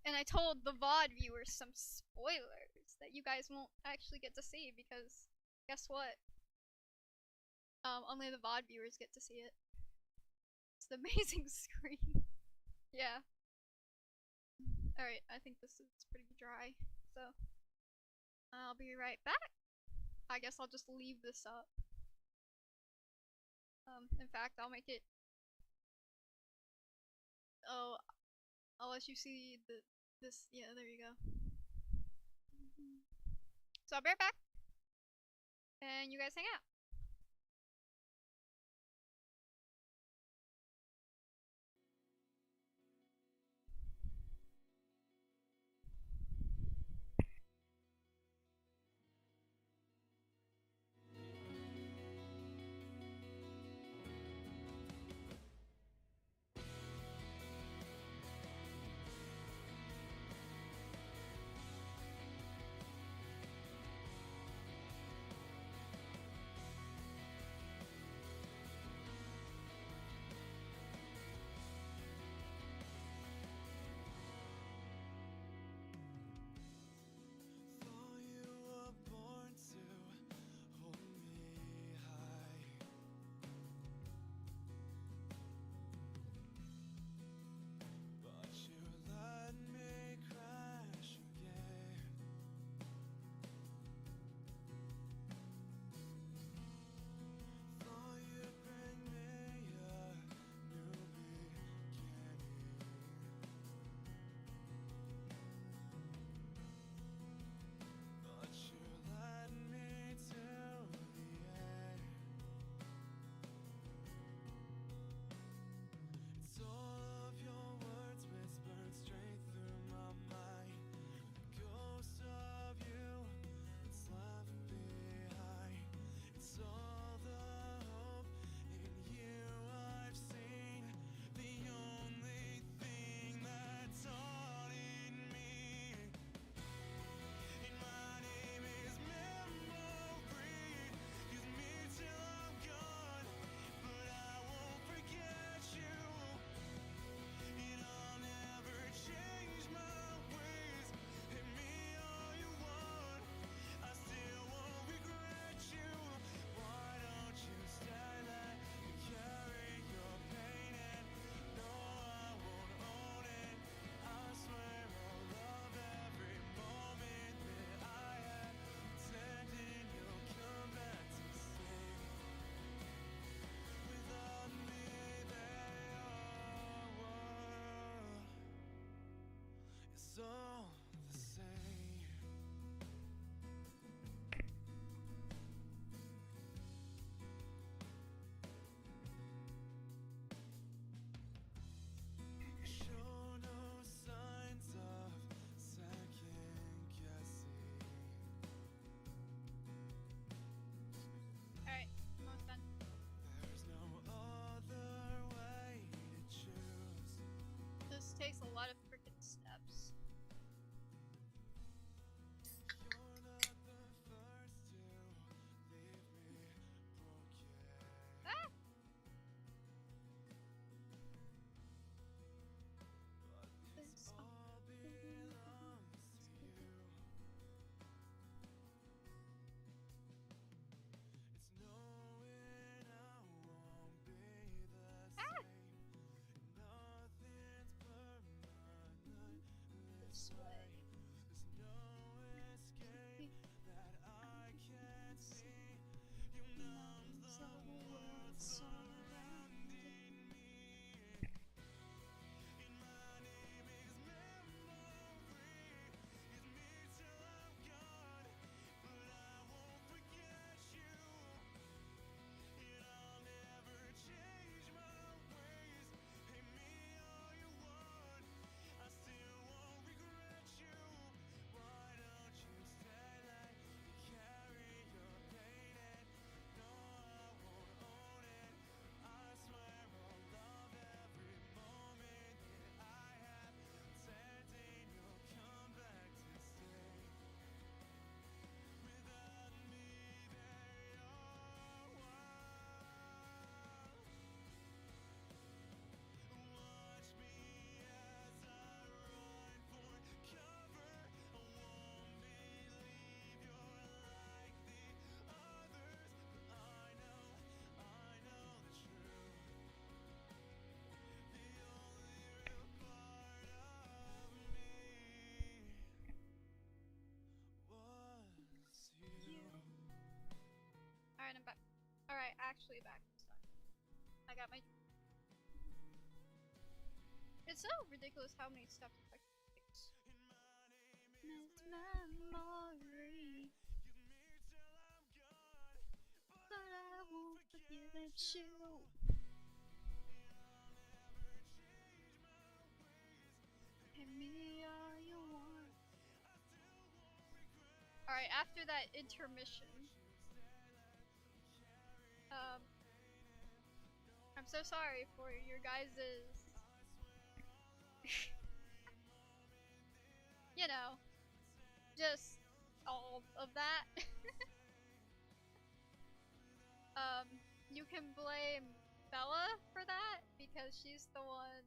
And I told the VOD viewers some spoilers that you guys won't actually get to see because guess what? Only the VOD viewers get to see it. It's the amazing screen. Yeah. Alright, I think this is pretty dry, so I'll be right back. I guess I'll just leave this up. In fact, I'll make it. Oh, I'll let you see this. Yeah, there you go. So I'll be right back, and you guys hang out. Thought you were born to hold me high. But you let me crash again. Thought you'd bring me a new beginning. But you led me to the end. It's all of your words whispered straight through my mind. The ghost of you that's left behind. It's all the hope in you I've seen. The only thing that's all in me. And my name is memory. Use me till I'm gone, but I won't forget you. And I'll never change my ways. Hit me all you want, I still won't regret you. Why don't you stay? Let me carry your pain, and no, I won't own it. I swear I'll love every moment that I had, pretending you'll come back to stay. Without me, they all were. It's all the same. Show no signs of got my. It's so ridiculous how many steps it actually takes. It's memory, but I won't forget you. Give me all you want. Alright, after that intermission, I'm so sorry for your guys's, you know, just all of that. You can blame Bella for that because she's the one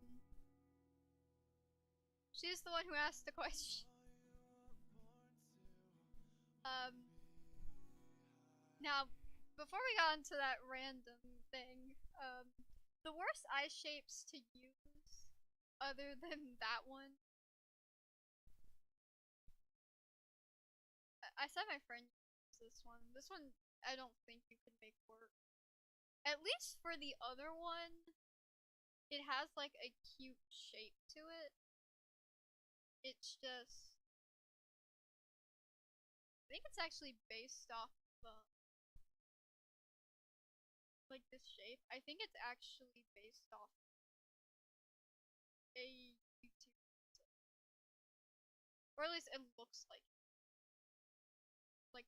who asked the question. Now, before we got into that random thing, the worst eye shapes to use, other than that one, I said my friend used this one. This one, I don't think you could make work. At least for the other one, it has like a cute shape to it. It's just, I think it's actually based off of, like this shape. I think it's actually based off a YouTube video. Or at least it looks like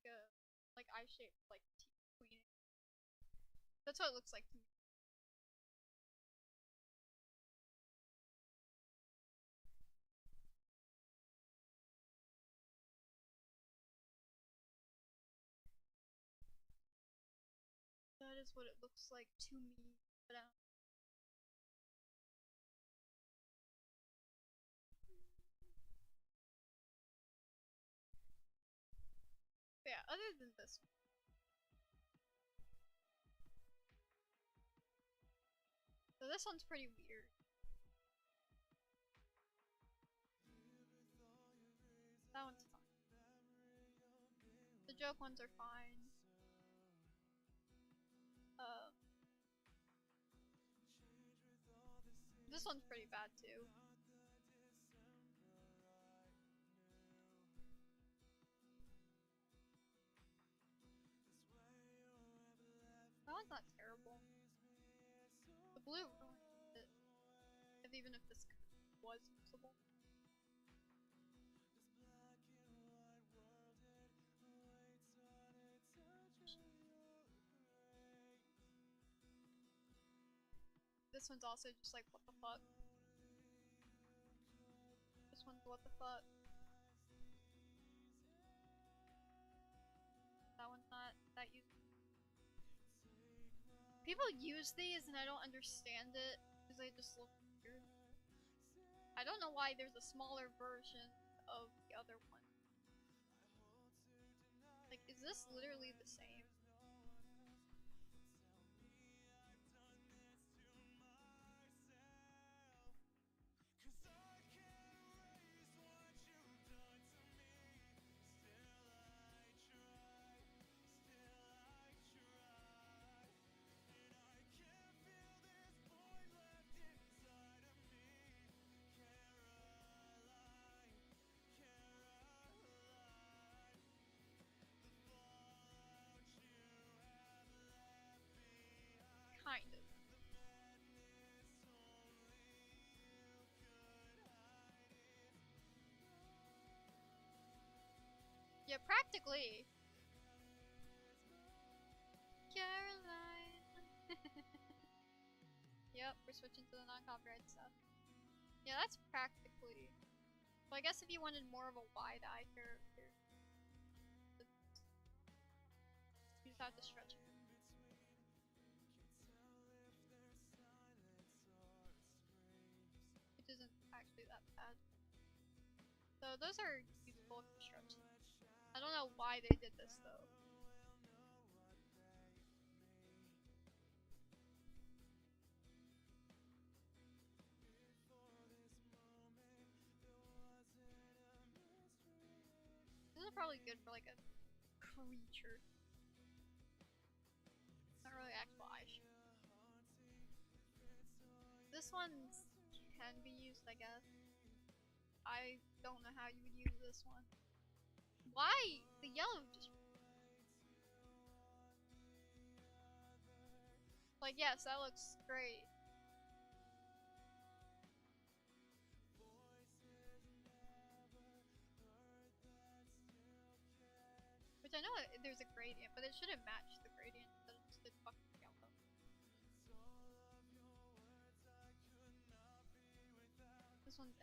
a eye shape like queen. That's what it looks like to me. That is what it looks like to me. But yeah, other than this one. So this one's pretty weird. That one's fine. The joke ones are fine. This one's pretty bad too. That one's not terrible. The blue ruined it. Even if this was usable. This one's also just like, what the fuck? This one's what the fuck? That one's not that useful. People use these and I don't understand it because they just look weird. I don't know why there's a smaller version of the other one. Like, is this literally the same? Kind of. Yeah, practically. Caroline. Yep, we're switching to the non-copyright stuff. Yeah, that's practically. So I guess if you wanted more of a wide eye character, you just have to stretch it. Which isn't actually that bad. So those are useful for stretching. I don't know why they did this though. This is probably good for like a creature. Not really actual eye shape. This one can be used, I guess. I don't know how you would use this one. Why? The yellow just... Like, yes, that looks great. Which I know there's a gradient, but it shouldn't match the gradient instead of just a fucking yellow. This one's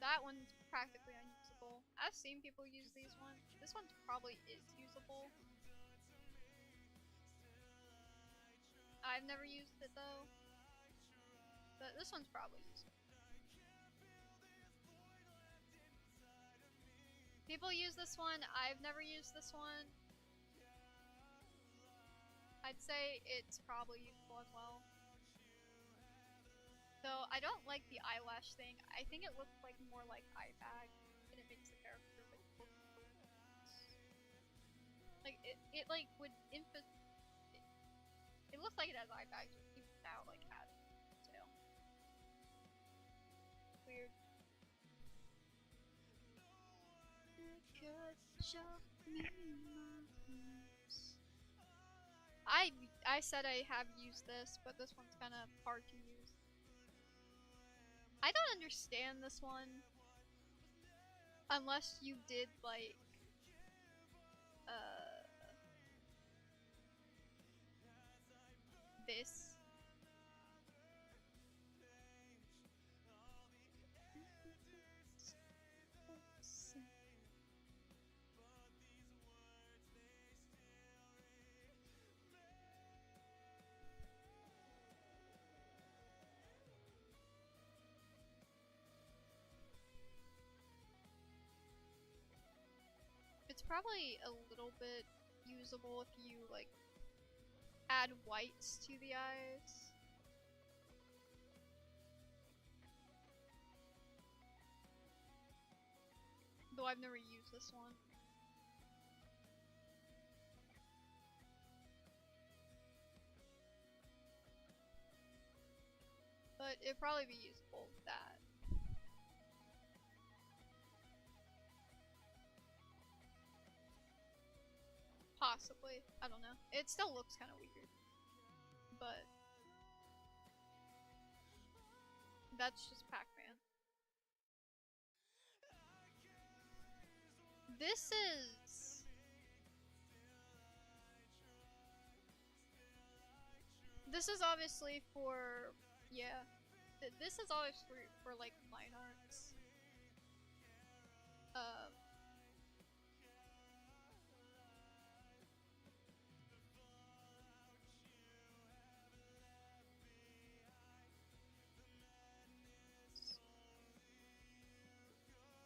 that one's practically unusable. I've seen people use these ones. This one probably is usable. I've never used it though. But this one's probably usable. People use this one. I've never used this one. I'd say it's probably useful as well. Though I don't like the eyelash thing. I think it looks like more like eye bag, and it makes the character like look like it like would it looks like it has eye bags without like adding detail. Weird. I said I have used this, but this one's kind of hard to use. I don't understand this one unless you did like this. It's probably a little bit usable if you like add whites to the eyes. Though I've never used this one. But it'd probably be usable with that. Possibly. I don't know. It still looks kind of weird. But that's just Pac-Man. This is obviously for, yeah. This is always for like line arts.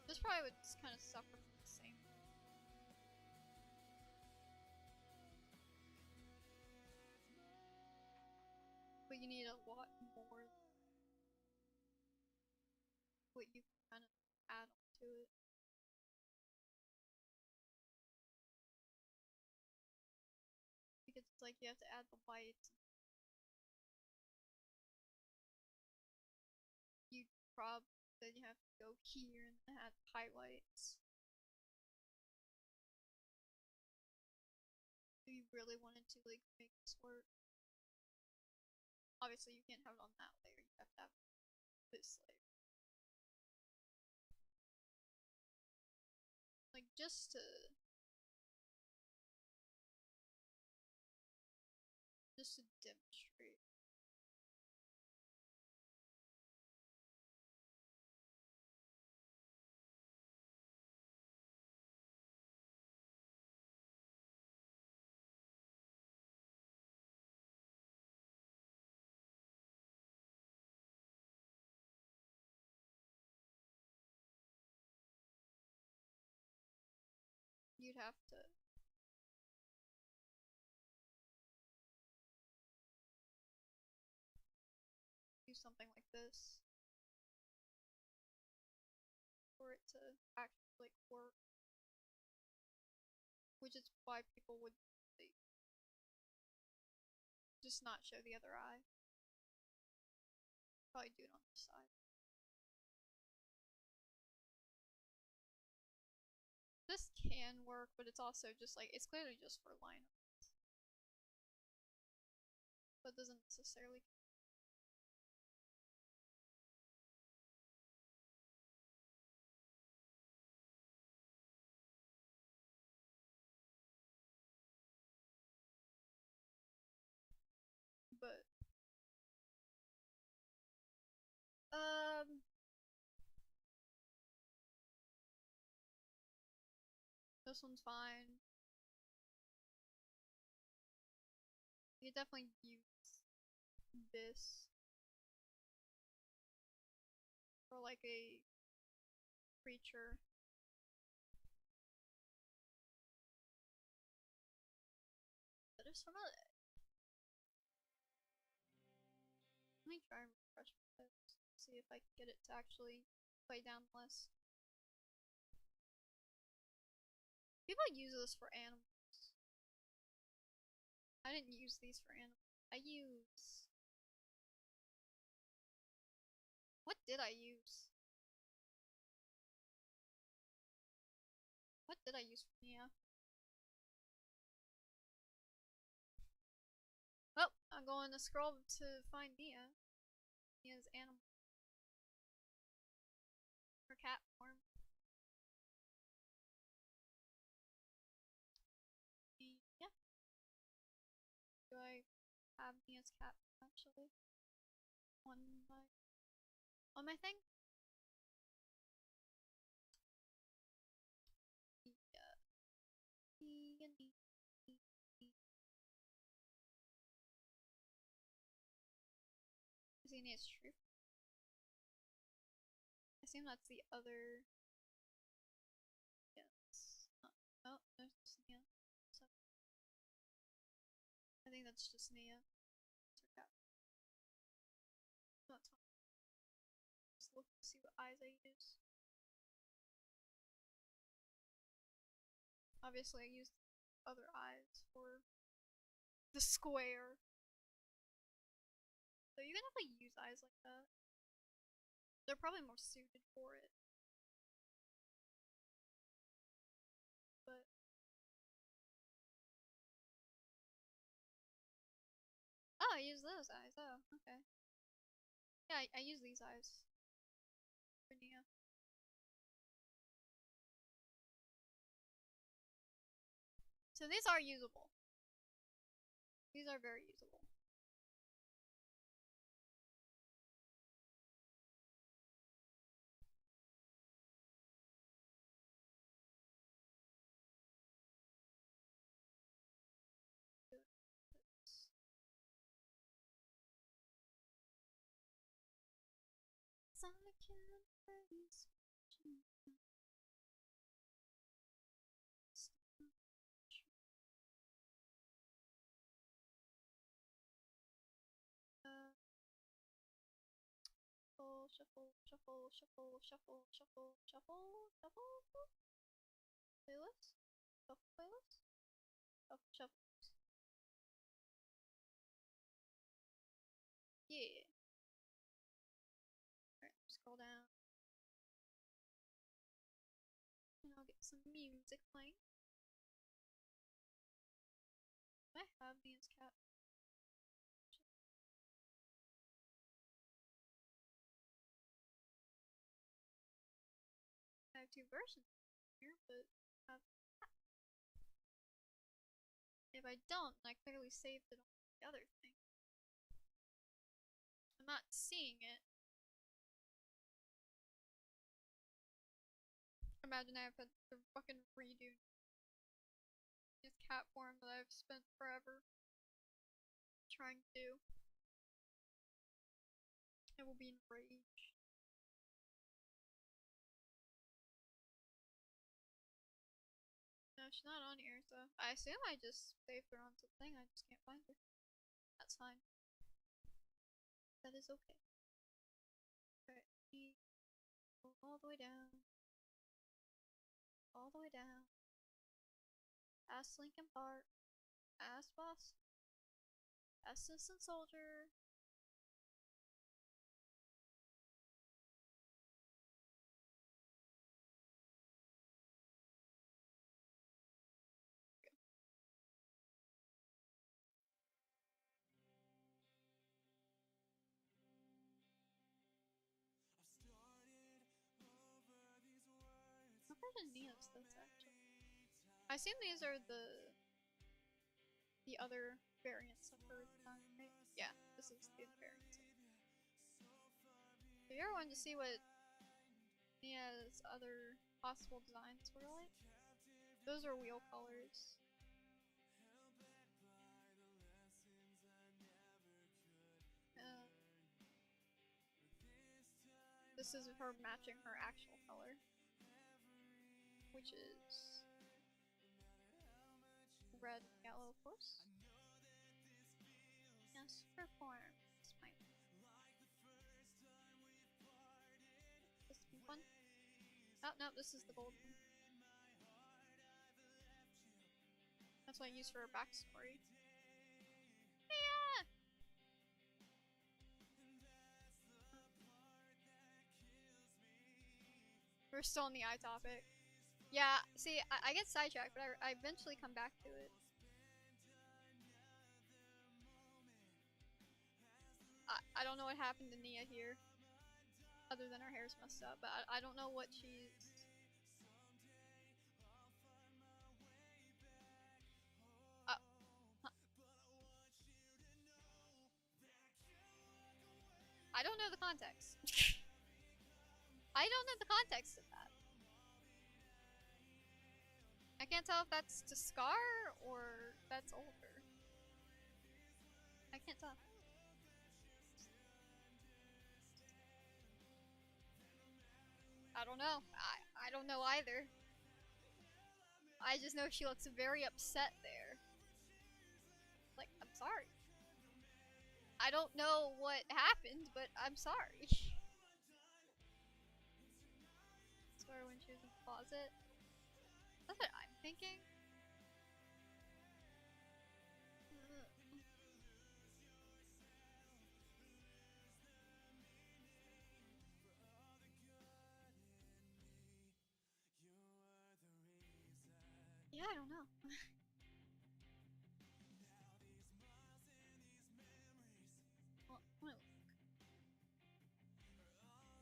This probably would kind of suffer from the same. But you need a lot more what you can kind of add onto it. Because it's like you have to add the whites. Then you have to go here and add highlights. If you really wanted to like make this work. Obviously you can't have it on that layer, you have to have this layer. Like just to demonstrate. You'd have to do something like this for it to actually like work. Which is why people would like, just not show the other eye. probably do it on this side. This can work, but it's also just like, it's clearly just for lineup. But doesn't necessarily. But this one's fine. You definitely use this for like a creature. That is familiar. Let me try and refresh this. See if I can get it to actually play down less. People use this for animals. I didn't use these for animals. I use. What did I use? What did I use for Nia? Oh, I'm going to scroll to find Nia. Nia's animal. Her cat form. Yeah. Do I have Nia's cat actually? On my thing? Yeah. Is he Nia's truth? I assume that's the other. Yes. Oh, there's just Nia. So I think that's just Nia. It's her cat. No, it's fine. Just look to see what eyes I use. Obviously, I used other eyes for the square. So you can definitely use eyes like that. They're probably more suited for it. But oh, I use those eyes. Oh, okay. Yeah, I use these eyes for Nia. So these are usable. These are very usable. Shuffle, shuffle, shuffle, shuffle, shuffle, shuffle, shuffle. Playlist? Shuffle playlist? Shuffle, shuffle. Yeah. Alright, scroll down. And I'll get some music playing. I have these cat. I have two versions here, but I have cat. If I don't, I clearly saved it on the other thing. I'm not seeing it. Imagine I have to fucking redo this cat form that I've spent forever trying to do. I will be enraged. No, she's not on here, so I assume I just saved her on something. I just can't find her. That's fine. That is okay. Alright, go all the way down. All the way down. Past Lincoln Park. Past Boston. Past Citizen Soldier. of Nia's this actually? I assume these are the other variants of her design, right? Yeah, this is the variants of her. If you ever wanted to see what Nia's other possible designs were like, those are wheel colors. This is her matching her actual color, which is red and yellow, of course. Yes, perform. It's fine. This is the pink one. Oh, no, this is the gold one. That's what I use for her backstory. Yeah! We're still on the eye topic. Yeah, see, I get sidetracked, but I eventually come back to it. I don't know what happened to Nia here, other than her hair's messed up, but I don't know what she's... Huh. I don't know the context. I don't know the context of that. I can't tell if that's to Scar or that's older. I can't tell. I don't know. I don't know either. I just know she looks very upset there. Like, I'm sorry. I don't know what happened, but I'm sorry. Sorry when she was in the closet. That's what I'm thinking. Yeah, I don't know.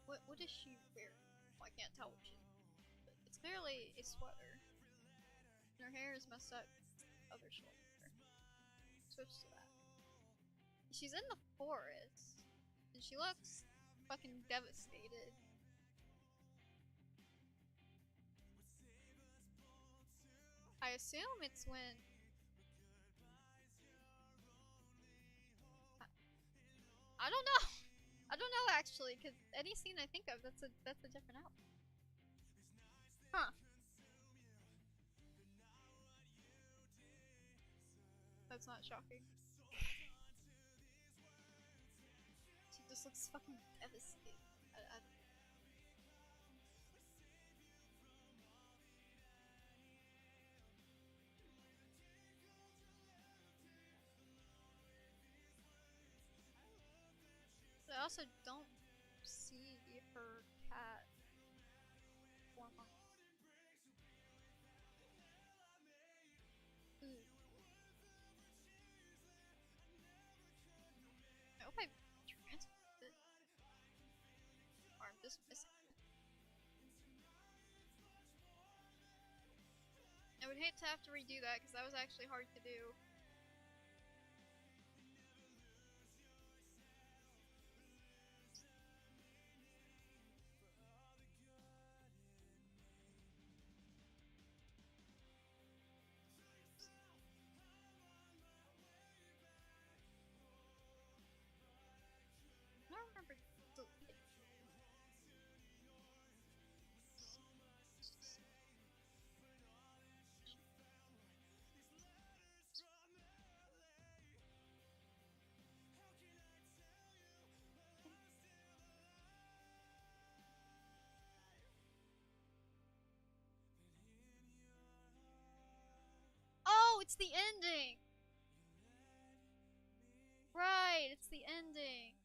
Well, what is she wearing? Well, I can't tell what she's wearing, but it's clearly a sweater. And her hair is messed up. Other shoulder. Switch to that. She's in the forest, and she looks fucking devastated. I assume it's when... I don't know! I don't know actually, because any scene I think of, that's a different outfit. Huh. That's not shocking. She just looks fucking devastated. I But I also don't see her cat form on. Ooh. I hope I transferred it. Or I'm just missing it. I would hate to have to redo that because that was actually hard to do. I don't remember deleting. Oh, it's the ending! Right, it's the ending.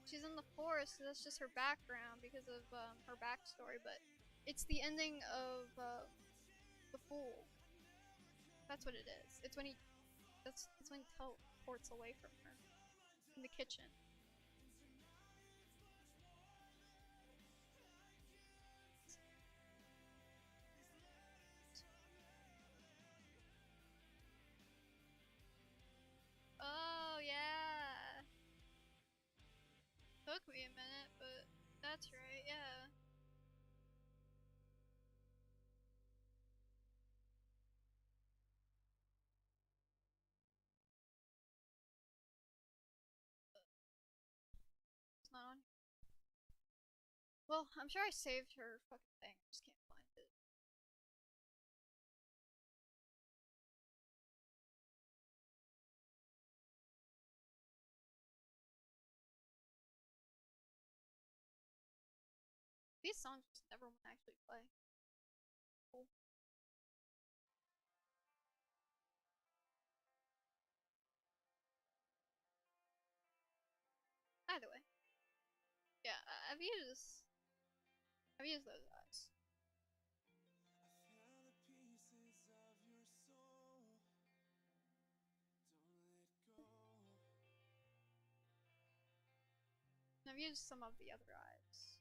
She's in the forest, so that's just her background because of her backstory, but it's the ending of The Fool. That's what it is. It's when he teleports away from her in the kitchen. Well, I'm sure I saved her fucking thing. I just can't find it. These songs just never want to actually play. Cool. Either way. Yeah, I've used those eyes. I found the pieces of your soul. Don't let go. And I've used some of the other eyes.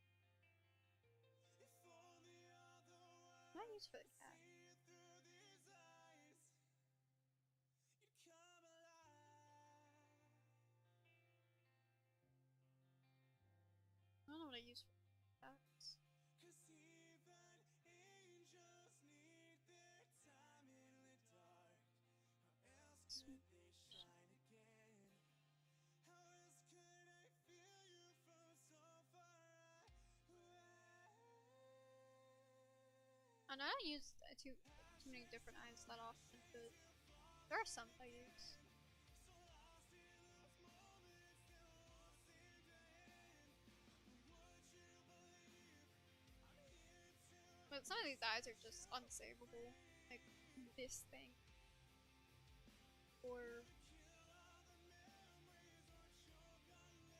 If only all the What I world use for the could cat? see it through these eyes, you'd come alive. I don't know what I use for the cats. 'Cause even angels need their time in the dark. How else could they shine again? How else could I feel you from so far away? And I don't use too many different eyes that often, but there are some I use. So lost in those moments that won't seem to end. Would you believe I'm here to But some of these eyes are just unsavable. Like this thing. Or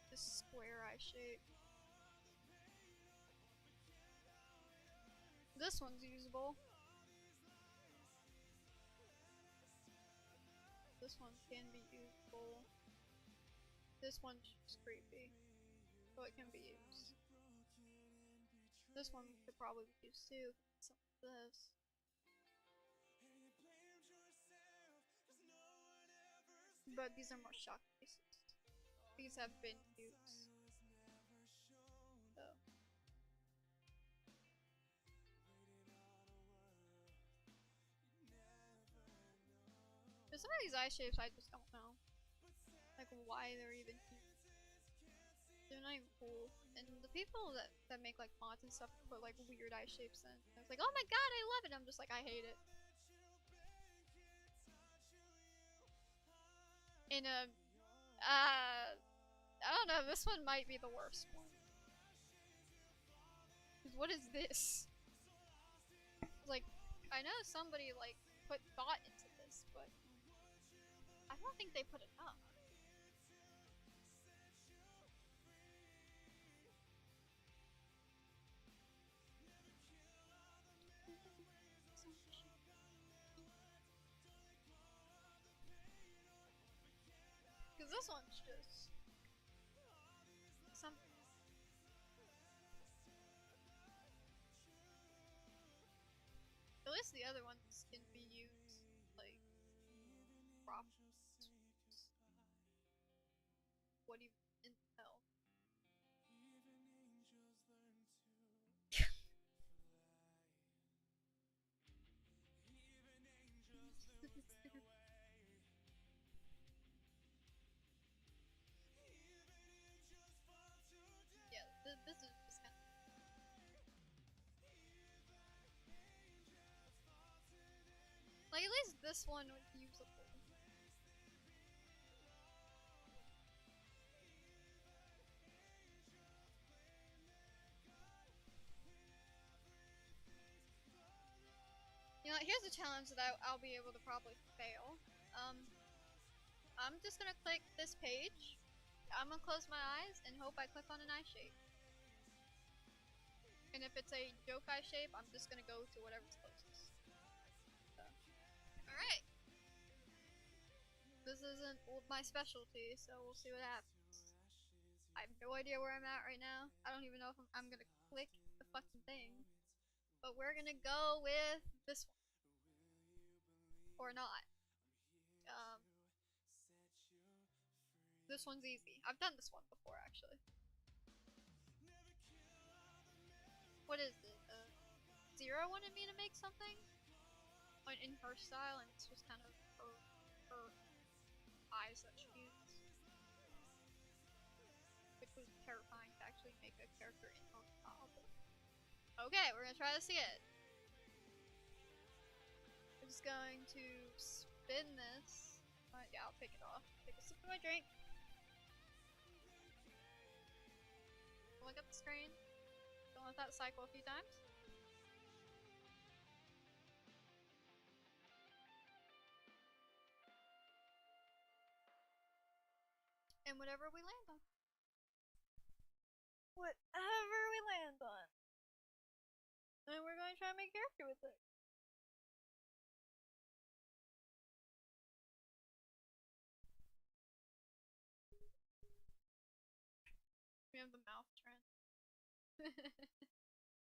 this square eye shape. This one's usable. This one can be usable. This one's just creepy. So it can be used. This one could probably be used too. Some of this. and you blamed yourself 'cause no one ever But these are more shock cases. These have been used. was never shown. So Waiting on a world you never know. but some of these eye shapes I just don't know. Like why they're even here. They're not even cool. And the people that make like mods and stuff put like weird eye shapes in. I was like, oh my god, I love it. I'm just like, I hate it. In a I don't know, this one might be the worst one. 'Cause what is this? Like, I know somebody like put thought into this, but I don't think they put enough. Cause this one's just something. At least the other ones can be used like proper. What even in the hell? Even angels learn to fly. Even angels lose their way. Even angels fall to death. Yeah, this is just kind of. Like at least this one was usable. You know, here's a challenge that I'll be able to probably fail. I'm just gonna click this page. I'm gonna close my eyes and hope I click on an eye shape. And if it's a joke eye shape, I'm just gonna go to whatever's closest. So. Alright. This isn't my specialty, so we'll see what happens. I have no idea where I'm at right now. I don't even know if I'm gonna click the fucking thing. But we're gonna go with this one. Or not. This one's easy. I've done this one before, actually. What is it? Zero wanted me to make something in her style, and it's just kind of her eyes that she used. Which was terrifying to actually make a character in her style, but Okay, we're gonna try this again. I'm just going to spin this. Yeah, I'll take it off. Take a sip of my drink. Look at the screen. Don't let that cycle a few times. And whatever we land on. Whatever we land on. And we're going to try and make a character with it. We have the mouth trend.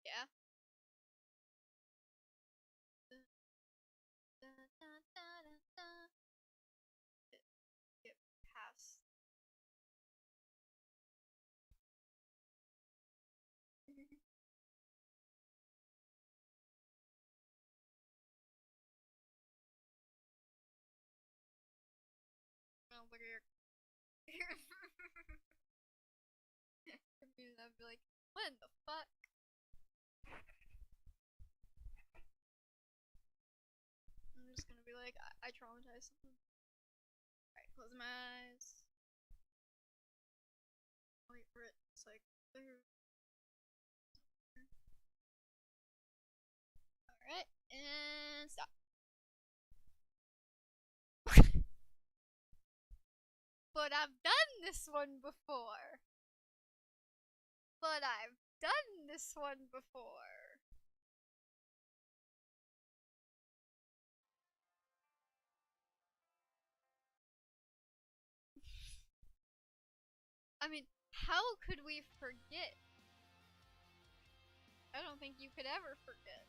Yeah. Get past. Oh, look at your. Confused. I'd be like, what in the fuck? I'm just gonna be like, I traumatized someone. Alright, close my eyes. Wait for it. It's like, alright, and stop. But I've done this one before. But I've done this one before. I mean, how could we forget? I don't think you could ever forget.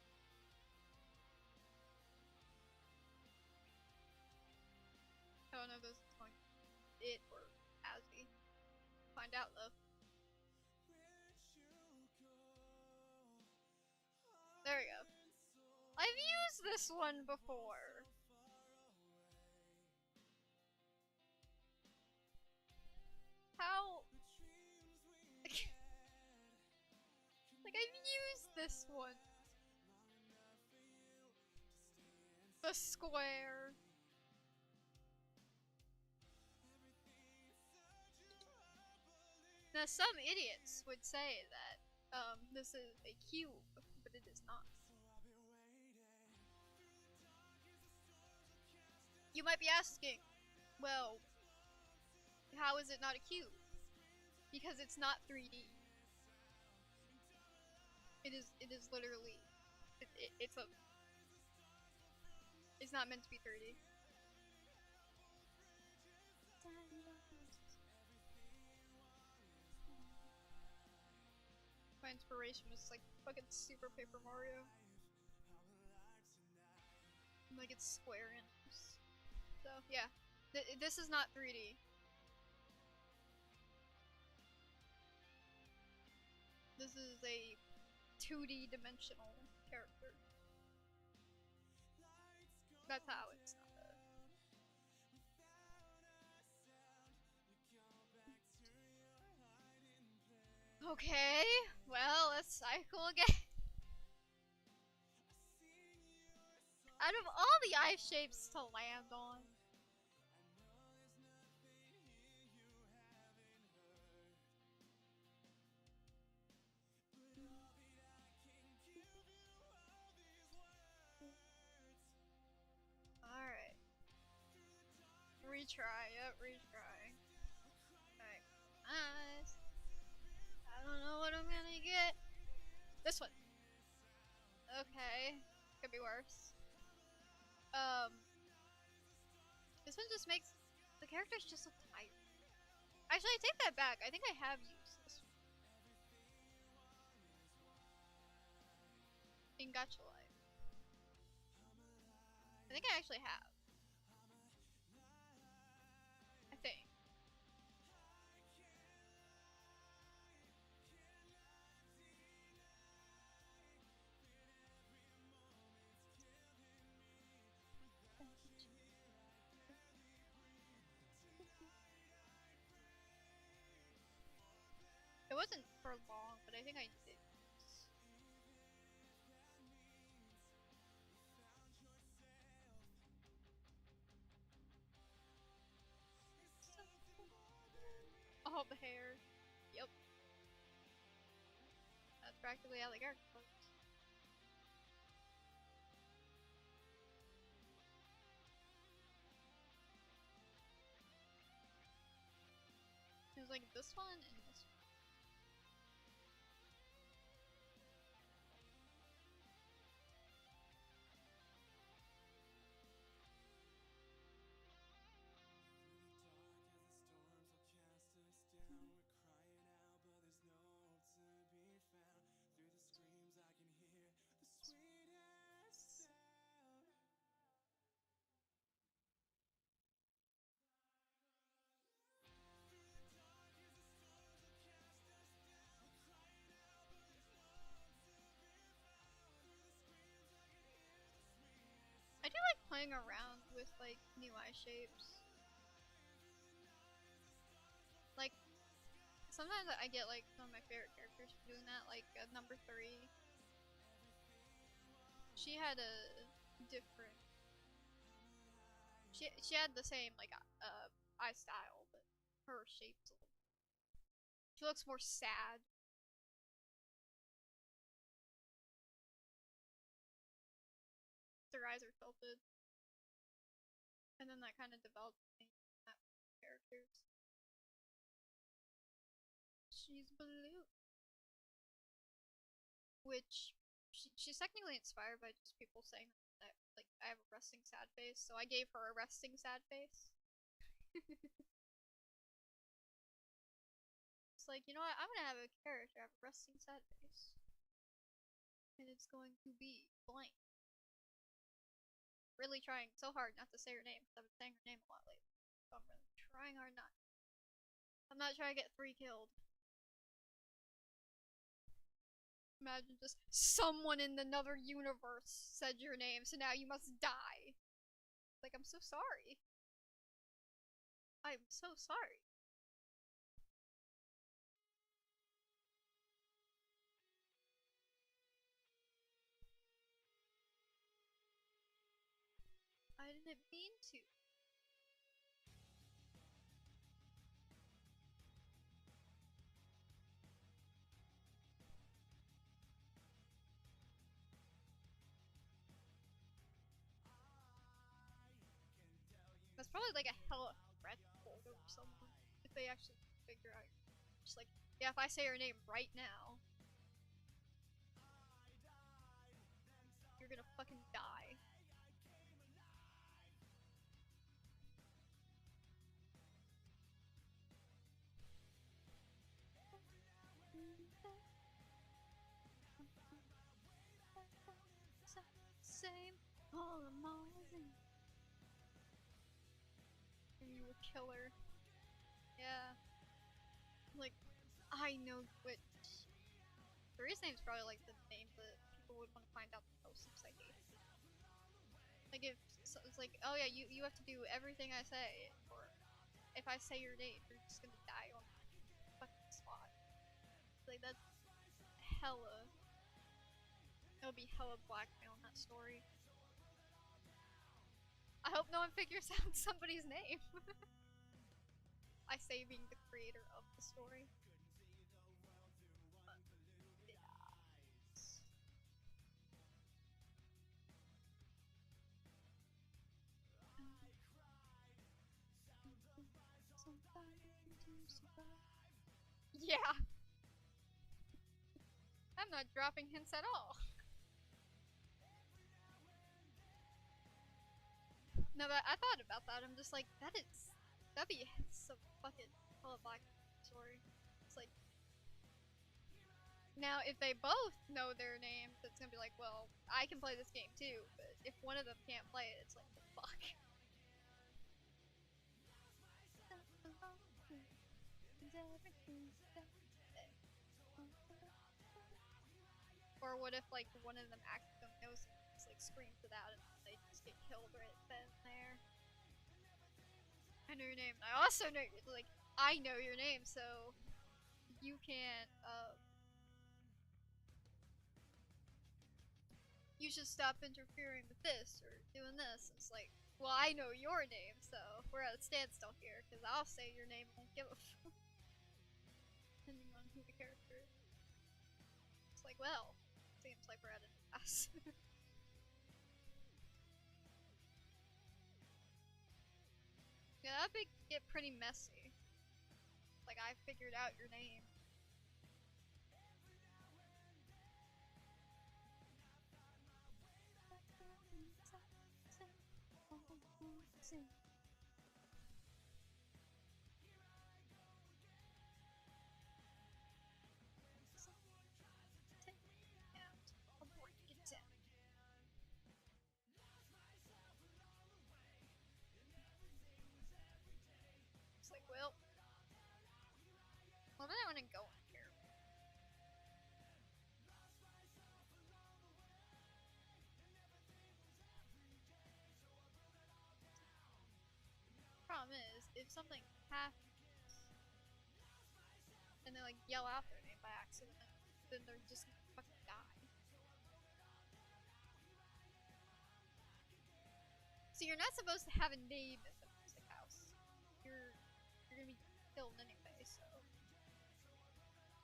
I don't know if this is going it or Azzy. Find out though. There we go. I've used this one before. How? Like, I've used this one. The square. Now, some idiots would say that this is a cube, but it is not. You might be asking, well, how is it not a cube? Because it's not 3D. It is literally, it's not meant to be 3D. My inspiration was like fucking Super Paper Mario. Like it's Square Enix. So yeah, this is not 3D. This is a 2D dimensional character. That's how it's not a... Okay, well, let's cycle again. Out of all the eye shapes to land on. Alright. Retry, yep, retry. Alright, eyes. I don't know what I'm gonna get. This one. Okay, could be worse. This one just makes the characters just look tired. Actually, I take that back. I think I have used this one in Gacha Life. I think I actually have. I think. It wasn't for long, but I think I did. all the hair. Yep. That's practically how the character looks. It was like this one and this one. I do like playing around with like new eye shapes. Like sometimes I get like some of my favorite characters for doing that. Like number 3, she had a different. She had the same like eye style, but her shape's a little. She looks more sad. Their eyes are tilted, and then that kind of developed that characters. She's blue, which she's technically inspired by just people saying that like I have a resting sad face, so I gave her a resting sad face. It's like, you know what? I'm gonna have a character have a resting sad face, and it's going to be blank. Really trying so hard not to say her name because I've been saying her name a lot lately. So I'm really trying hard not. I'm not trying to get 3 killed. Imagine just someone in another universe said your name, so now you must die. Like, I'm so sorry. I'm so sorry. I didn't mean to. That's probably like a hella threat hold over someone if they actually figure out. Just like, yeah, if I say your name right now, you're gonna fucking die. Same, all amazing. And you a killer. Yeah. Like, I know what. Therese name's probably like the name that people would want to find out the most since I hate it. Like, if so it's like, oh yeah, you have to do everything I say, or if I say your name, you're just gonna die on the fucking spot. Like, that's hella. That would be hella blackmail in that story. I hope no one figures out somebody's name. I say being the creator of the story. But, yeah. Yeah. I'm not dropping hints at all. No, but I thought about that. I'm just like, that'd be some fucking hella black story. It's like, now if they both know their names, it's gonna be like, well, I can play this game too, but if one of them can't play it, it's like, the fuck. Or what if like one of them accidentally knows it, just like screams it out and they just get killed right then and there. I know your name. I also know like I know your name, so you can't. You should stop interfering with this or doing this. It's like, well, I know your name, so we're at a standstill here because I'll say your name and won't give a fuck. the character. It's like, well, seems like we're at an impasse. Yeah, that could get pretty messy. Like, I figured out your name. It's like, well, what did I want to go in here? Problem is, if something happens and they like yell out their name by accident, then they're just gonna fucking die. So you're not supposed to have a name in the music house. You're gonna be killed anyway, so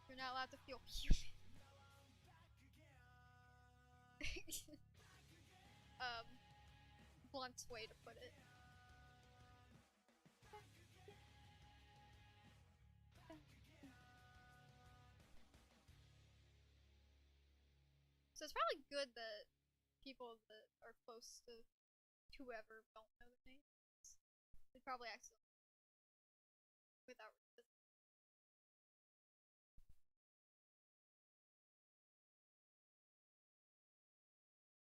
you're not allowed to feel human. Blunt way to put it. So it's probably good that people that are close to whoever don't know their names. They probably accidentally without reason.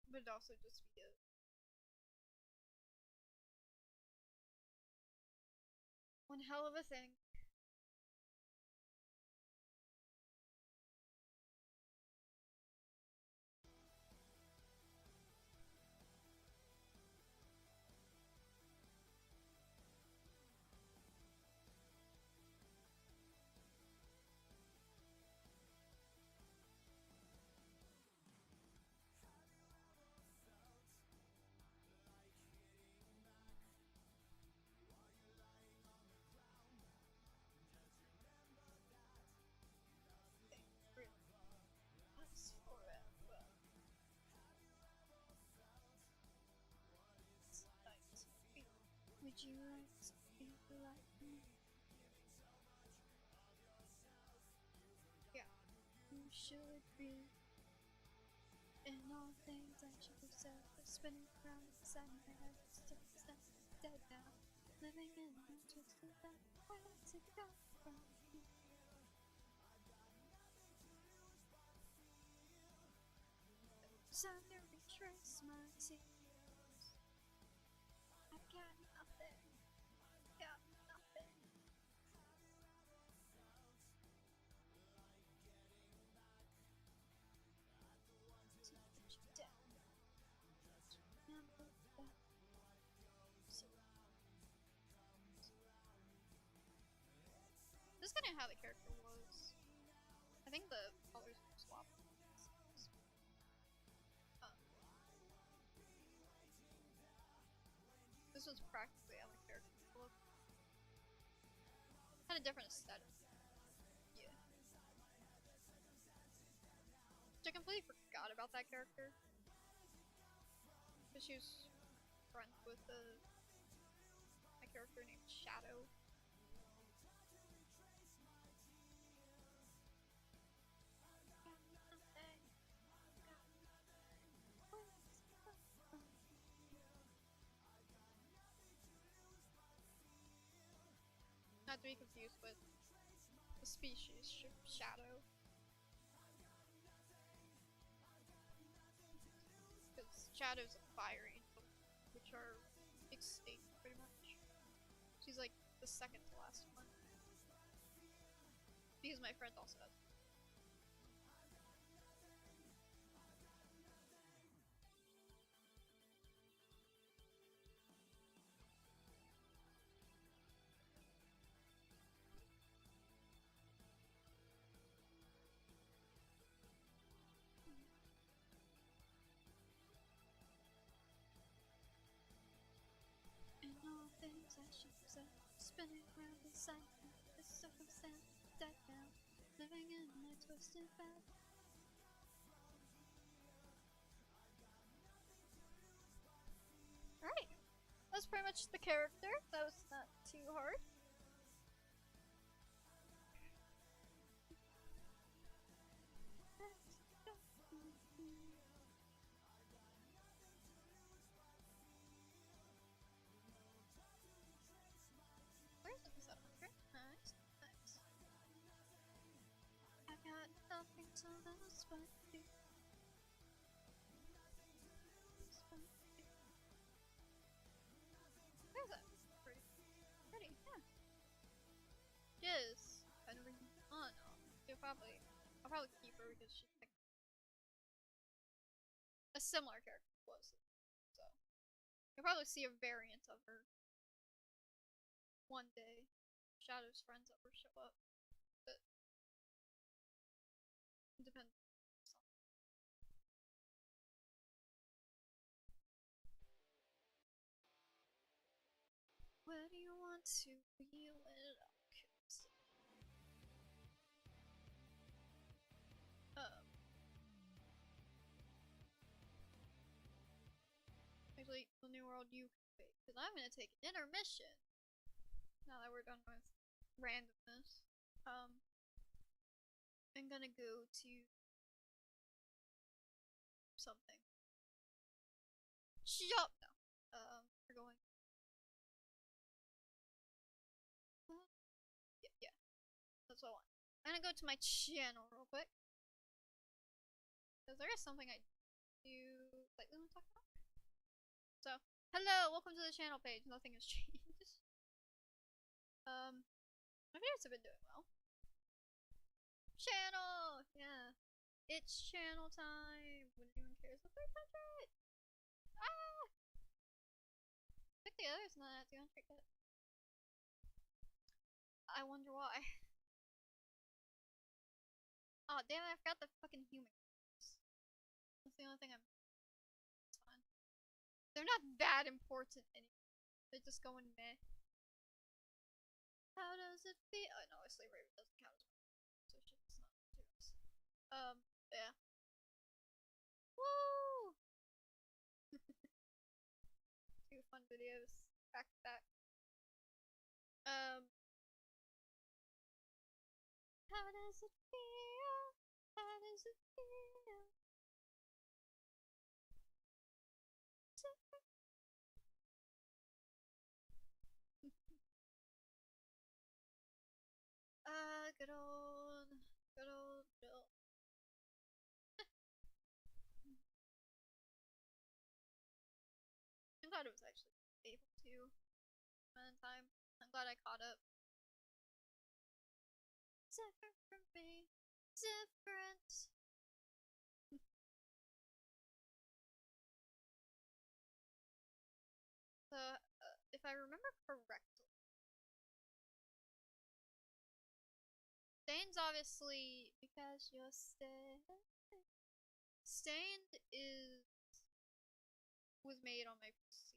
But it'd also just be a one hell of a thing. Would you like to be like me? Yeah, you should be. And all things that you deserve are spinning around inside my head. Still dead now. Living in a twisted life. Where to go from here? So I never retrace my tears. I got nothing. Got nothing. To put you down. Remember that. So this is kind of how the character was. I think the colors were swapped. This was practically how the character looked. Had a different aesthetic. Yeah. Which I completely forgot about that character. Because she was friends with a character named Shadow. Not to be confused with the species Shadow. Because Shadow's a fire angel, which are extinct pretty much. She's like the second to last one. Because my friend also has. And all things I should say, spinning around inside me, this circumstance dead now, living in in my twisted fat. Alright. That's pretty much the character. That was not too hard. Where's the 700? Nice, nice. I got nothing to lose but you. Where's that? Pretty. Pretty, yeah. Jizz. I never. Oh no. I'll probably keep her because she's like a similar character closely. So you'll probably see a variant of her one day. Shadow's friends ever show up, but it depends. Where do you want to be when it all comes? Actually, the new world you can wait, because I'm gonna take an intermission. Now that we're done with randomness, I'm gonna go to something. Shut up now. We're going. Yeah, that's what I want. I'm gonna go to my channel real quick. Because there is something I do slightly want to talk about. So, hello, welcome to the channel page. Nothing has changed. My videos have been doing well. Channel! Yeah. It's channel time! When anyone cares about 300! Ah! I think the other's not at 200 yet. I wonder why. Oh damn it, I forgot the fucking human. That's the only thing I'm. It's fine. They're not that important anymore. They're just going meh. How does it feel? Oh no, slavery doesn't count as well. So shit's not too nice. Yeah. Woo! Two fun videos back to back. How does it feel? How does it feel? Good old Bill. I'm glad it was actually able to spend time. I'm glad I caught up. Different from me. Different. So, if I remember correctly, Stain's obviously because you're stained. Stained was made on my PC.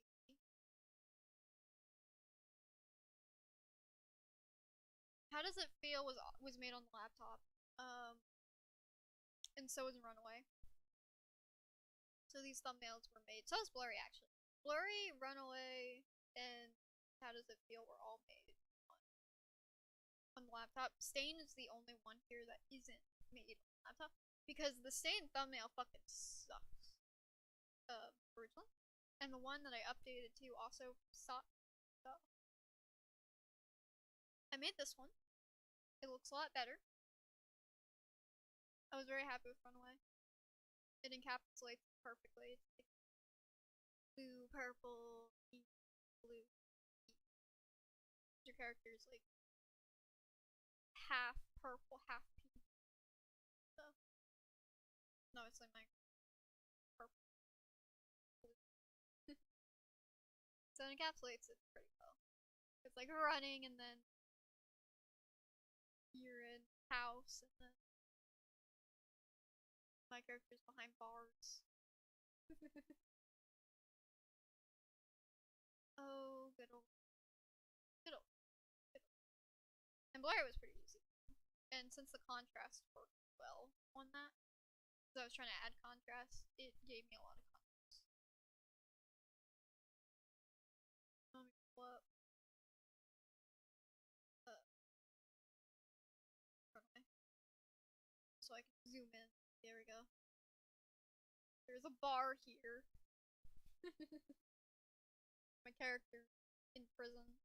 How Does It Feel was made on the laptop. And so was Runaway. So these thumbnails were made. So was Blurry actually. Blurry, Runaway, and How Does It Feel were all made on the laptop. Stain is the only one here that isn't made on the laptop because the Stain thumbnail fucking sucks. Originally, and the one that I updated to also sucked. So I made this one. It looks a lot better. I was very happy with Runaway. It encapsulates perfectly. It's like blue, purple, pink, blue. Your character is like half purple, half pink. So no, it's like my purple, blue. So it encapsulates it pretty well. It's like running, and then you're in house, and then my character's behind bars. Oh, good old. And Blurry was pretty easy. And since the contrast worked well on that, because I was trying to add contrast, it gave me a lot of contrast. Let me pull up. So I can zoom in. There we go. There's a bar here. My character in prison.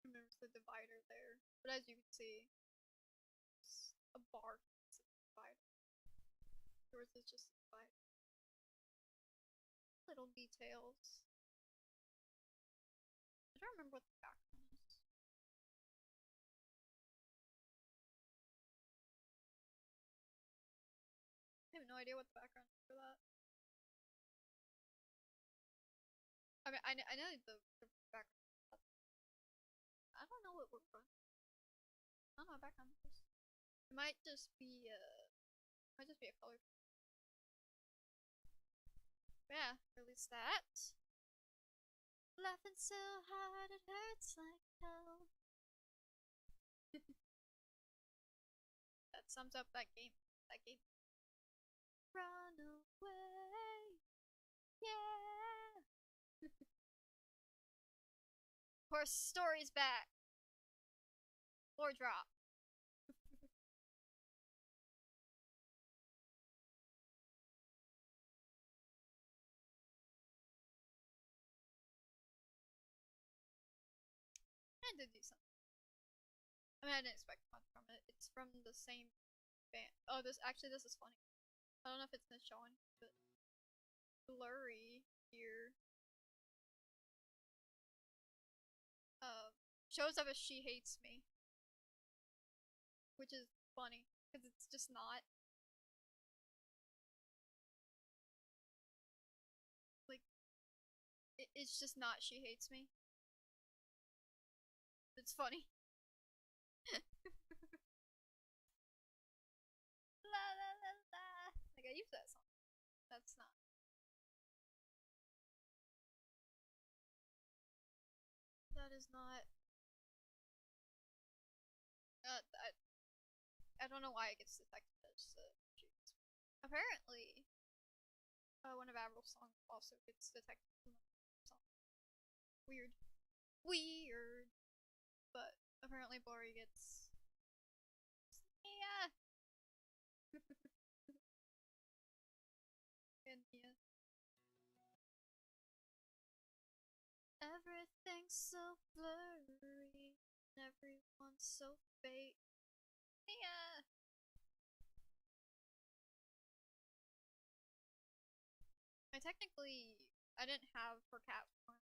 And there's the divider there. But as you can see, it's a bar. It's a divider. Yours is just a divider. Little details. I don't remember what the background is. I have no idea what the background is for that. I mean, I know the background. I don't know what we're running. I don't know what background is. It might just be a color. Yeah, release that. Laughing so hard it hurts like hell. That sums up that game. That game. Run away. Yeah. Of course, story's back. Or drop. I did do something. I mean, I didn't expect much from it. It's from the same band. Oh, this is funny. I don't know if it's gonna show on, but Blurry here shows up as She Hates Me, which is funny because it's just not. Like, it's just not She Hates Me. It's funny. La la la la. Like, I use that song. That's not. That is not. I don't know why it gets detected as apparently, one of Avril's songs also gets detected as a song. Weird. Weird. But apparently Blurry gets. Yeah. And yeah. Everything's so blurry. And everyone's so fake. Yeah. I didn't have her cat form.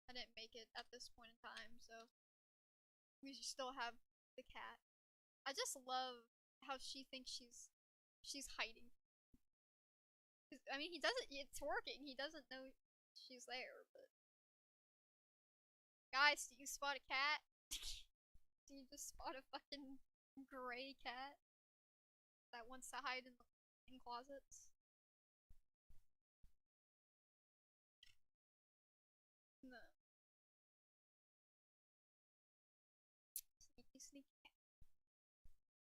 I didn't make it at this point in time, so we still have the cat. I just love how she thinks she's hiding. I mean, he doesn't. It's working. He doesn't know she's there, but guys, do you spot a cat? Do you just spot a fucking gray cat that wants to hide in closets? No. Sneaky, sneaky cat.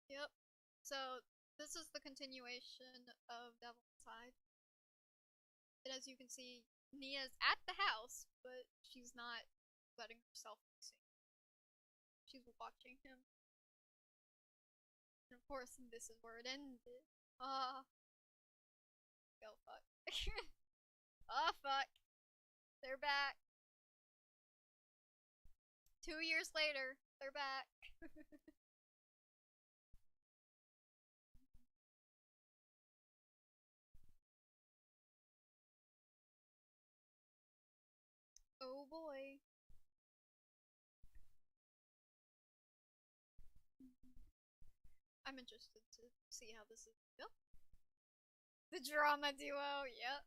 Yep. So this is the continuation of Devil Inside. And as you can see, Nia's at the house, but she's not letting herself be seen. She's watching him. And of course, this is where it ended. Ah. Oh, fuck. Oh, fuck. They're back. 2 years later, they're back. Oh boy. I'm interested to see how this is. Yep. The drama duo, yep.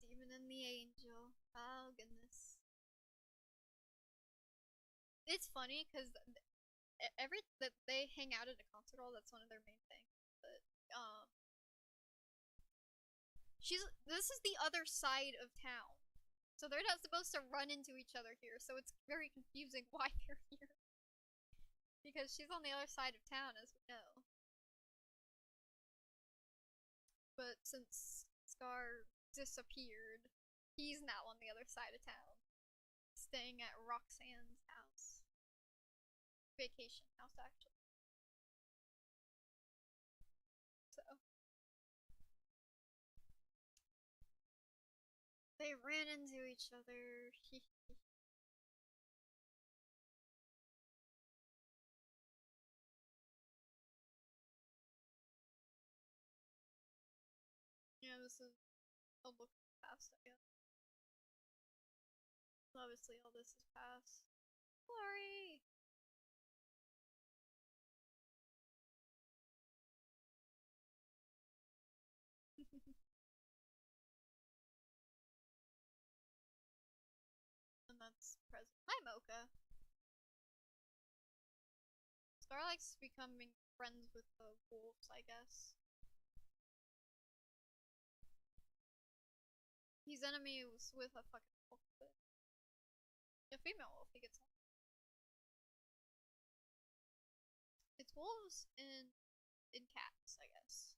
Demon and the Angel. Oh goodness. It's funny because that they hang out at a concert hall. That's one of their main things. But this is the other side of town. So they're not supposed to run into each other here, so it's very confusing why they're here. Because she's on the other side of town, as we know. But since Scar disappeared, he's now on the other side of town, staying at Roxanne's house. Vacation house, actually. So. They ran into each other. Yeah, this is a look past, I guess. Obviously, all this is past. Glory! And that's present. Hi, Mocha. Scar likes becoming friends with the wolves, I guess. He's enemies with a fucking wolf, but a female wolf, he gets along. It's wolves in cats, I guess.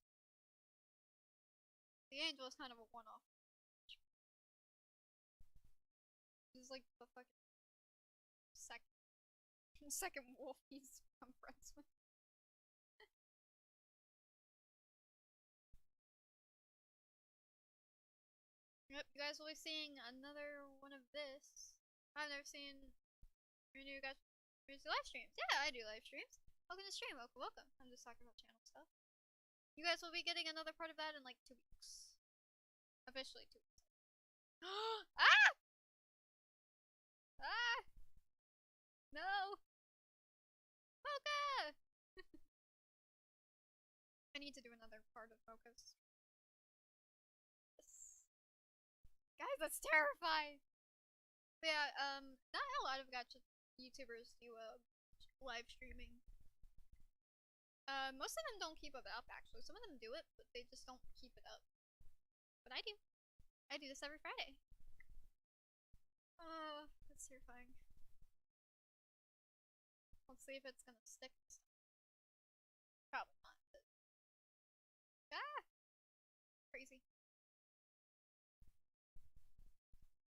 The angel is kind of a one-off. He's like the fucking second wolf he's become friends with. Yep, you guys will be seeing another one of this. I've never seen any of you guys do live streams. Yeah, I do live streams. Welcome to the stream, welcome. I'm just talking about channel stuff. You guys will be getting another part of that in like 2 weeks. Officially 2 weeks. Ah! Ah! No! Mocha! I need to do another part of Mocha's. Yes. Guys, that's terrifying! But yeah, not a lot of gacha YouTubers do live streaming. Most of them don't keep it up, actually. Some of them do it, but they just don't keep it up. But I do. I do this every Friday. Oh, that's terrifying. Let's see if it's gonna stick this time. Probably not, but... Ah! Crazy.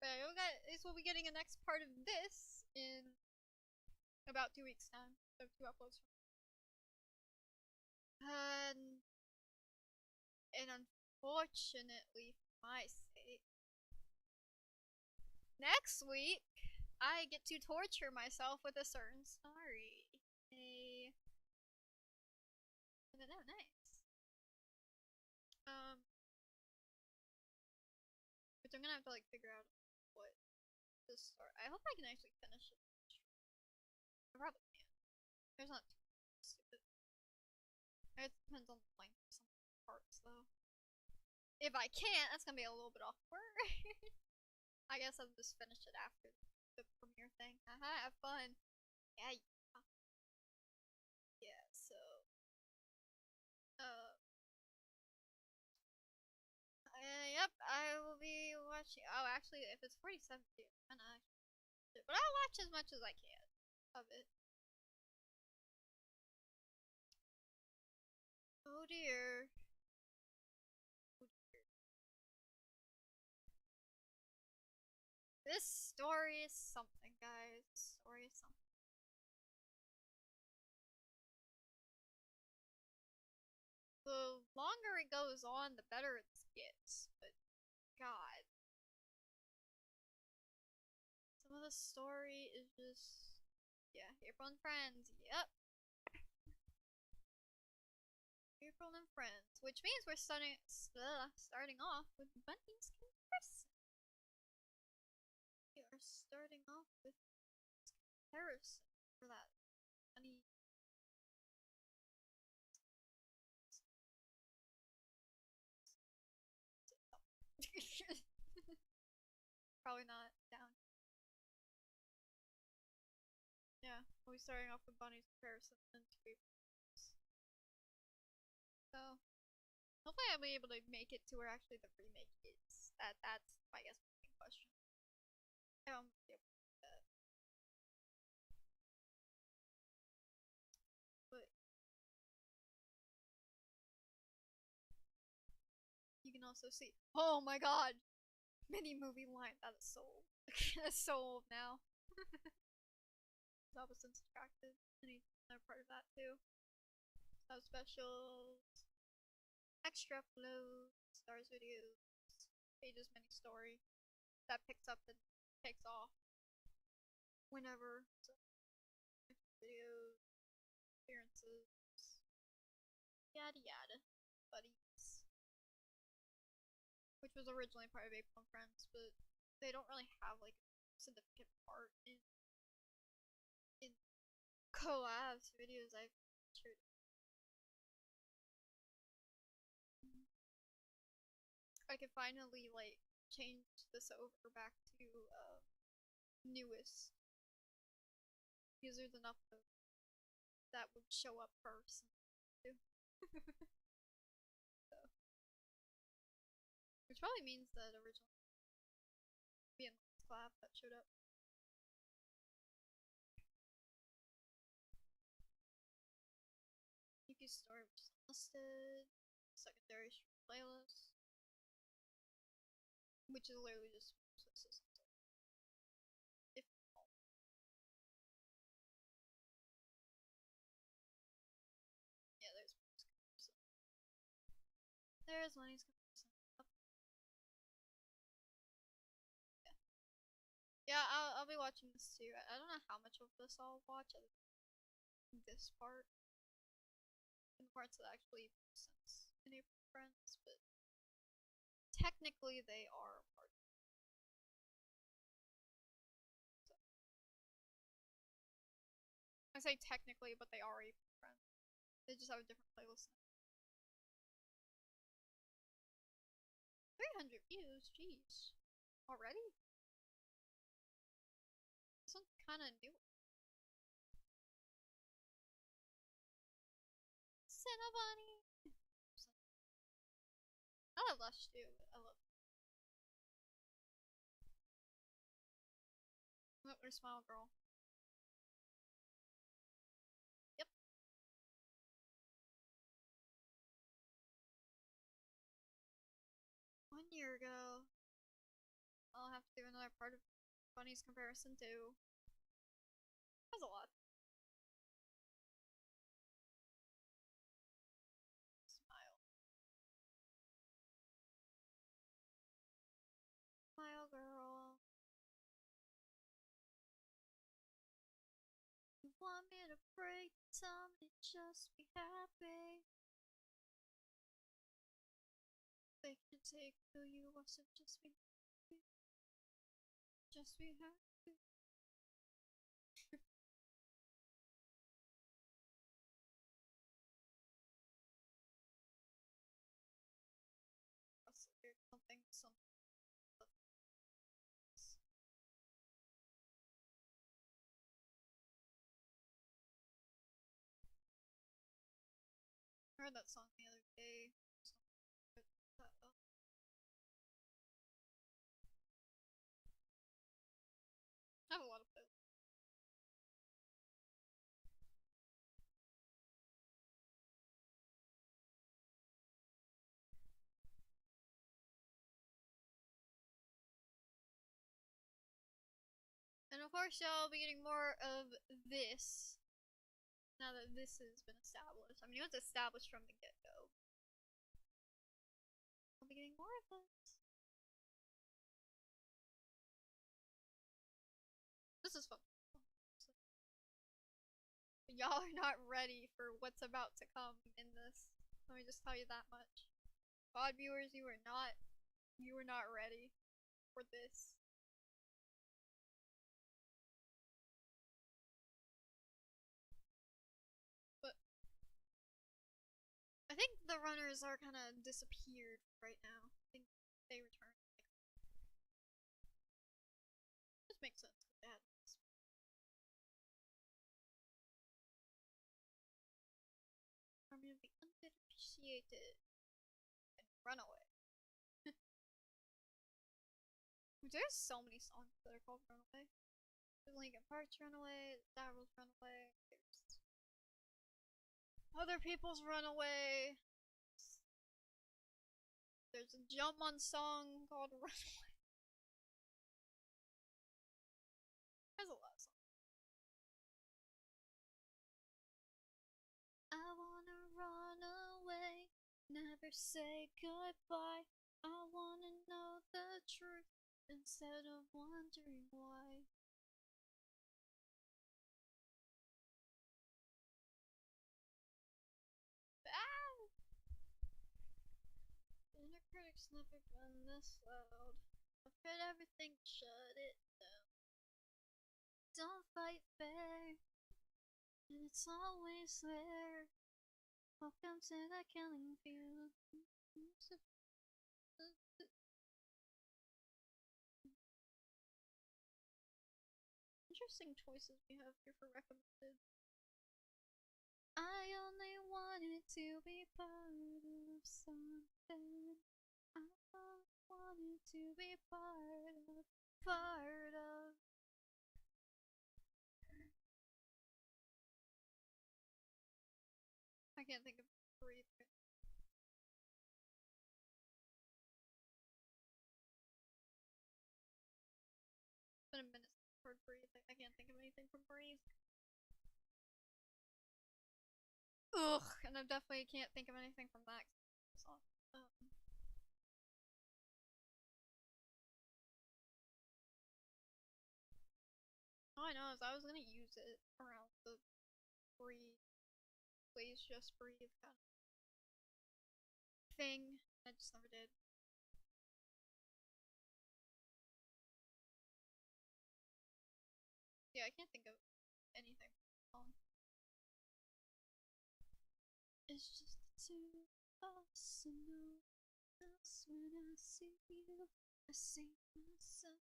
But you guys will be getting a next part of this in about 2 weeks' time. So 2 uploads from and unfortunately for my sake, next week I get to torture myself with a certain story. I don't know, nice. Which I'm gonna have to like figure out what this story. I hope I can actually finish it. I probably can. There's not too stupid. It depends on the length of some parts though. If I can't, that's gonna be a little bit awkward. I guess I'll just finish it after the premiere thing. Haha, have fun. Yeah. Yeah, so. Yep, I will be watching. Oh, actually, if it's 47, I'm gonna actually. But I'll watch as much as I can of it. Oh dear. This story is something, guys. This story is something. The longer it goes on, the better it gets. But, God. Some of the story is just. Yeah, April and Friends. Yep. April and Friends. Which means we're starting off with Bunny's comparison. We are starting off with comparison for that Bunny. Probably not down. Yeah, we'll be starting off with Bunny's comparison and two. So, hopefully I'll be able to make it to where actually the remake is. That's, I guess, the main question. I won't be able to do that. But you can also see. Oh my god! Mini movie line. That is so old. That's so old now. That was subtracted. I need another part of that too. Sub specials, extra uploads, stars videos, pages mini story. That picks up and takes off whenever. So, videos, appearances, yada yada. Buddies. Which was originally part of April and Friends, but they don't really have like a significant part in collabs videos I've featured. I could finally like change this over back to newest users enough that would show up first. So, which probably means that originally me and Lance collab that showed up. Yuki's story which is listed. Secondary playlist. Which is literally just playlists. If yeah, there's money's comparison. Yeah. Yeah, I'll be watching this too. I don't know how much of this I'll watch other than this part. And the parts that actually make sense in April Friends, but technically they are part of it. So. I say technically, but they are April Friends. They just have a different playlist now. 300 views, jeez. Already? This one's kinda new. Cinnabunny! I love Lush too, but I love Look, there's Smile Girl. Yep. One year ago. I'll have to do another part of Bunny's comparison too. That's a lot. Smile. Smile girl. You want me to break? Tell me just be happy. They can take who you are, so just be happy. Just be happy. Something. I heard that song the other day. I have a lot of playlists. And of course, y'all will be getting more of this now that this has been established. I mean, it was established from the get go. I'll be getting more of this. This is fun. Y'all are not ready for what's about to come in this. Let me just tell you that much. VOD viewers, you are not ready for this. But I think the runners are kind of disappeared right now. I think they returned. This makes sense because they had this. I'm gonna be underappreciated and run away. Which There's so many songs that are called Runaway. There's Linkin Park's Runaway, Daryl's Runaway, there's other people's Runaway. There's a Jump On song called Runaway. There's a lot of songs. I wanna run away, never say goodbye. I wanna know the truth instead of wondering why. Ah! Inner critic's never been this loud. I've heard everything, shut it down. Don't fight fair, and it's always there. Welcome to the killing field. Interesting choices we have here for recommended. I only wanted to be part of something. I wanted to be part of. I can't think of breathe. It's been a minute since I've heard breathe. I can't think of anything from breathe. Ugh, and I definitely can't think of anything from that song. All I know is I was gonna use it around the breathe, please just breathe kind of thing. I just never did. Yeah, I can't think of anything from the song. It's just the two of us and no one else. When I see you, I see myself.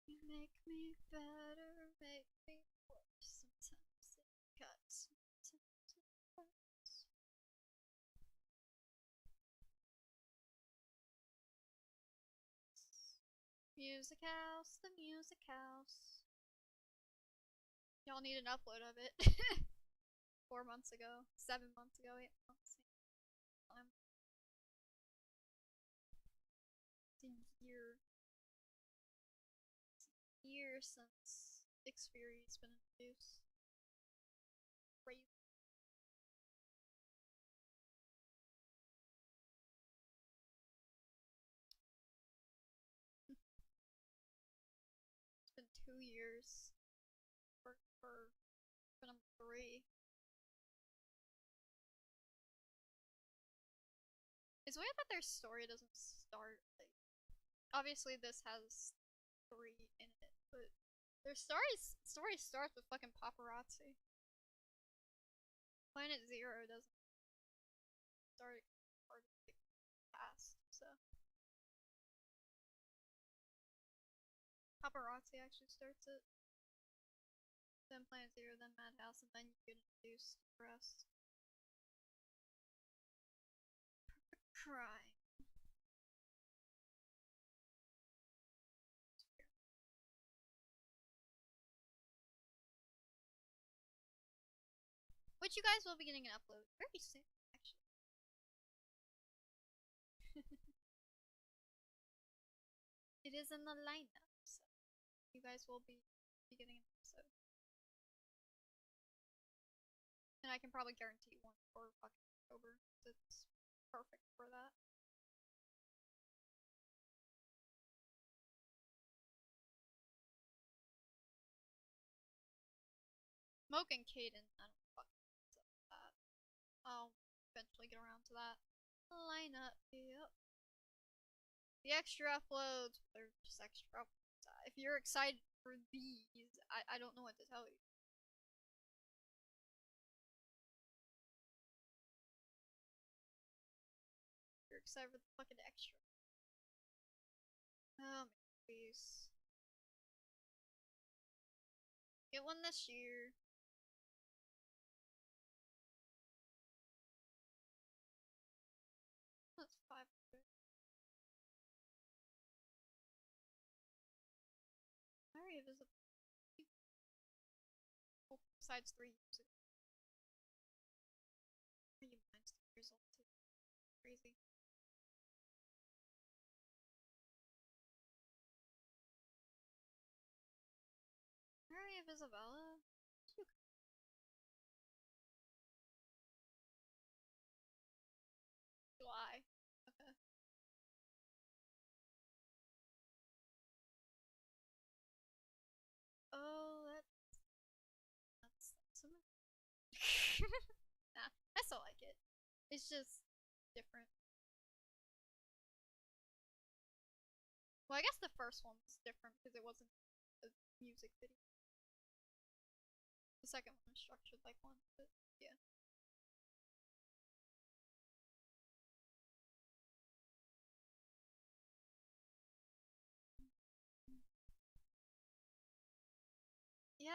You make me better, make me worse. Sometimes it cuts, sometimes it hurts. Music house, the music house. Y'all need an upload of it. 4 months ago, 7 months ago, 8 months. It's a year. It's a year since Xperi's been introduced. Crazy. It's been 2 years for Venom 3. It's weird that their story doesn't start like. Obviously, this has 3 in it, but their story starts with fucking paparazzi. Planet Zero doesn't start part of the past, so paparazzi actually starts it. Then Planet Zero, then Madhouse, and then you get introduced to the rest. Perfect crime. Which you guys will be getting an upload very soon, actually. It is in the lineup, so you guys will be getting an episode. And I can probably guarantee one for fucking October. It's perfect for that. Smoke and Caden, I don't fucking know what's up with that. I'll eventually get around to that. Lineup, yep. The extra uploads, they're just extra uploads. If you're excited for these, I don't know what to tell you. You're excited for the fucking extra. Oh, please. Get one this year. That's 500. of Isabella. Oh, besides 3 years ago. You mine's 2 years old too. Crazy. Diary of Isabella? July. Okay. Oh, that's some. Nah, I still like it. It's just different. Well, I guess the first one was different because it wasn't a music video. The second one was structured like one, but yeah. Yeah,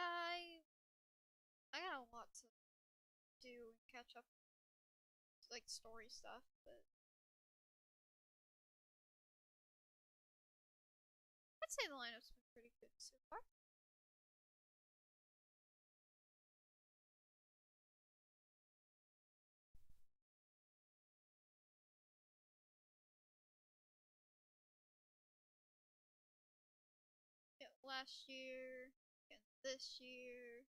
I got a lot to do and catch up, like story stuff, but I'd say the lineup's been pretty good so far. Yeah, last year and this year.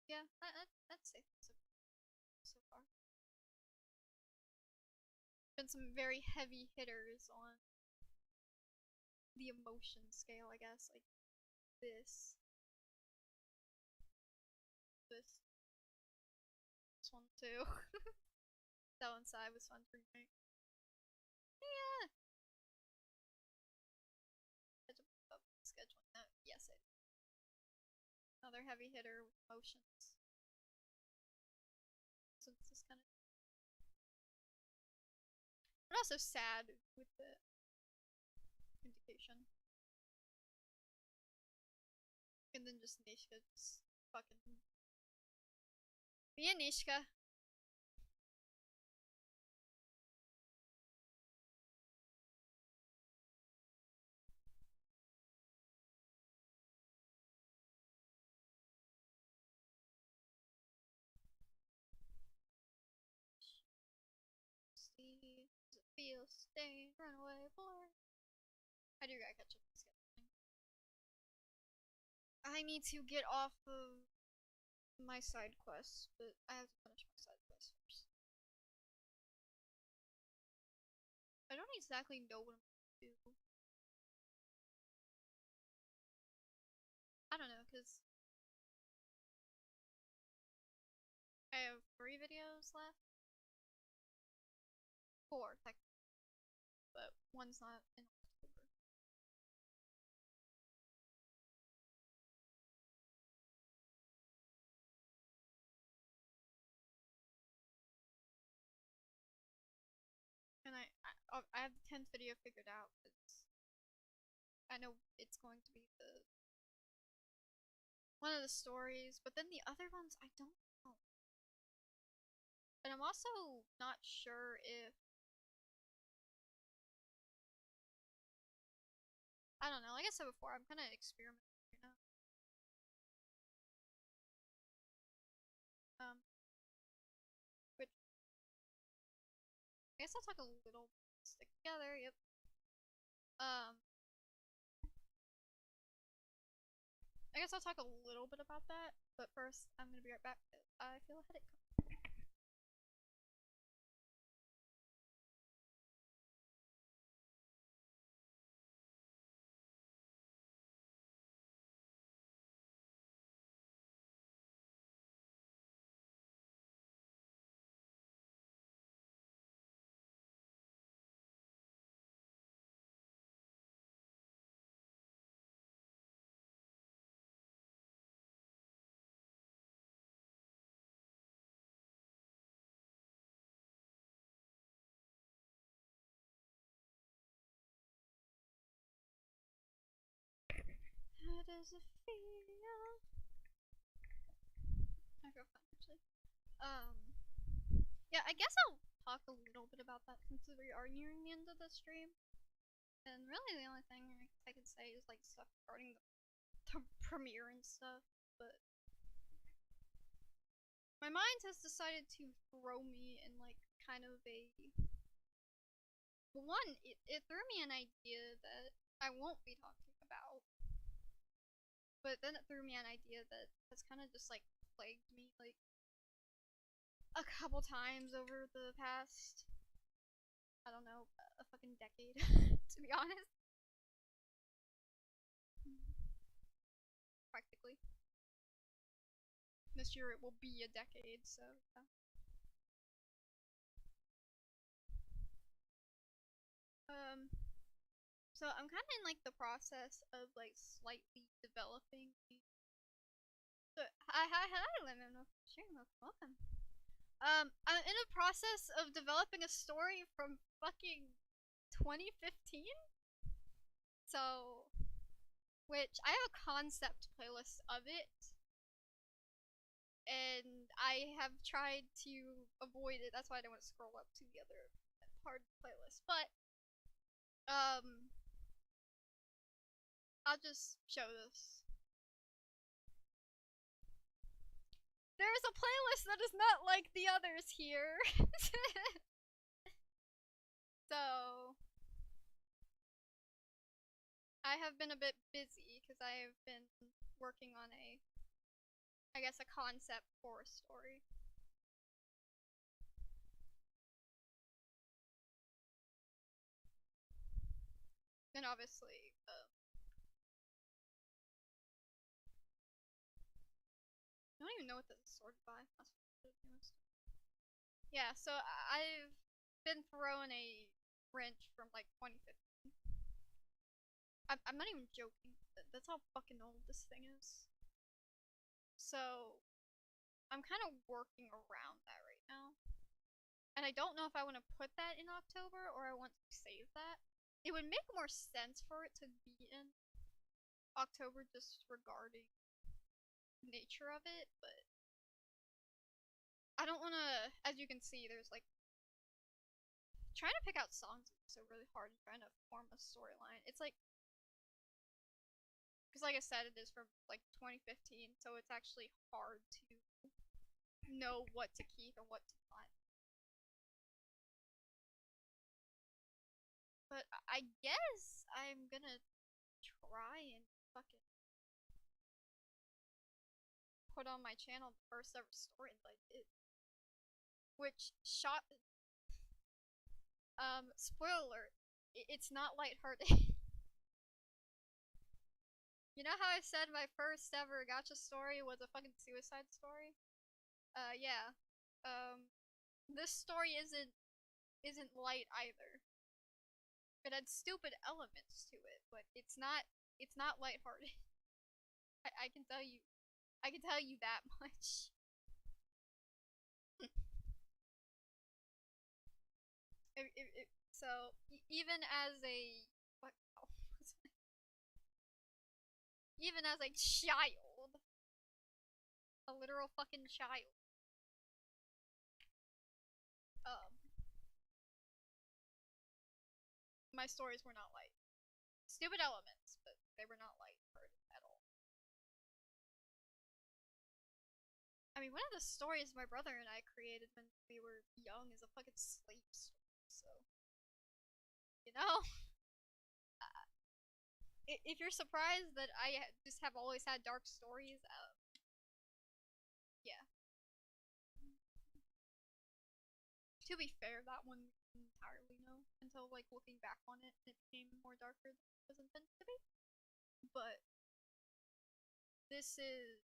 Yeah, I'd say so far. Been some very heavy hitters on the emotion scale, I guess. Like this, this, this one too. That one side was fun for me. Yeah. Scheduling that. Yes, it. Another heavy hitter with emotions. So it's just kind of. But also sad with the indication. And then just Nishka just fucking. Be a Nishka. See, does it feel stained, run away, boy? I do gotta catch up with scheduling. I need to get off of my side quests, but I have to finish my side quests first. I don't exactly know what I'm gonna do. I don't know, because I have 3 videos left. 4, technically, but one's not in October. And I have the 10th video figured out. I know it's going to be the one of the stories, but then the other ones I don't know. And I'm also not sure if I don't know. Like I said before, I'm kind of experimenting right now. Which I guess I'll talk a little. Stick together. Yep. I guess I'll talk a little bit about that, but first I'm gonna be right back. I feel a headache. How does it feel? I feel fine actually. Yeah, I guess I'll talk a little bit about that since we are nearing the end of the stream. And really, the only thing I could say is like stuff regarding the premiere and stuff. But my mind has decided to throw me in like kind of a one. It threw me an idea that I won't be talking about. But then it threw me an idea that has kind of just like plagued me like a couple times over the past, I don't know, a fucking decade, to be honest. Practically. This year it will be a decade, so yeah. So I'm kind of in like the process of like slightly developing. So hi, Lemon. Welcome. I'm in the process of developing a story from fucking 2015. So, which I have a concept playlist of it, and I have tried to avoid it. That's why I don't want to scroll up to the other part of the playlist. But I'll just show this. There's a playlist that is not like the others here. So I have been a bit busy because I have been working on I guess, a concept for a story. And obviously, I don't even know what this is sorted by. Yeah, so I've been throwing a wrench from like 2015. I'm not even joking. That's how fucking old this thing is. So I'm kind of working around that right now. And I don't know if I want to put that in October or I want to save that. It would make more sense for it to be in October just regarding the nature of it, but I don't want to, as you can see, there's like trying to pick out songs is so really hard and trying to form a storyline. It's like, because like I said, it is from like 2015, so it's actually hard to know what to keep and what to not. But I guess I'm gonna try and fucking put on my channel the first ever story that I did. Which shot spoiler alert, it's not lighthearted. You know how I said my first ever gacha story was a fucking suicide story? Yeah. This story isn't light either. It had stupid elements to it, but it's not lighthearted. I can tell you that much. So even as a what, oh, even as a child, a literal fucking child, um, my stories were not light. Stupid elements, but they were not lighthearted at all. I mean, one of the stories my brother and I created when we were young is a fucking slave story, so. You know? If you're surprised that I just have always had dark stories, yeah. To be fair, that one we didn't entirely know until, like, looking back on it, and it became more darker than it was intended to be. But this is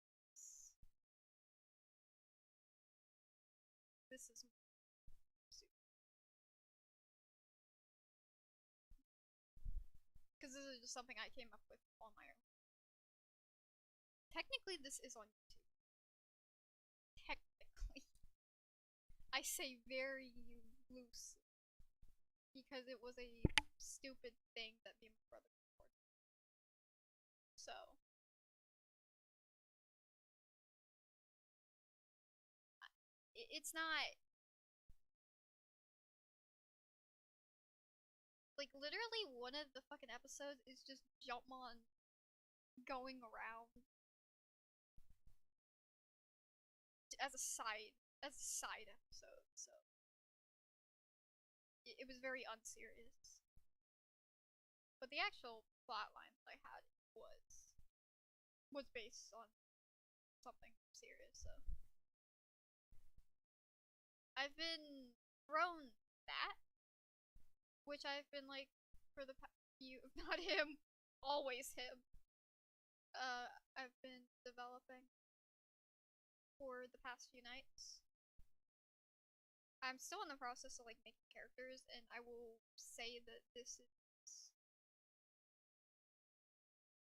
because this is just something I came up with on my own. Technically, this is on YouTube. Technically. I say very loosely. Because it was a stupid thing that me and my brother recorded. So. It's not. Like, literally one of the fucking episodes is just Jumpmon going around as a side episode, so it was very unserious. But the actual plotline that I had was based on something serious, so I've been thrown that, which I've been like for the few, not him, always him. I've been developing for the past few nights. I'm still in the process of like making characters, and I will say that this is,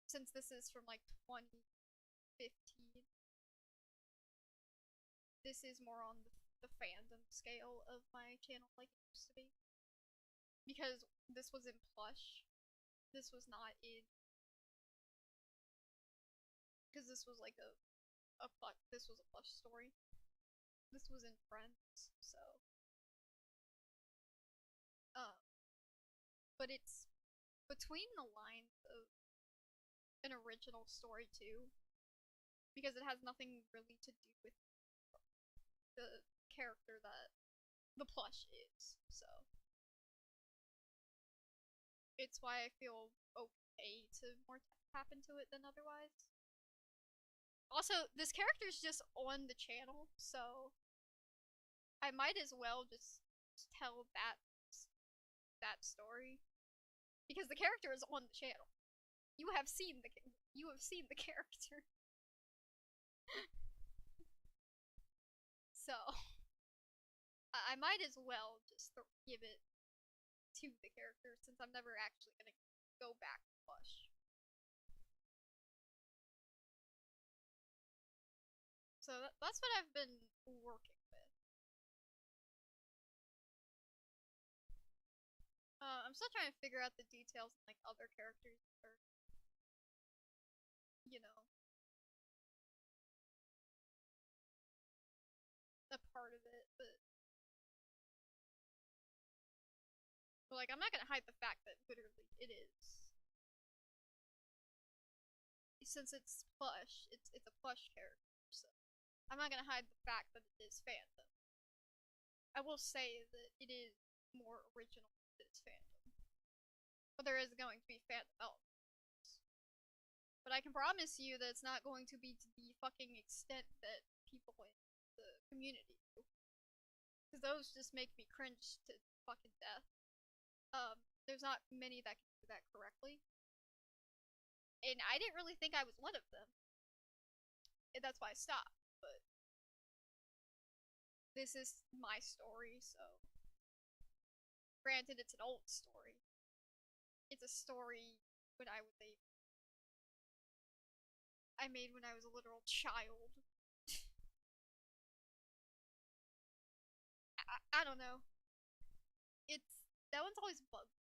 since this is from like 2015, this is more on the fandom scale of my channel like it used to be. Because this was in plush. This was not in, because this was like this was a plush story. This was in Friends, so but it's between the lines of an original story too, because it has nothing really to do with the character that the plush is, so it's why I feel okay to more tap into it than otherwise. Also, this character's just on the channel, so I might as well just tell that story, because the character is on the channel. You have seen the character. So I might as well just give it to the character, since I'm never actually gonna go back to plush. So that's what I've been working with. I'm still trying to figure out the details and like other characters that are, you know, a part of it, but like I'm not gonna hide the fact that literally it is. Since it's plush, it's a plush character, so I'm not gonna hide the fact that it is fandom. I will say that it is more original than its fandom. But there is going to be fandom elements. But I can promise you that it's not going to be to the fucking extent that people in the community do. Because those just make me cringe to fucking death. There's not many that can do that correctly. And I didn't really think I was one of them. And that's why I stopped, but this is my story, so granted it's an old story. It's a story when I made when I was a literal child. I don't know. That one's always bugged.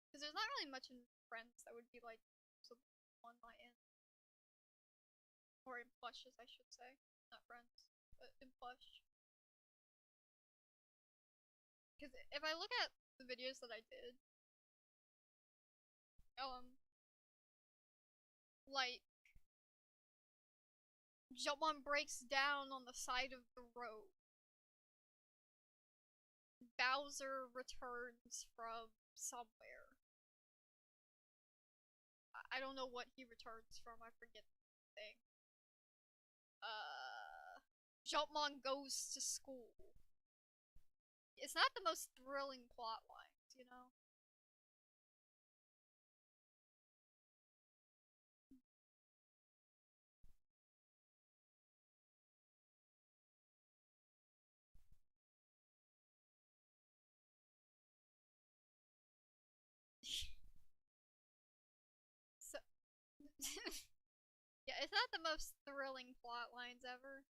Because there's not really much in Friends that would be like on my end. Or in plushes, I should say. Not Friends, but in plush. Because if I look at the videos that I did, like, Jumpmon breaks down on the side of the road. Bowser returns from somewhere. I don't know what he returns from, I forget the thing. Jumpmon goes to school. It's not the most thrilling plot lines, you know? So, yeah, it's not the most thrilling plot lines ever.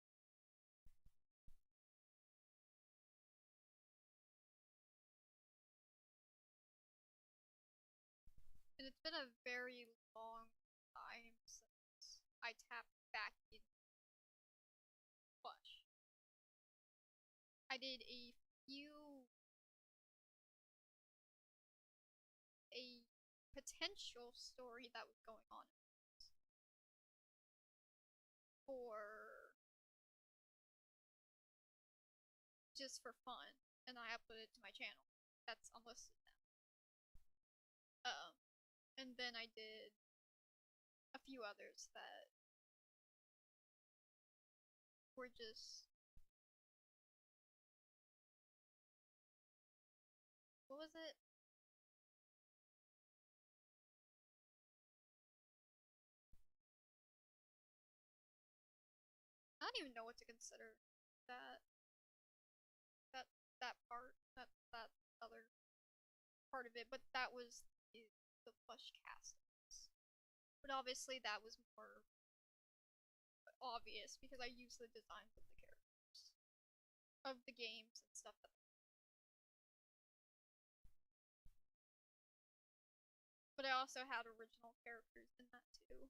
And it's been a very long time since I tapped back in plush. I did a few potential story that was going on for just for fun, and I uploaded it to my channel. That's unlisted now. And then I did a few others that were just, what was it? I don't even know what to consider that that that part that other part of it, but that was the plush castings. But obviously that was more obvious because I used the designs of the characters of the games and stuff. But I also had original characters in that too.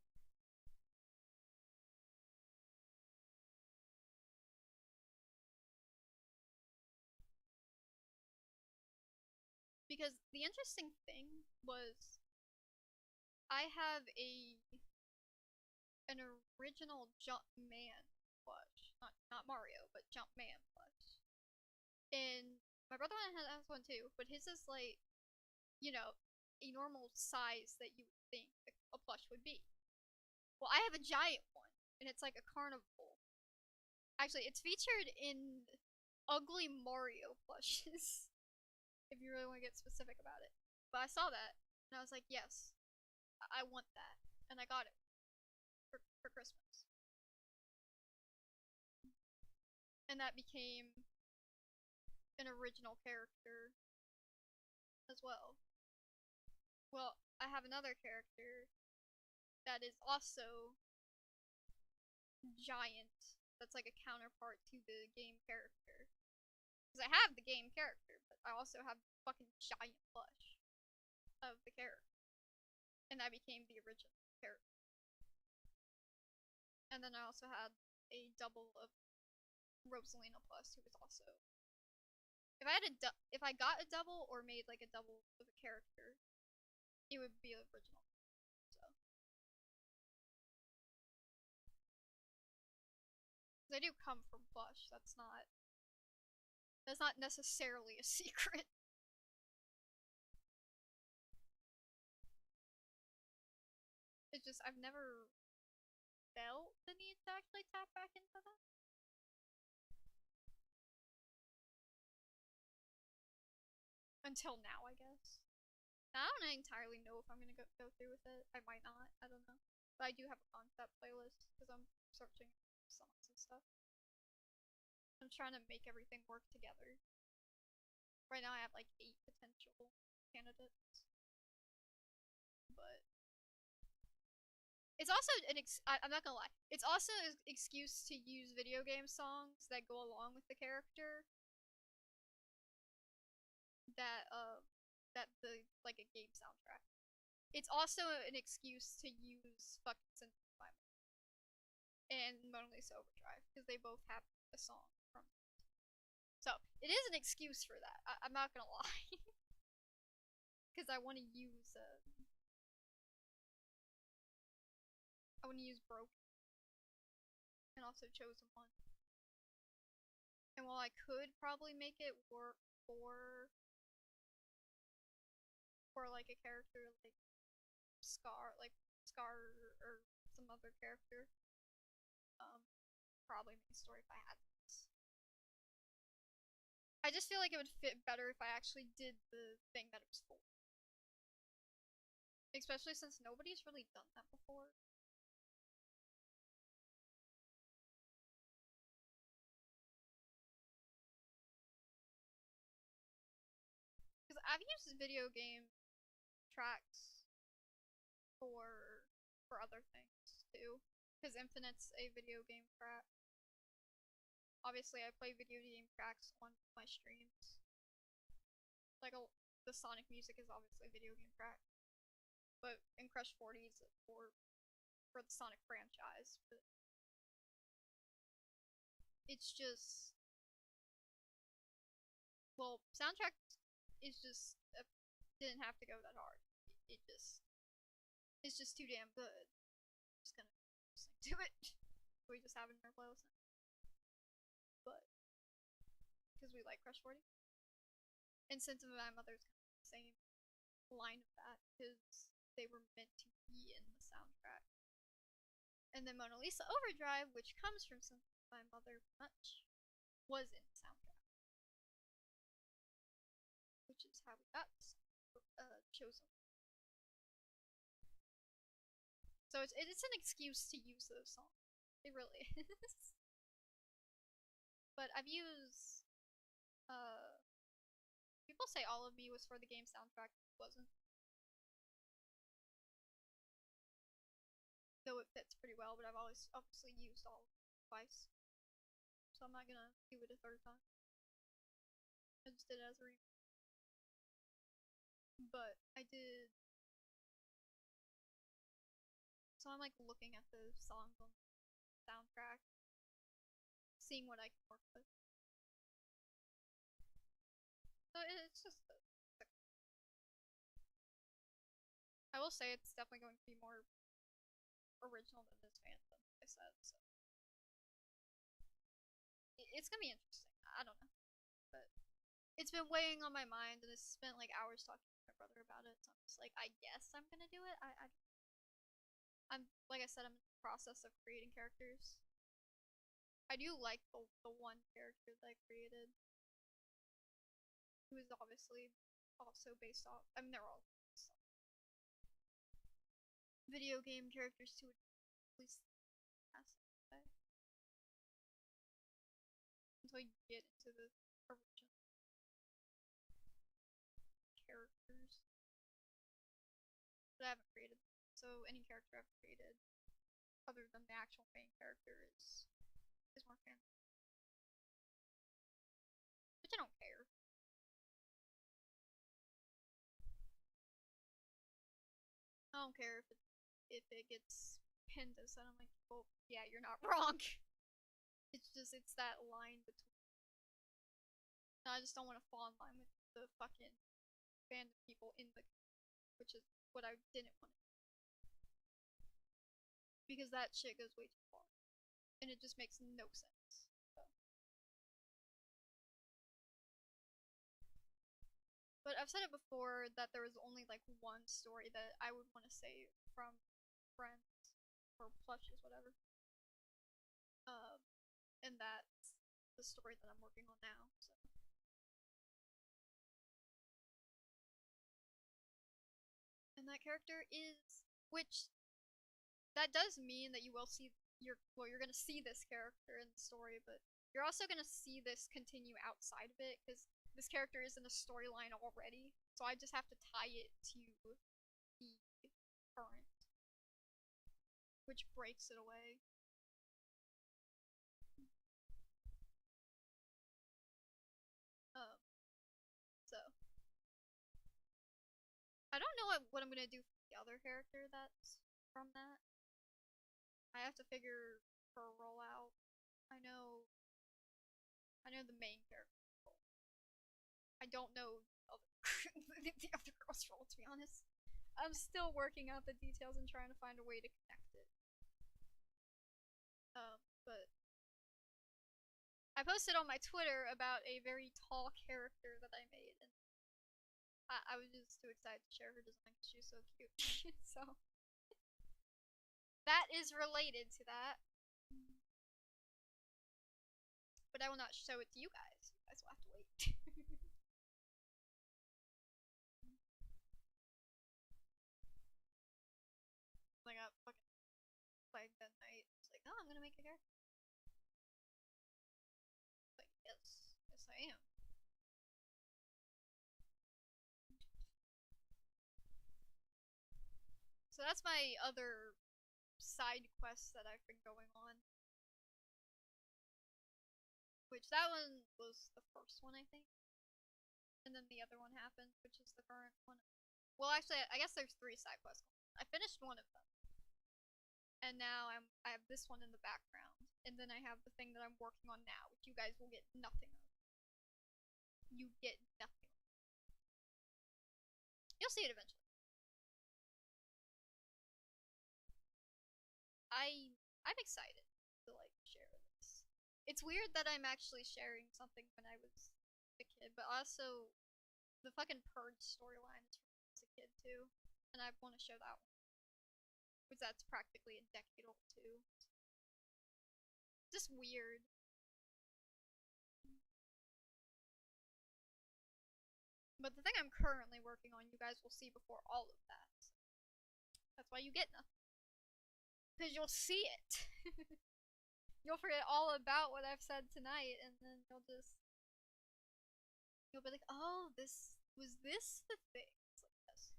Because the interesting thing was I have an original Jumpman plush. Not Mario, but Jumpman plush. And my brother has one too, but his is like, you know, a normal size that you would think a plush would be. Well, I have a giant one, and it's like a carnival. Actually, it's featured in ugly Mario plushes, if you really want to get specific about it. But I saw that, and I was like, yes, I want that. And I got it for Christmas. And that became an original character as well. Well, I have another character that is also giant. That's like a counterpart to the game character. Because I have the game character, but I also have fucking giant plush of the character. And that became the original character. And then I also had a double of Rosalina Plus, who was also. If I got a double or made like a double of a character, it would be original. So. They do come from plush. That's not necessarily a secret. It's just I've never felt the need to actually tap back into that. Until now, I guess. Now, I don't entirely know if I'm gonna go through with it. I might not. I don't know. But I do have a concept playlist because I'm searching songs and stuff. I'm trying to make everything work together. Right now, I have like 8 potential candidates. But it's also I'm not gonna lie. It's also an excuse to use video game songs that go along with the character. That the like a game soundtrack. It's also an excuse to use fucking Synthesizer and Mona Lisa Overdrive because they both have a song from it. So it is an excuse for that. I'm not gonna lie, because I want to use Broken and also Chosen One. And while I could probably make it work for like a character like Scar or some other character, probably make a story if I had this. I just feel like it would fit better if I actually did the thing that it was for. Especially since nobody's really done that before. Because I've used video game tracks for other things too. Because Infinite's a video game track. Obviously, I play video game tracks on my streams. Like the Sonic music is obviously a video game track, but in Crush 40 is for the Sonic franchise. But it's just soundtrack is just didn't have to go that hard. It just is just too damn good. Just gonna listen to it. We just have it in our playlist now. But because we like Crush 40. And Scent of My Mother's kind of the same line of that, because they were meant to be in the soundtrack. And then Mona Lisa Overdrive, which comes from Scent of My Mother much, was in the soundtrack. Which is how we got chosen. So it's an excuse to use those songs. It really is. But I've used people say All of Me was for the game soundtrack. It wasn't. Though it fits pretty well, but I've always obviously used all of it twice. So I'm not gonna do it a third time. I just did it as a remake. But I did. So I'm like looking at the songs on the soundtrack, seeing what I can work with. So it's just I will say it's definitely going to be more original than this Phantom, like I said. So it's gonna be interesting. I don't know, but it's been weighing on my mind, and I spent like hours talking to my brother about it. So I'm just like, I guess I'm gonna do it. I'm like I said, I'm in the process of creating characters. I do like the one character that I created, who is obviously also based off. I mean, they're all video game characters to at least way. Until you get into the original characters. But I haven't created them. So any character I've created, other than the actual main character, is more fan. Which I don't care. I don't care if it gets pinned as that. I'm like, well, yeah, you're not wrong. It's that line between. No, I just don't want to fall in line with the fucking fandom people in the, which is what I didn't want to do. Because that shit goes way too far, and it just makes no sense. So. But I've said it before that there was only like one story that I would want to say from Friends or Plushes, whatever. And that's the story that I'm working on now. So. And that character is, which that does mean that you will see you're gonna see this character in the story, but you're also gonna see this continue outside of it because this character is in a storyline already. So I just have to tie it to the current, which breaks it away. So I don't know what I'm gonna do for the other character that's from that. I have to figure her role out. I know the main character. I don't know the other girl's role, to be honest. I'm still working out the details and trying to find a way to connect it. But I posted on my Twitter about a very tall character that I made, and I was just too excited to share her design because she's so cute. So that is related to that. But I will not show it to you guys. You guys will have to wait. I got fucking flagged that night. I was like, oh, I'm gonna make a character. Like, yes, I am. So that's my other side quest that I've been going on. Which that one was the first one, I think. And then the other one happened, which is the current one. Well, actually, I guess there's 3 side quests. I finished one of them. And now I have this one in the background. And then I have the thing that I'm working on now, which you guys will get nothing of. You get nothing. You'll see it eventually. I'm excited to like share this. It's weird that I'm actually sharing something when I was a kid, but also the fucking Purge storyline is from when I was a kid too, and I want to show that one because that's practically a decade old too. Just weird. But the thing I'm currently working on, you guys will see before all of that. That's why you get nothing. Because you'll see it. You'll forget all about what I've said tonight, and then you'll be like, oh, was this the thing? It's like this.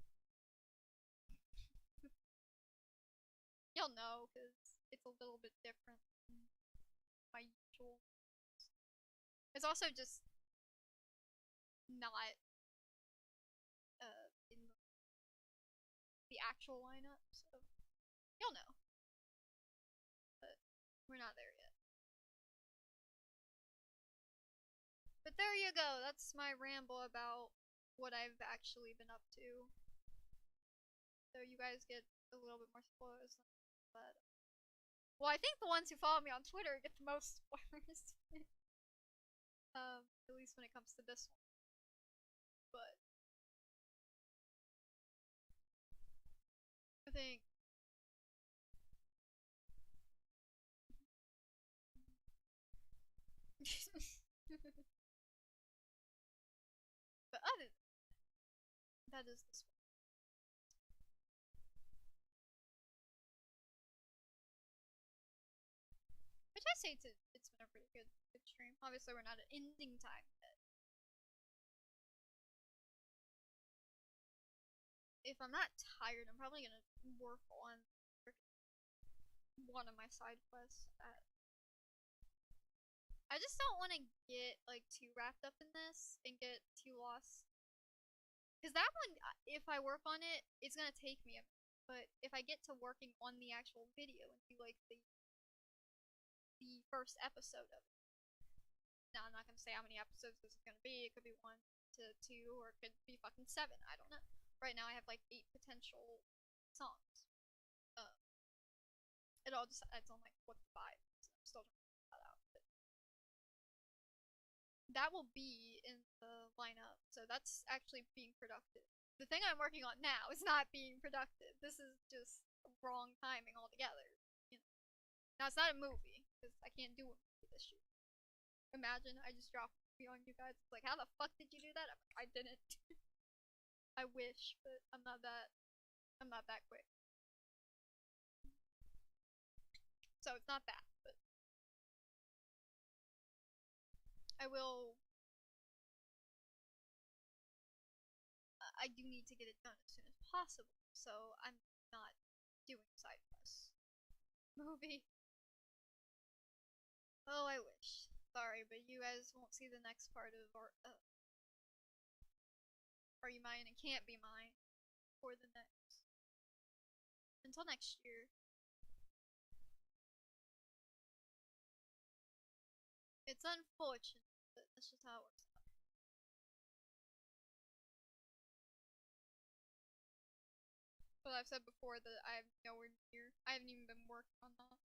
You'll know, because it's a little bit different than my usual. It's also just not in the actual lineup, so you'll know. But we're not there yet. But there you go, that's my ramble about what I've actually been up to. So you guys get a little bit more spoilers, but well, I think the ones who follow me on Twitter get the most spoilers. At least when it comes to this one. But I think but other than that is this one. Which I say it's been a pretty good stream. Obviously we're not at ending time yet. If I'm not tired, I'm probably gonna work on one of my side quests. I just don't want to get like too wrapped up in this and get too lost. Cause that one, if I work on it, it's gonna take me a minute. But if I get to working on the actual video and do like the first episode of it, now I'm not gonna say how many episodes this is gonna be. It could be 1 to 2, or it could be fucking 7. I don't know. Right now I have like 8 potential songs. It all decides on like what the vibe is. I'm still trying to figure that out. But that will be in the lineup, so that's actually being productive. The thing I'm working on now is not being productive. This is just wrong timing altogether. You know? Now it's not a movie because I can't do a movie this year. Imagine I just dropped a movie on you guys. It's like, how the fuck did you do that? I'm like, I didn't. I wish, but I'm not that quick. So it's not that, but I will. I do need to get it done as soon as possible, so I'm not doing side quests. Movie. Oh, I wish. Sorry, but you guys won't see the next part of Are You Mine and Can't Be Mine for the next. Until next year. It's unfortunate, but that's just how it works out. But I've said before that I'm nowhere near. I haven't even been working on that.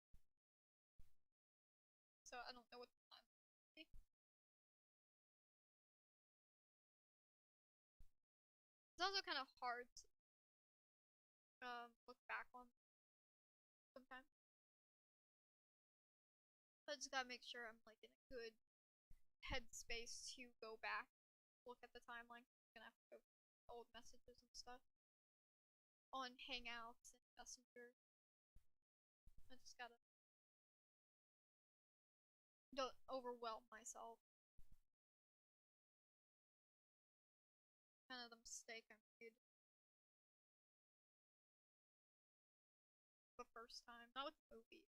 So I don't know what the time will be. It's also kind of hard to look back on sometimes. But I just gotta make sure I'm like in a good headspace to go back, look at the timeline. I'm gonna have to go through old messages and stuff on Hangouts and Messenger. I just gotta don't overwhelm myself. Kind of the mistake I made the first time, not with the movie.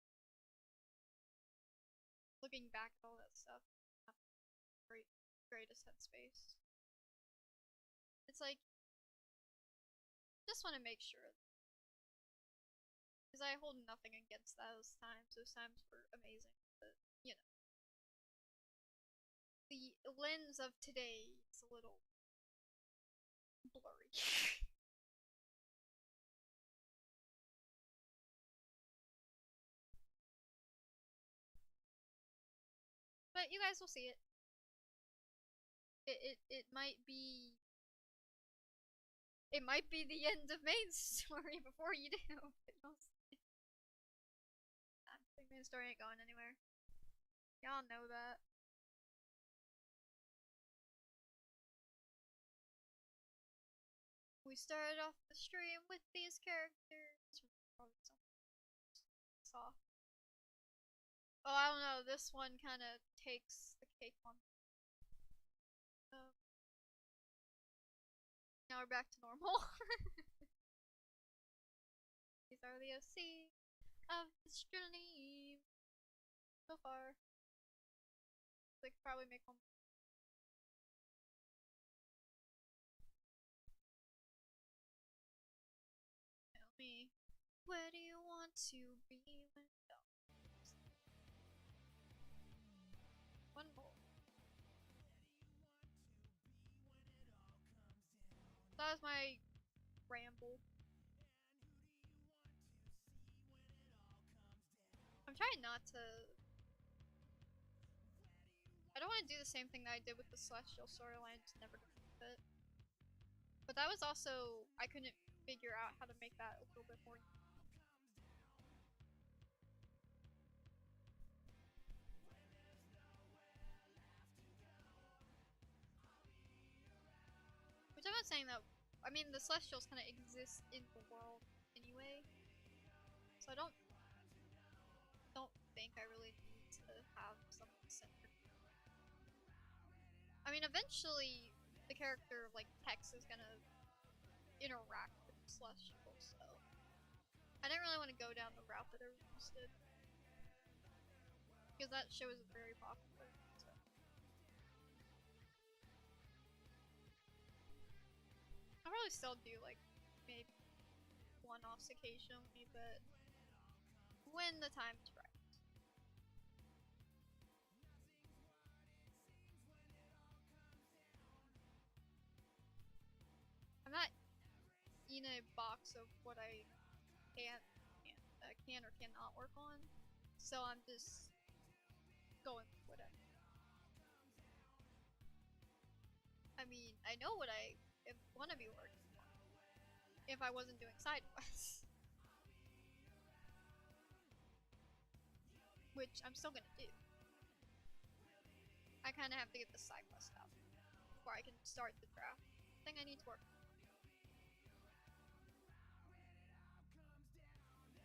Looking back at all that stuff, not the greatest headspace. It's like, just want to make sure, because I hold nothing against those times. Those times were amazing, but you know, the lens of today is a little blurry. But you guys will see it. It might be. It might be the end of main story before you do. Main story ain't going anywhere. Y'all know that. We started off the stream with these characters. Saw. Oh, I don't know. This one kind of takes the cake on. Now we're back to normal. These are the OC of the stream so far. They could probably make one. Tell me, where do you want to be when it all comes? One more. That was my ramble. I'm trying not to. I don't want to do the same thing that I did with the Celestial storyline, just never complete it. But that was also, I couldn't figure out how to make that a little bit more. Which I'm not saying that. I mean, the Celestials kind of exist in the world anyway, so I don't think I really need to have something centered. I mean, eventually the character of like Tex is gonna interact with the Celestials, so I didn't really want to go down the route that everyone else did, because that show is very popular. So. I'll probably still do like maybe one-offs occasionally, but when the time's right. I'm not in a box of what I can or cannot work on, so I'm just going with whatever. I mean, I know what I want to be working on if I wasn't doing side quests, which I'm still gonna do. I kind of have to get the side quest out before I can start the draft. Thing I need to work on.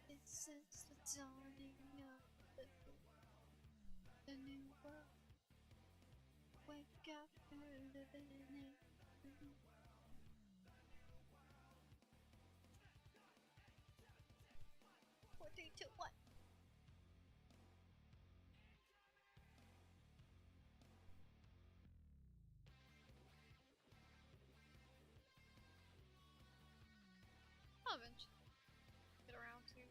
This is the dawning of the new world. Wake up, we're living in it. 4, 3, 2, 1. I'll eventually get around to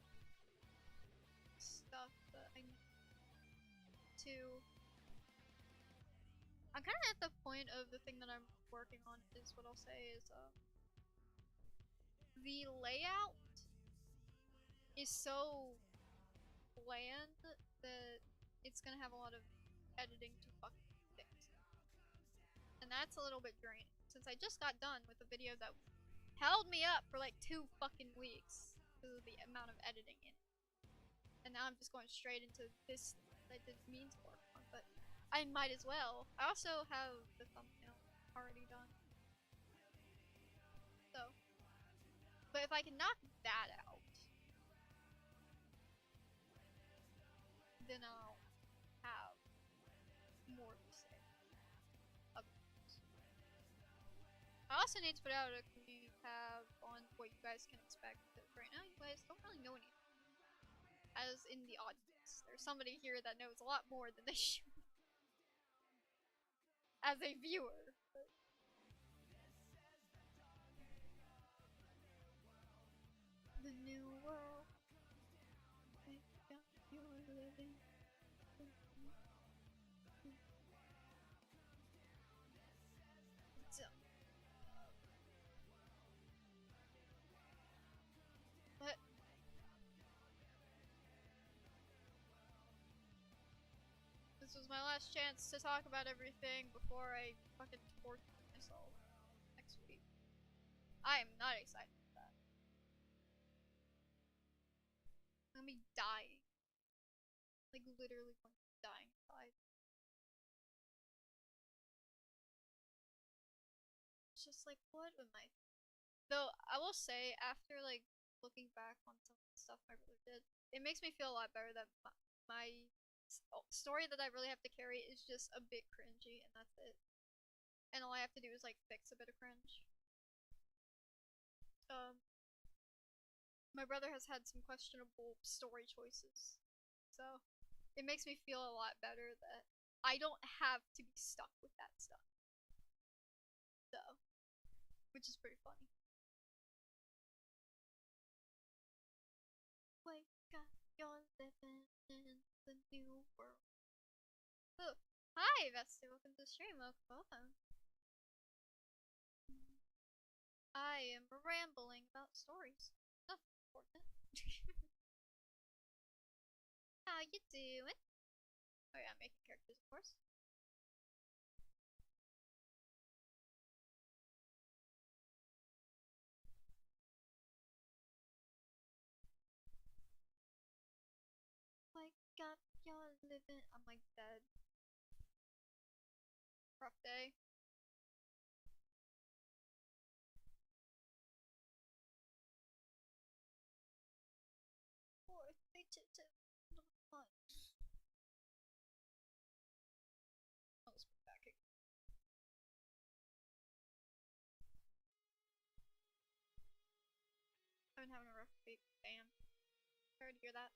stuff that I need to. I'm kind of at the point of the thing that I'm working on is what I'll say is the layout is so bland that it's gonna have a lot of editing to fucking fix. And that's a little bit draining, since I just got done with a video that held me up for like 2 fucking weeks because of the amount of editing in it. And now I'm just going straight into this that I didn't mean to work on, but I might as well. I also have the thumbnail already done. So, but if I can knock that out, then I'll have more to say about it. I also need to put out a community tab on what you guys can expect, because right now you guys don't really know anything. As in the audience, there's somebody here that knows a lot more than they should. As a viewer. But the new world. You're living. But this was my last chance chance to talk about everything before I fucking torture myself next week. I am not excited for that. I'm gonna be dying. Like, literally going to be dying inside. It's just like, what am I? Though, I will say, after, like, looking back on some of the stuff my brother did, it makes me feel a lot better that my story that I really have to carry is just a bit cringy, and that's it. And all I have to do is, like, fix a bit of cringe. My brother has had some questionable story choices, so it makes me feel a lot better that I don't have to be stuck with that stuff. So, which is pretty funny. Wake up, you're living in the new world. Oh, hi, Vesty, welcome to the stream, welcome. I am rambling about stories. Nothing important. How you doing? Oh yeah, I'm making characters, of course. Wake up, you're living. I'm like dead. Rough day. Four, three, two, two, one. I'll just put it back again. I've been having a rough week. Damn. Sorry to hear that.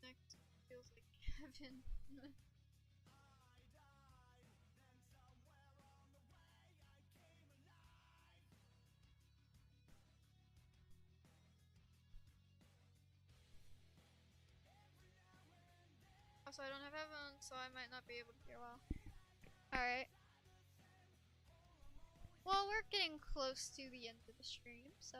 Next feels like heaven. Also, I don't have headphones, so I might not be able to hear well. Alright. Well, we're getting close to the end of the stream, so.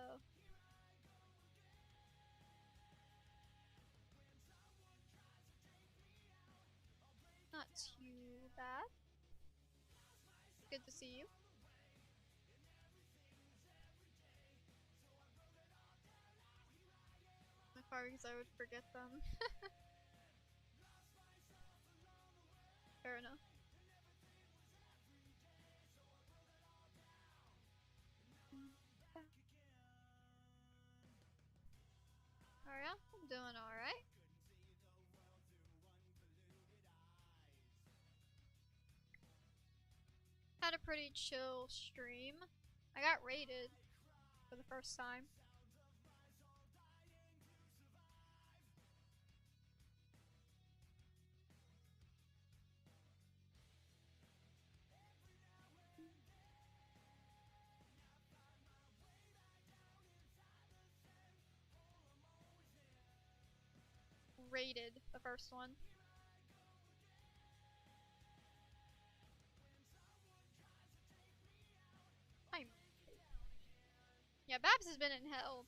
Not too bad. Good to see you. My car because I would forget them. Fair enough. Alright, I'm doing alright. Had a pretty chill stream. I got raided for the first time. Raided the first one. Yeah, Babs has been in hell.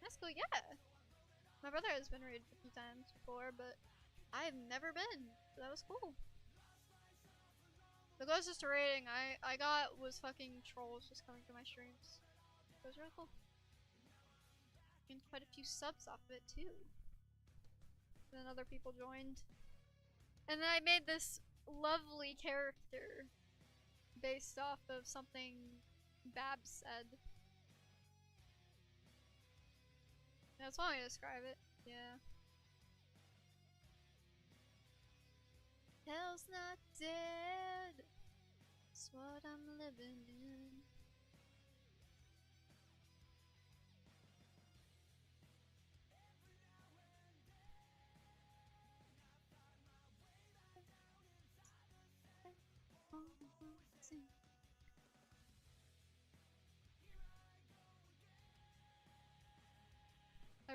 That's cool, yeah. My brother has been raided a few times before, but I've never been. So that was cool. The closest to raiding I got was fucking trolls just coming to my streams. It was really cool. And quite a few subs off of it too. And then other people joined. And then I made this lovely character based off of something Babs said. That's one way to describe it. Yeah. Hell's not dead. It's what I'm living in.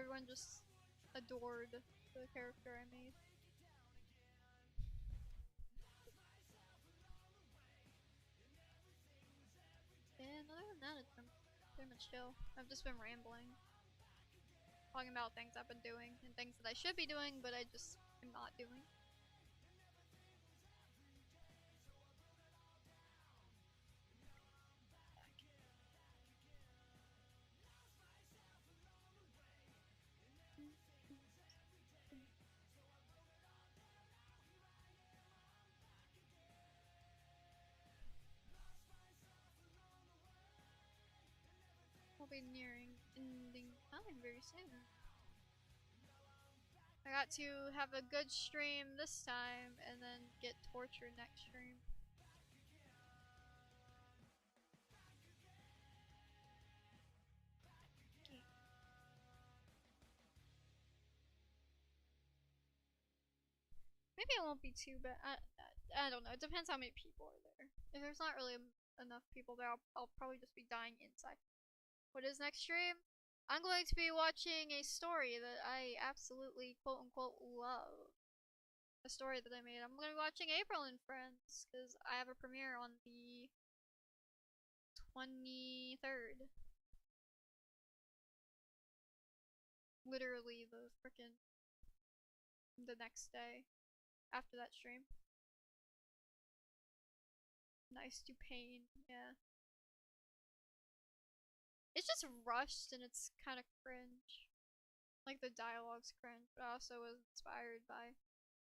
Everyone just adored the character I made. And other than that, it's been pretty much chill. I've just been rambling. Talking about things I've been doing and things that I should be doing, but I just am not doing. We'll be nearing ending time very soon. I got to have a good stream this time and then get tortured next stream. Maybe it won't be too bad. I don't know. It depends how many people are there. If there's not really enough people there, I'll probably just be dying inside. What is next stream? I'm going to be watching a story that I absolutely quote unquote love. A story that I made. I'm going to be watching April and Friends because I have a premiere on the 23rd. Literally the frickin' the next day after that stream. Nice to pain, yeah. It's just rushed and it's kind of cringe. Like the dialogue's cringe, but I also was inspired by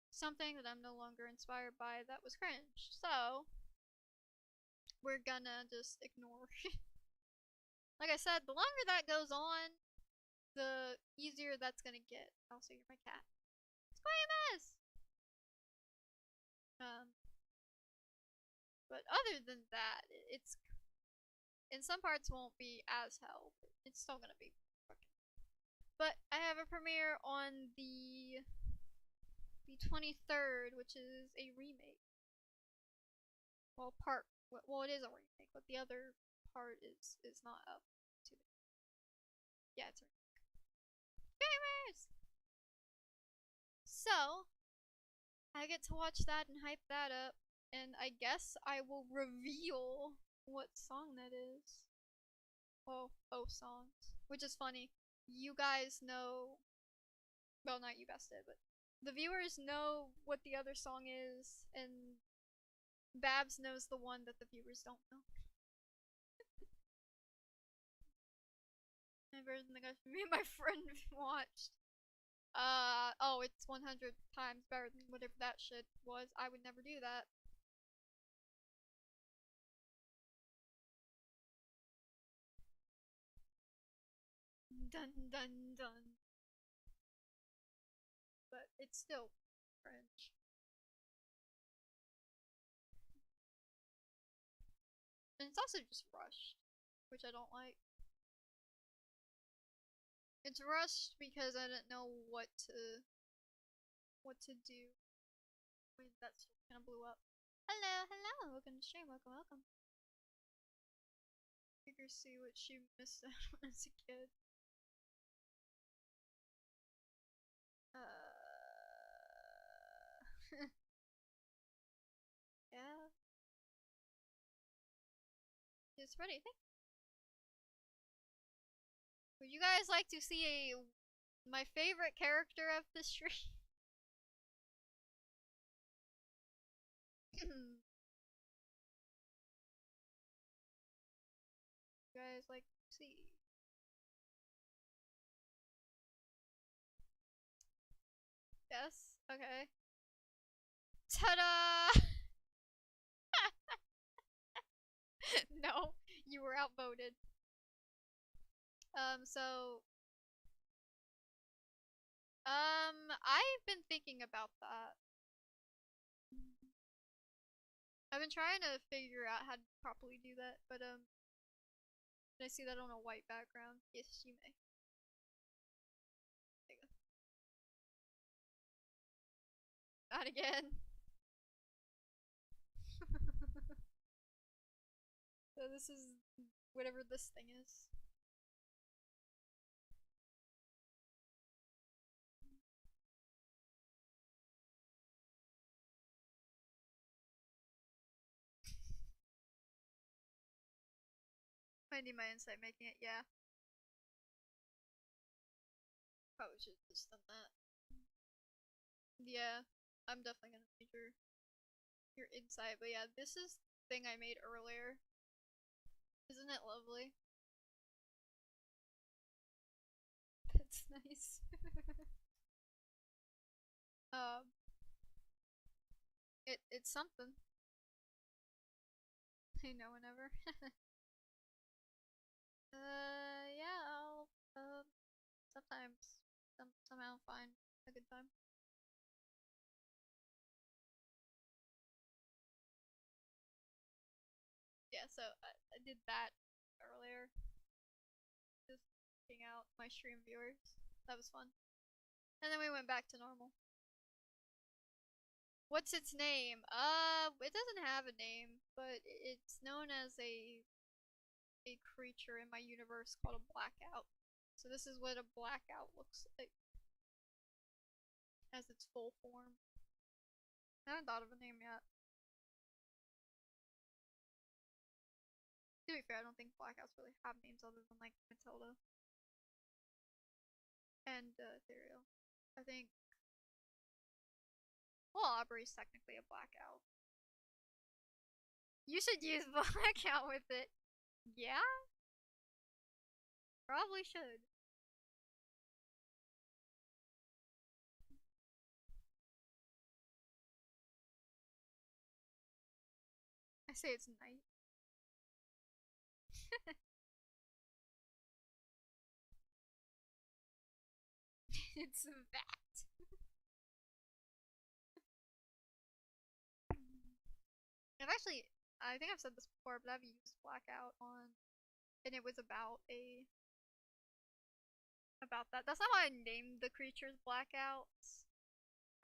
something that I'm no longer inspired by that was cringe. So, we're gonna just ignore. Like I said, the longer that goes on, the easier that's gonna get. Also, you're my cat. Squamous! But other than that, it's in some parts won't be as hell, but it's still gonna be fucking. But I have a premiere on the 23rd, which is a remake. Well, it is a remake, but the other part is not up to it. Yeah, it's a remake. Gamers! So, I get to watch that and hype that up, and I guess I will reveal what song that is. Well, both songs. Which is funny. You guys know. Well, not you guys did, but the viewers know what the other song is, and Babs knows the one that the viewers don't know. Better than the Gacha me and my friend watched. Oh, it's 100 times better than whatever that shit was. I would never do that. Dun dun dun. But it's still French. And it's also just rushed, which I don't like. It's rushed because I didn't know what to do when that stuff kind of blew up. Hello, hello, welcome to stream, welcome. Figure see what she missed out on as a kid. Yeah. It's pretty. Would you guys like to see my favorite character of the stream? You guys like to see? Yes? Okay. Ta-da! No, you were outvoted. I've been thinking about that. I've been trying to figure out how to properly do that, but can I see that on a white background? Yes, you may. There you go. Not again. So this is whatever this thing is. I need my insight making it, yeah. Probably should have just done that. Yeah, I'm definitely gonna need your insight, but yeah, this is the thing I made earlier. Isn't it lovely? That's nice. um, it's something. I know whenever. Yeah, I'll sometimes somehow find a good time. Yeah, so I did that earlier. Just checking out my stream viewers. That was fun. And then we went back to normal. What's its name? It doesn't have a name, but it's known as a creature in my universe called a blackout. So this is what a blackout looks like as its full form. I haven't thought of a name yet. To be fair, I don't think blackouts really have names other than like Matilda and Ethereal. I think. Well, Aubrey's technically a blackout. You should use blackout with it. Yeah? Probably should. I say it's night. It's that. I've actually, I think I've said this before, but I've used blackout on, and it was about that. That's not why I named the creatures blackouts.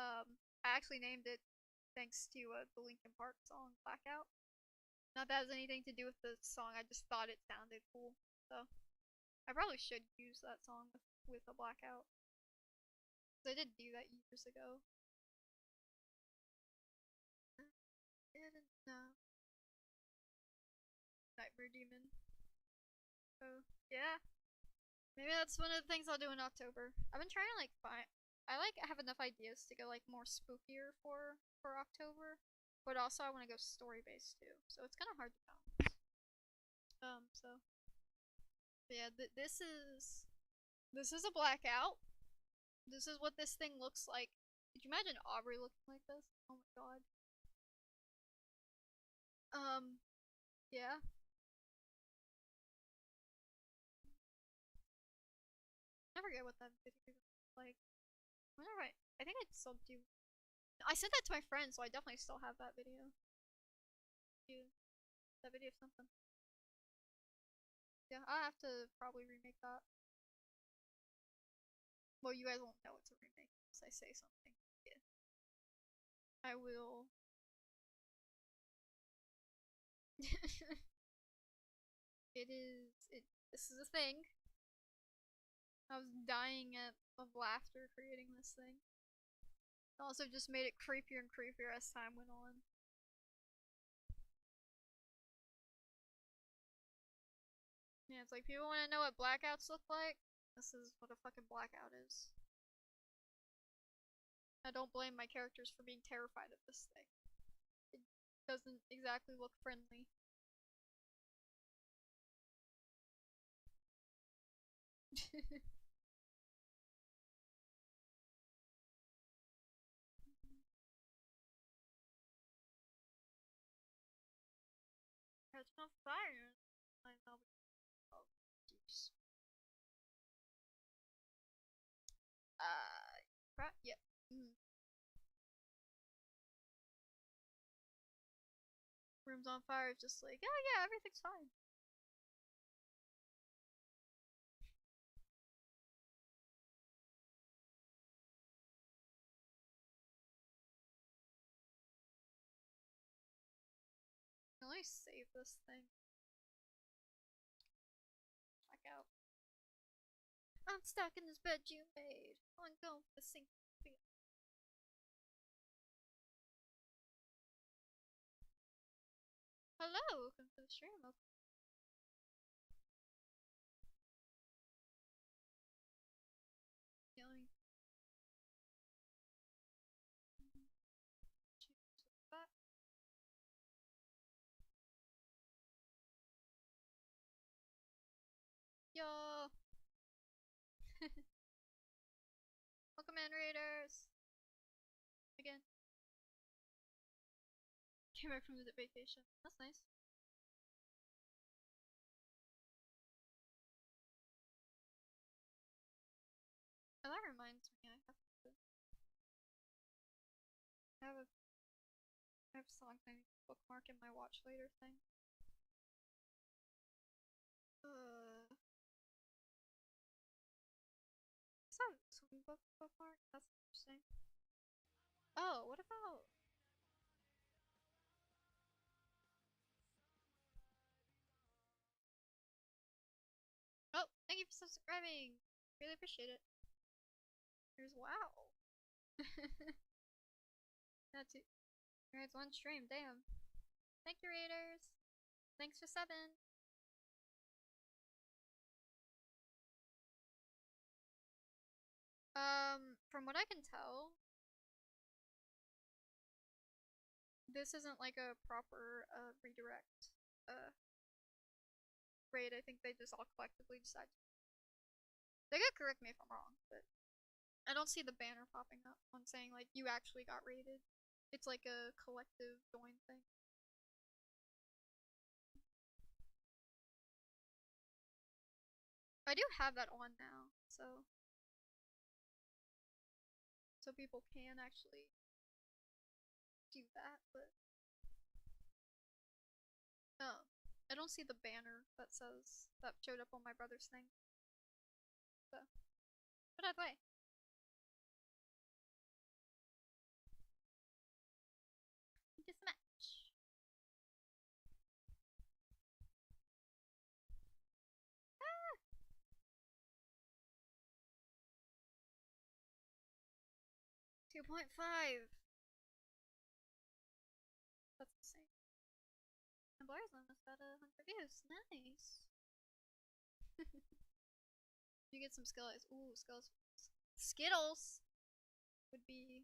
I actually named it thanks to the Linkin Park song Blackout. Not that it has anything to do with the song. I just thought it sounded cool. So I probably should use that song with a blackout. Cause I did do that years ago. Didn't know. Nightmare Demon. Oh yeah. Maybe that's one of the things I'll do in October. I've been trying to like find. I like have enough ideas to go like more spookier for October, but also I want to go story based too. So it's kind of hard to balance. So yeah, this is a blackout. This is what this thing looks like. Could you imagine Aubrey looking like this? Oh my god. Yeah. I forget what that video looked like. Whenever I think I'd still do. I sent that to my friend, so I definitely still have that video. Do that video of something. Yeah, I'll have to probably remake that. Well, you guys won't know it's a remake unless I say something. Yeah. I will. It is. This is a thing. I was dying of laughter creating this thing. It also just made it creepier and creepier as time went on. Yeah, it's like people want to know what blackouts look like. This is what a fucking blackout is. I don't blame my characters for being terrified of this thing. It doesn't exactly look friendly. Catch on fire. I know. Oh, jeez. Right? Yeah. Mm. Room's on fire. It's just like, oh yeah, everything's fine. Let me save this thing. Back out. I'm stuck in this bed you made. I'm going to sink. Hello, welcome to the stream. Yo! Welcome in, raiders! Again. Came back from the vacation. That's nice. Oh, that reminds me, I have a song I need to bookmark in my watch later thing. Is that a swing bookmark? That's interesting. Oh, what about? Oh, thank you for subscribing. Really appreciate it. Here's wow. Not too. Alright, it's one stream. Damn. Thank you, raiders. Thanks for 7. From what I can tell, this isn't like a proper redirect raid. I think they just all collectively decide. They could correct me if I'm wrong, but I don't see the banner popping up on saying like you actually got raided. It's like a collective join thing. I do have that on now, so people can actually do that, but no, I don't see the banner that says that showed up on my brother's thing. So, but either way, just a match. Ah! 2.5. That's insane. And Blair's almost got 100 views. Nice. You get some Skittles. Ooh, Skittles. Skittles would be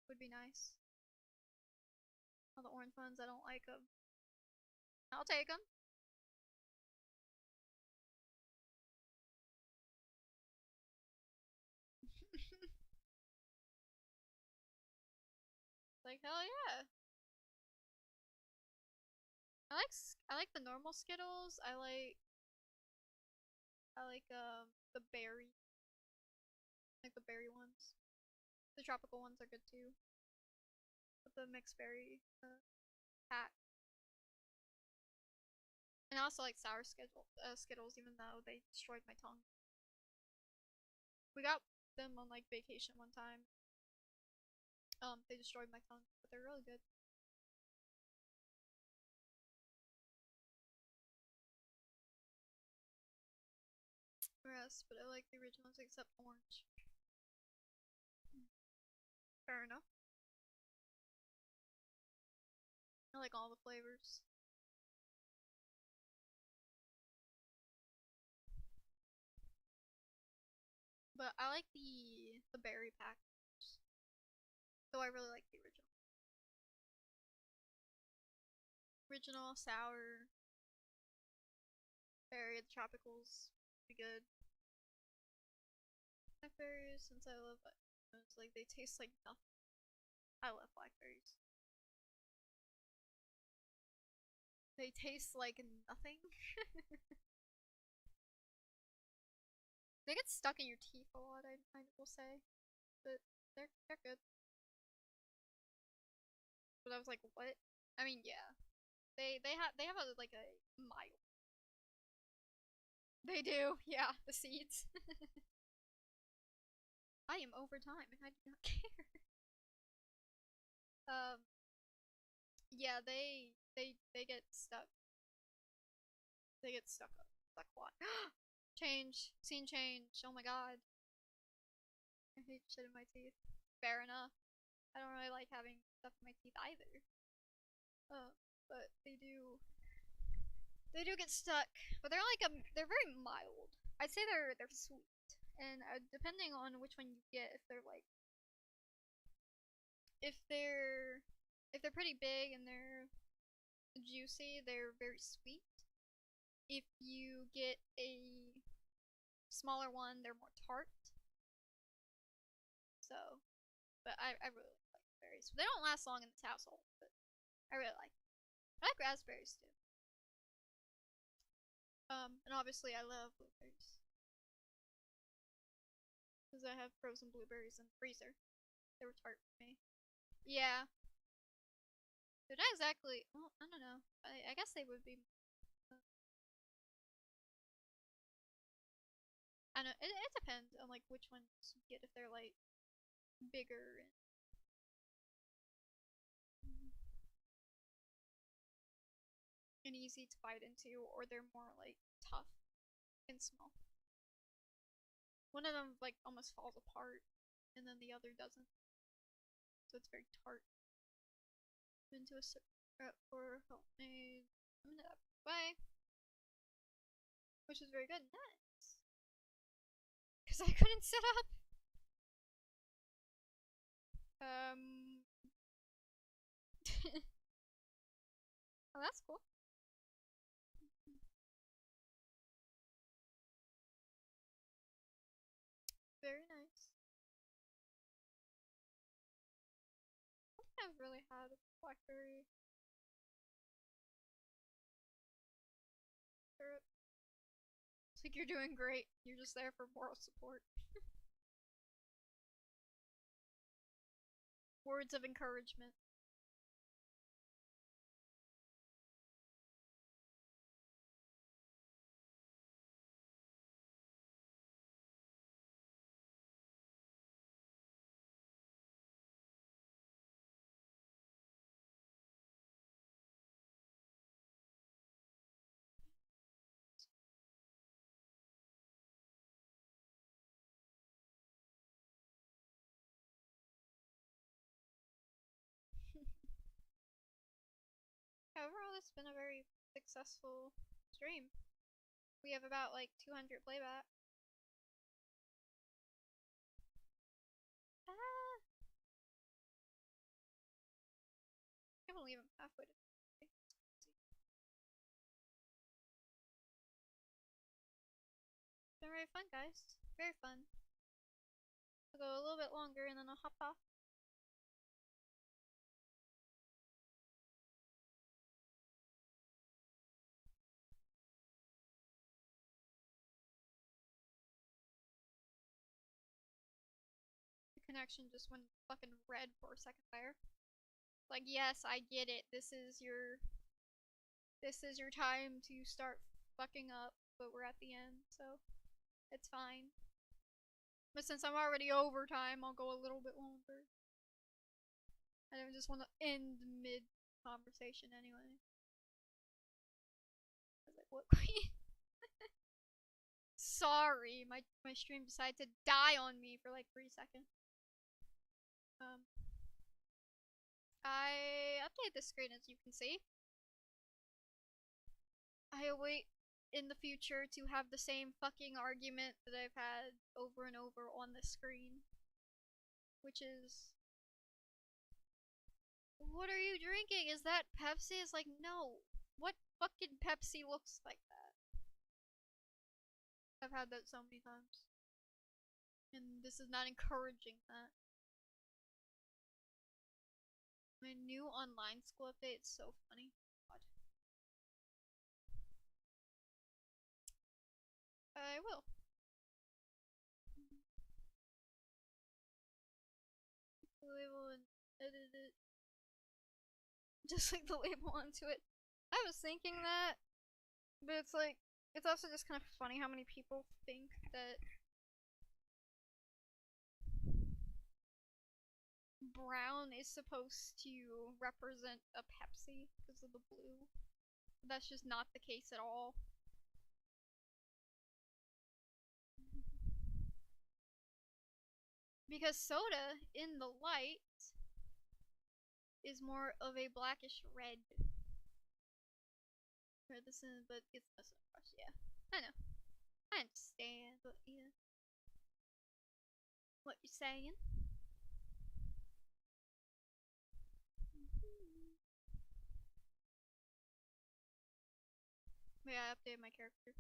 nice. All the orange ones, I don't like them. I'll take them. Like hell yeah. I like the normal Skittles. I like the berry, like the berry ones. The tropical ones are good too. But the mixed berry pack. And I also like sour Skittles, even though they destroyed my tongue. We got them on like vacation one time. They destroyed my tongue, but they're really good. Yes, but I like the originals except orange. Fair enough. I like all the flavors. But I like the berry pack. Though I really like the original. Original, sour, berry, the tropicals, pretty good. Blackberries, since I love it, it's like they taste like nothing. I love blackberries. They taste like nothing. They get stuck in your teeth a lot, I will say, but they're good. But I was like, what? I mean, yeah, they have a like a mild. They do, yeah, the seeds. I am over time and I do not care. Yeah, they get stuck. They get stuck up. Stuck what? Change. Scene change. Oh my god. I hate shit in my teeth. Fair enough. I don't really like having stuff in my teeth either. But they do get stuck. But they're like they're very mild. I'd say they're sweet. And depending on which one you get, if they're like if they're if they're pretty big and they're juicy, they're very sweet. if you get a smaller one, they're more tart. So, but I really like berries. They don't last long in this household, but I really like them. I like raspberries too. And obviously I love blueberries. Because I have frozen blueberries in the freezer. They were tart for me. Yeah. They're not exactly, well, I don't know. I guess they would be. I know, it depends on like which ones you get, if they're like bigger and easy to bite into, or they're more like tough and small. One of them like almost falls apart, and then the other doesn't. So it's very tart. Into a syrup for homemade. I'm gonna way, which is very good. Nice. Because I couldn't sit up. Oh, that's cool. Very nice. I don't think I've really had a blackberry syrup. It's like you're doing great. You're just there for moral support. Words of encouragement. Overall, it's been a very successful stream. We have about like 200 playback. Ah, I can't believe I'm halfway to. Been very fun, guys. Very fun. I'll go a little bit longer and then I'll hop off. The connection just went fucking red for a second there. Like, yes, I get it. This is your time to start fucking up, but we're at the end, so it's fine. But since I'm already over time, I'll go a little bit longer. I don't just want to end mid conversation anyway. I was like, what? Sorry, my stream decided to die on me for like 3 seconds. I updated the screen, as you can see. I await in the future to have the same fucking argument that I've had over and over on the screen. Which is, what are you drinking? Is that Pepsi? It's like, no. What fucking Pepsi looks like that? I've had that so many times. And this is not encouraging that. My new online school update is so funny. God. I will. Label and edit it. Just like the label onto it. I was thinking that, but it's like, it's also just kind of funny how many people think that brown is supposed to represent a Pepsi because of the blue. But that's just not the case at all. Because soda in the light is more of a blackish red. Or this is, but it's messing up. Yeah, I know. I understand, but yeah. What you saying? Oh yeah, I updated my character.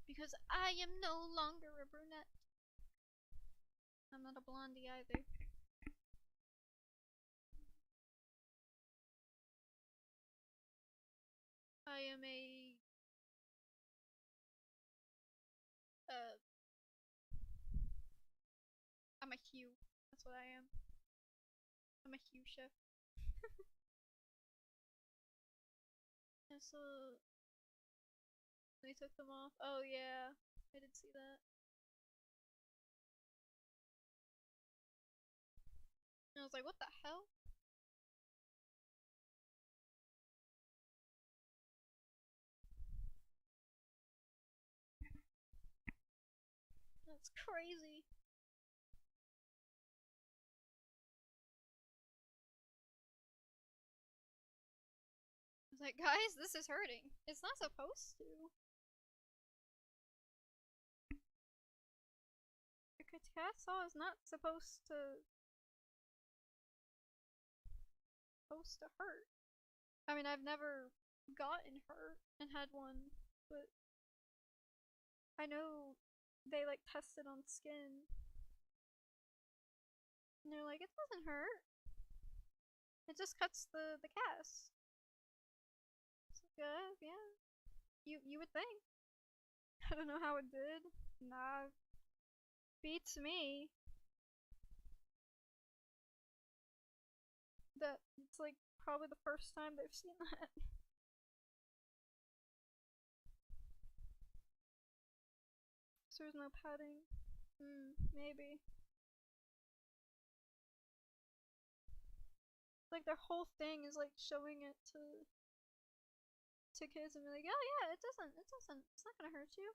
Because I am no longer a brunette. I'm not a blondie either. I am a I'm a hue. That's what I am. I'm a hue chef. And so they took them off. Oh yeah, I did see that. And I was like, what the hell? That's crazy. I was like, guys, this is hurting. It's not supposed to. A cat saw is not supposed to hurt. I mean, I've never gotten hurt and had one, but I know they like tested on skin. And they're like, it doesn't hurt. It just cuts the cast. It's like, yeah. You would think. I don't know how it did. Nah. Beats me. That it's like probably the first time they've seen that. So there's no padding. Maybe. Like their whole thing is like showing it to kids and be like, oh yeah, it's not gonna hurt you.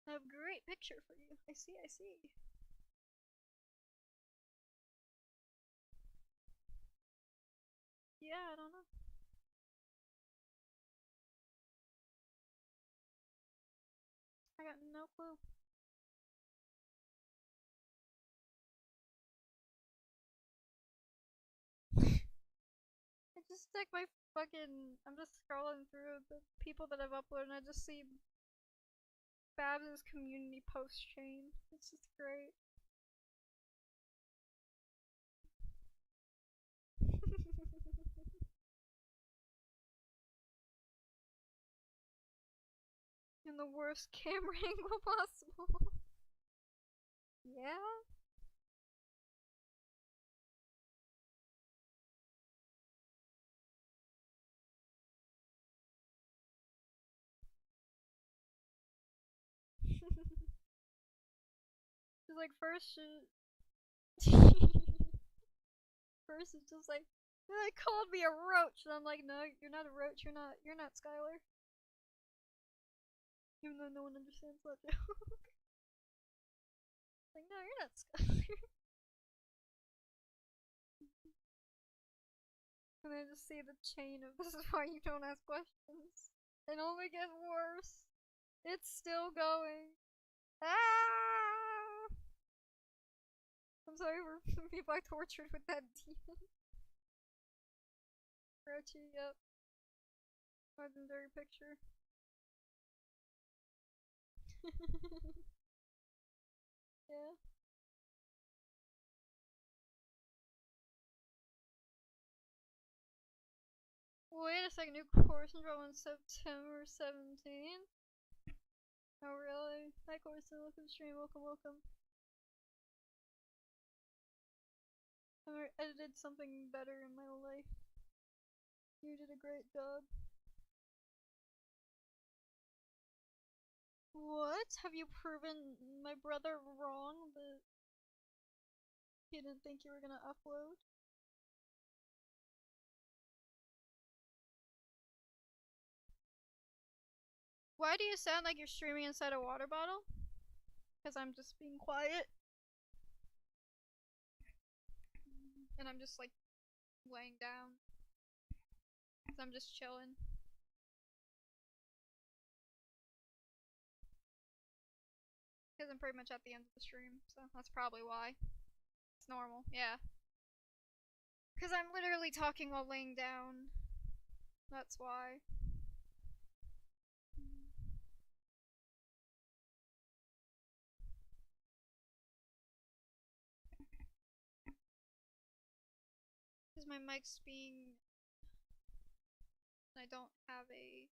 I have a great picture for you. I see. Yeah, I don't know. I got no clue. I just like my fucking. I'm just scrolling through the people that I've uploaded and I just see Babs' community post chain. It's just great. In the worst camera angle possible. Yeah? It's like first first it's just like they called me a roach and I'm like, no, you're not a roach, you're not Skylar. Even though no one understands that joke. Like, no, you're not Skylar. And I just see the chain of this is why you don't ask questions. It only gets worse. It's still going. Ah! I'm sorry for people I tortured with that demon. Rochi, yep. Legendary picture. Yeah. Wait a second, new course enroll on September 17th? Oh really? Hi course, welcome stream, welcome. I edited something better in my life. You did a great job. What? Have you proven my brother wrong that he didn't think you were gonna upload? Why do you sound like you're streaming inside a water bottle? Because I'm just being quiet. And I'm just like, laying down. Cause I'm just chilling. Because I'm pretty much at the end of the stream, so that's probably why. It's normal, yeah. Because I'm literally talking while laying down. That's why. Because my mic's being... I don't have a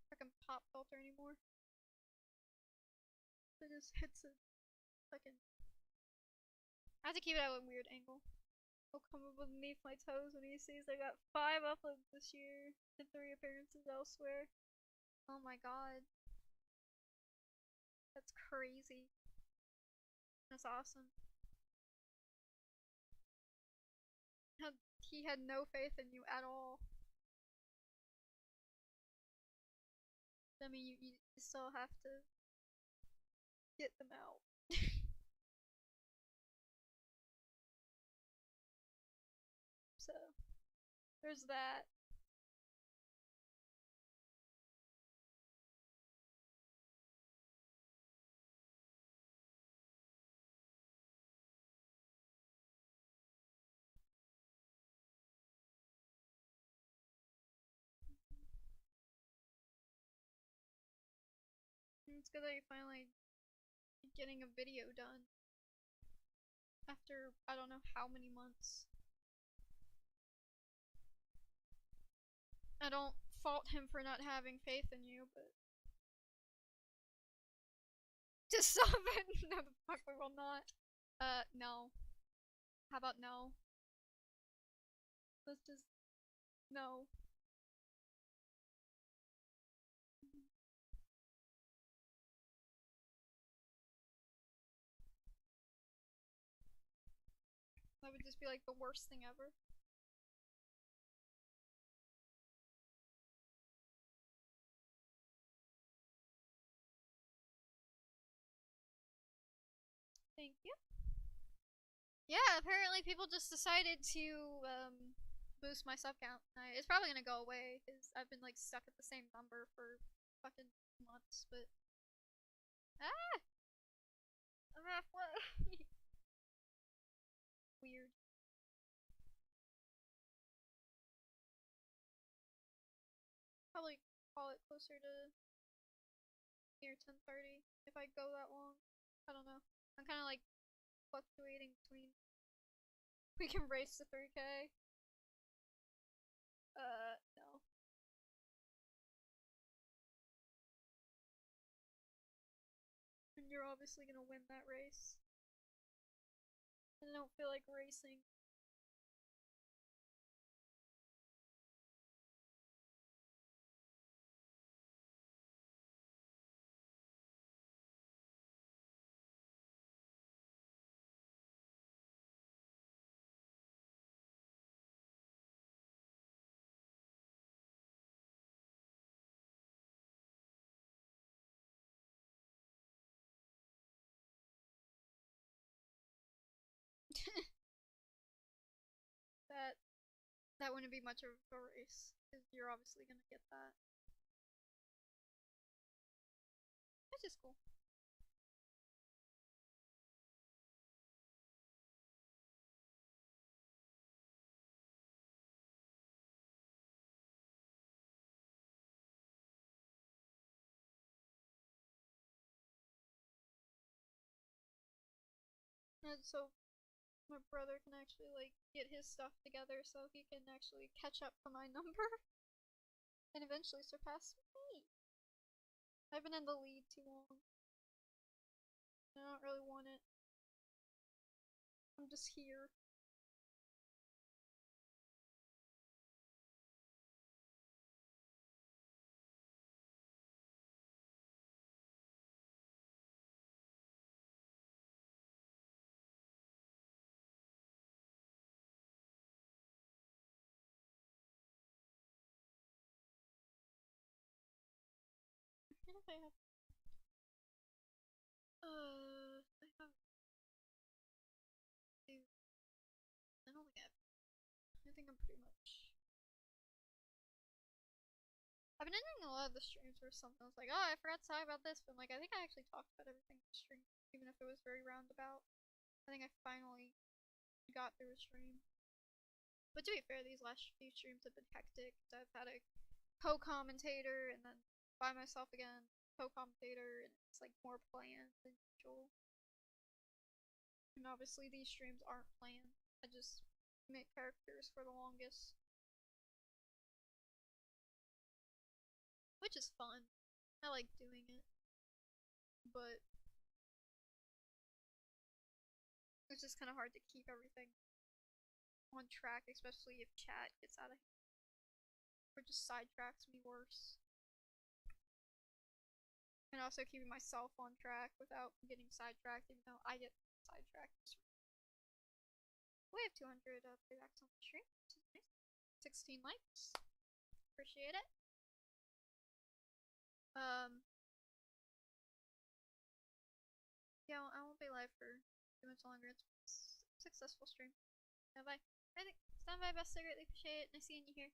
freaking pop filter anymore. It just hits a fucking... I have to keep it at a weird angle. He'll come up beneath my toes when he sees I got 5 uploads this year and 3 appearances elsewhere. Oh my god. That's crazy. That's awesome. He had no faith in you at all. I mean, you still have to get them out. So, there's that. It's good that you're finally getting a video done. After, I don't know how many months. I don't fault him for not having faith in you, but... Just stop it! No, the fuck we will not. No. How about no? Let's just... No. That would just be like the worst thing ever. Thank you. Yeah, apparently people just decided to boost my sub count. It's probably gonna go away because I've been like stuck at the same number for fucking months, but what? Weird. Probably call it closer to near 10:30 if I go that long. I don't know. I'm kind of like fluctuating between. We can race to 3K. No. And you're obviously gonna win that race. And I don't feel like racing. that that wouldn't be much of a race because you're obviously gonna get that. Which is cool. And so my brother can actually like get his stuff together so he can actually catch up to my number and eventually surpass me. I've been in the lead too long. I don't really want it. I'm just here. I don't think I have. I have. Dude, I don't think I have. I think I'm pretty much. I've been ending a lot of the streams where something was like, oh, I forgot to talk about this, but I'm like, I think I actually talked about everything in the stream, even if it was very roundabout. I think I finally got through a stream. But to be fair, these last few streams have been hectic. I've had a co-commentator and then by myself again, co-commentator, and it's like more planned than usual. And obviously these streams aren't planned. I just make characters for the longest. Which is fun. I like doing it. But it's just kind of hard to keep everything on track, especially if chat gets out of hand. Or just sidetracks me worse. And also keeping myself on track without getting sidetracked, even though I get sidetracked. We have 200 playbacks on the stream, which is nice. 16 likes. Appreciate it. Yeah, I won't be live for too much longer. It's a successful stream. Stand by. I think stand by, best. I greatly appreciate it. Nice seeing you here.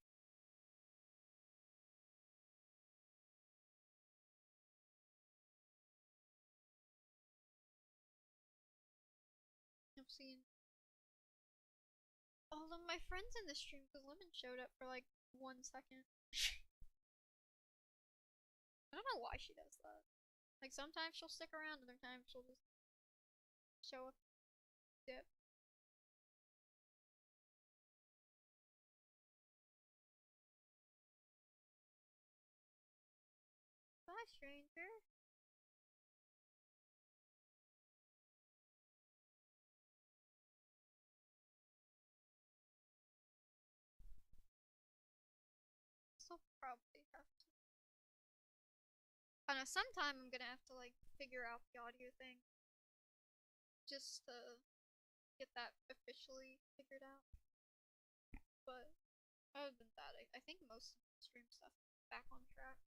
I've seen all of my friends in the stream because Lemon showed up for like 1 second. I don't know why she does that. Like sometimes she'll stick around, other times she'll just show up, dip. Bye, stranger. So probably have to. I know sometime I'm gonna have to like figure out the audio thing, just to get that officially figured out. But other than that, I think most of the stream stuff is back on track.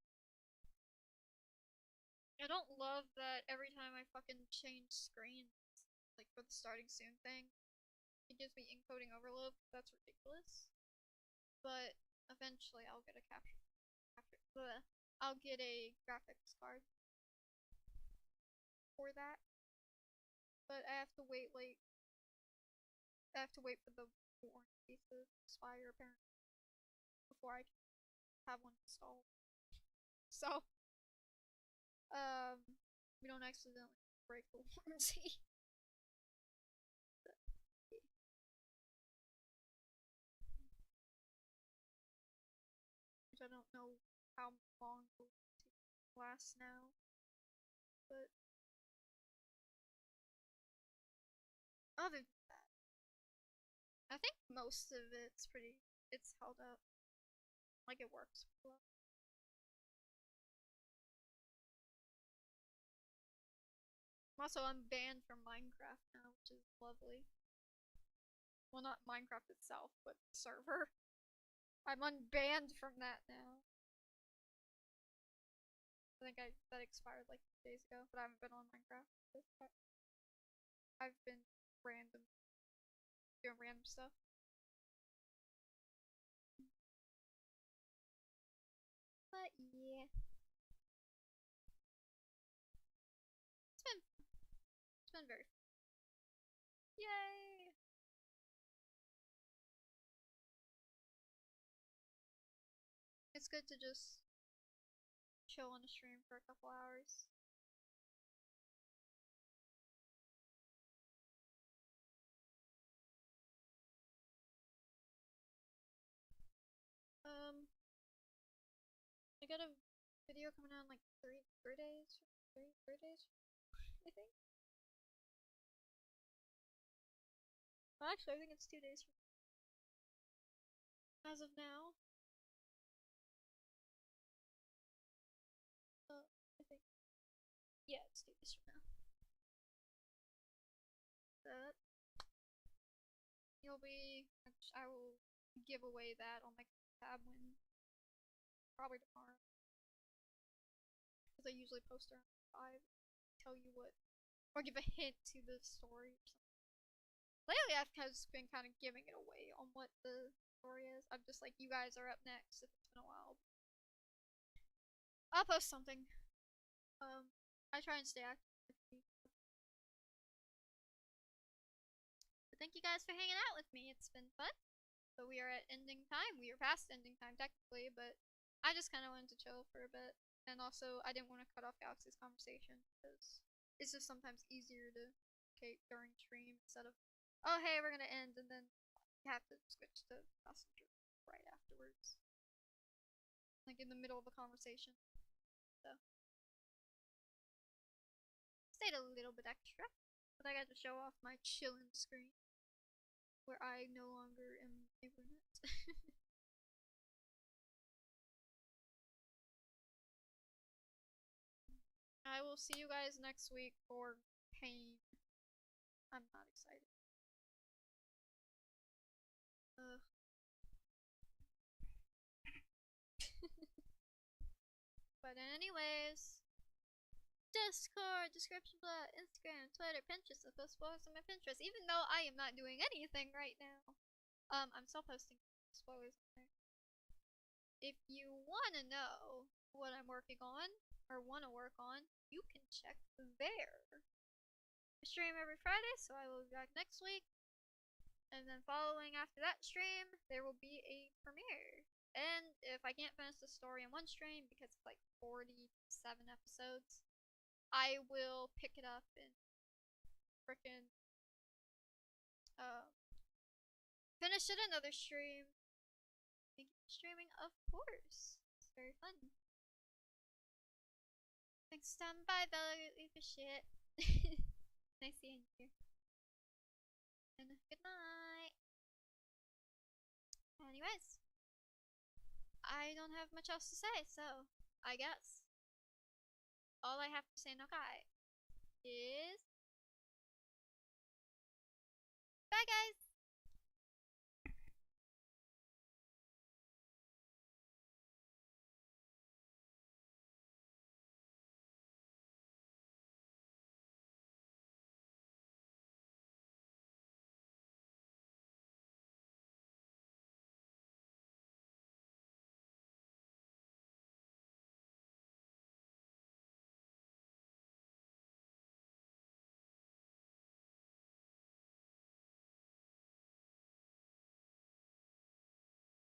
I don't love that every time I fucking change screens, like for the starting soon thing, it gives me encoding overload. That's ridiculous. But eventually I'll get a I'll get a graphics card for that. But I have to wait for the warranty to expire apparently before I can have one installed. So we don't accidentally break the warranty. Which I don't know how long the warranty lasts now. But other than that, I think most of it's held up. Like it works well. Also, I'm banned from Minecraft now, which is lovely. Well, not Minecraft itself, but the server. I'm unbanned from that now. I think that expired like 2 days ago, but I haven't been on Minecraft. I've been doing random stuff. But yeah, it's been very fun. Yay! It's good to just chill on the stream for a couple hours. I got a video coming out in like 3 days. 3 days, I think. Well, actually, I think it's 2 days as of now. I think. Yeah, it's 2 days from now. That I will give away that on my tab when probably tomorrow. Because I usually post around 5, tell you what, or give a hint to the story or something. Lately, I've just been kind of giving it away on what the story is. I'm just like, you guys are up next if it's been a while. I'll post something. I try and stay active. But thank you guys for hanging out with me. It's been fun. So we are at ending time. We are past ending time technically, but I just kind of wanted to chill for a bit. And also, I didn't want to cut off Alex's conversation because it's just sometimes easier to communicate during stream instead of, oh hey, we're gonna end, and then you have to switch to messenger right afterwards, like in the middle of a conversation. So stayed a little bit extra, but I got to show off my chillin' screen where I no longer am a brunette. I will see you guys next week for pain. I'm not excited. Ugh. But anyways, Discord, description below, Instagram, Twitter, Pinterest. I'm supposed to post on my Pinterest, even though I am not doing anything right now. I'm still posting spoilers on there. If you wanna know what I'm working on or wanna work on, you can check there. I stream every Friday, so I will be back next week. And then following after that stream, there will be a premiere. And if I can't finish the story in one stream because it's like 47 episodes, I will pick it up and frickin' finish it another stream. Thank you for streaming, of course. It's very fun. Thanks for stopping by, Bella. Leave a shit. Nice seeing you. And good night. Anyways, I don't have much else to say, so I guess all I have to say, Nokai, is bye, guys.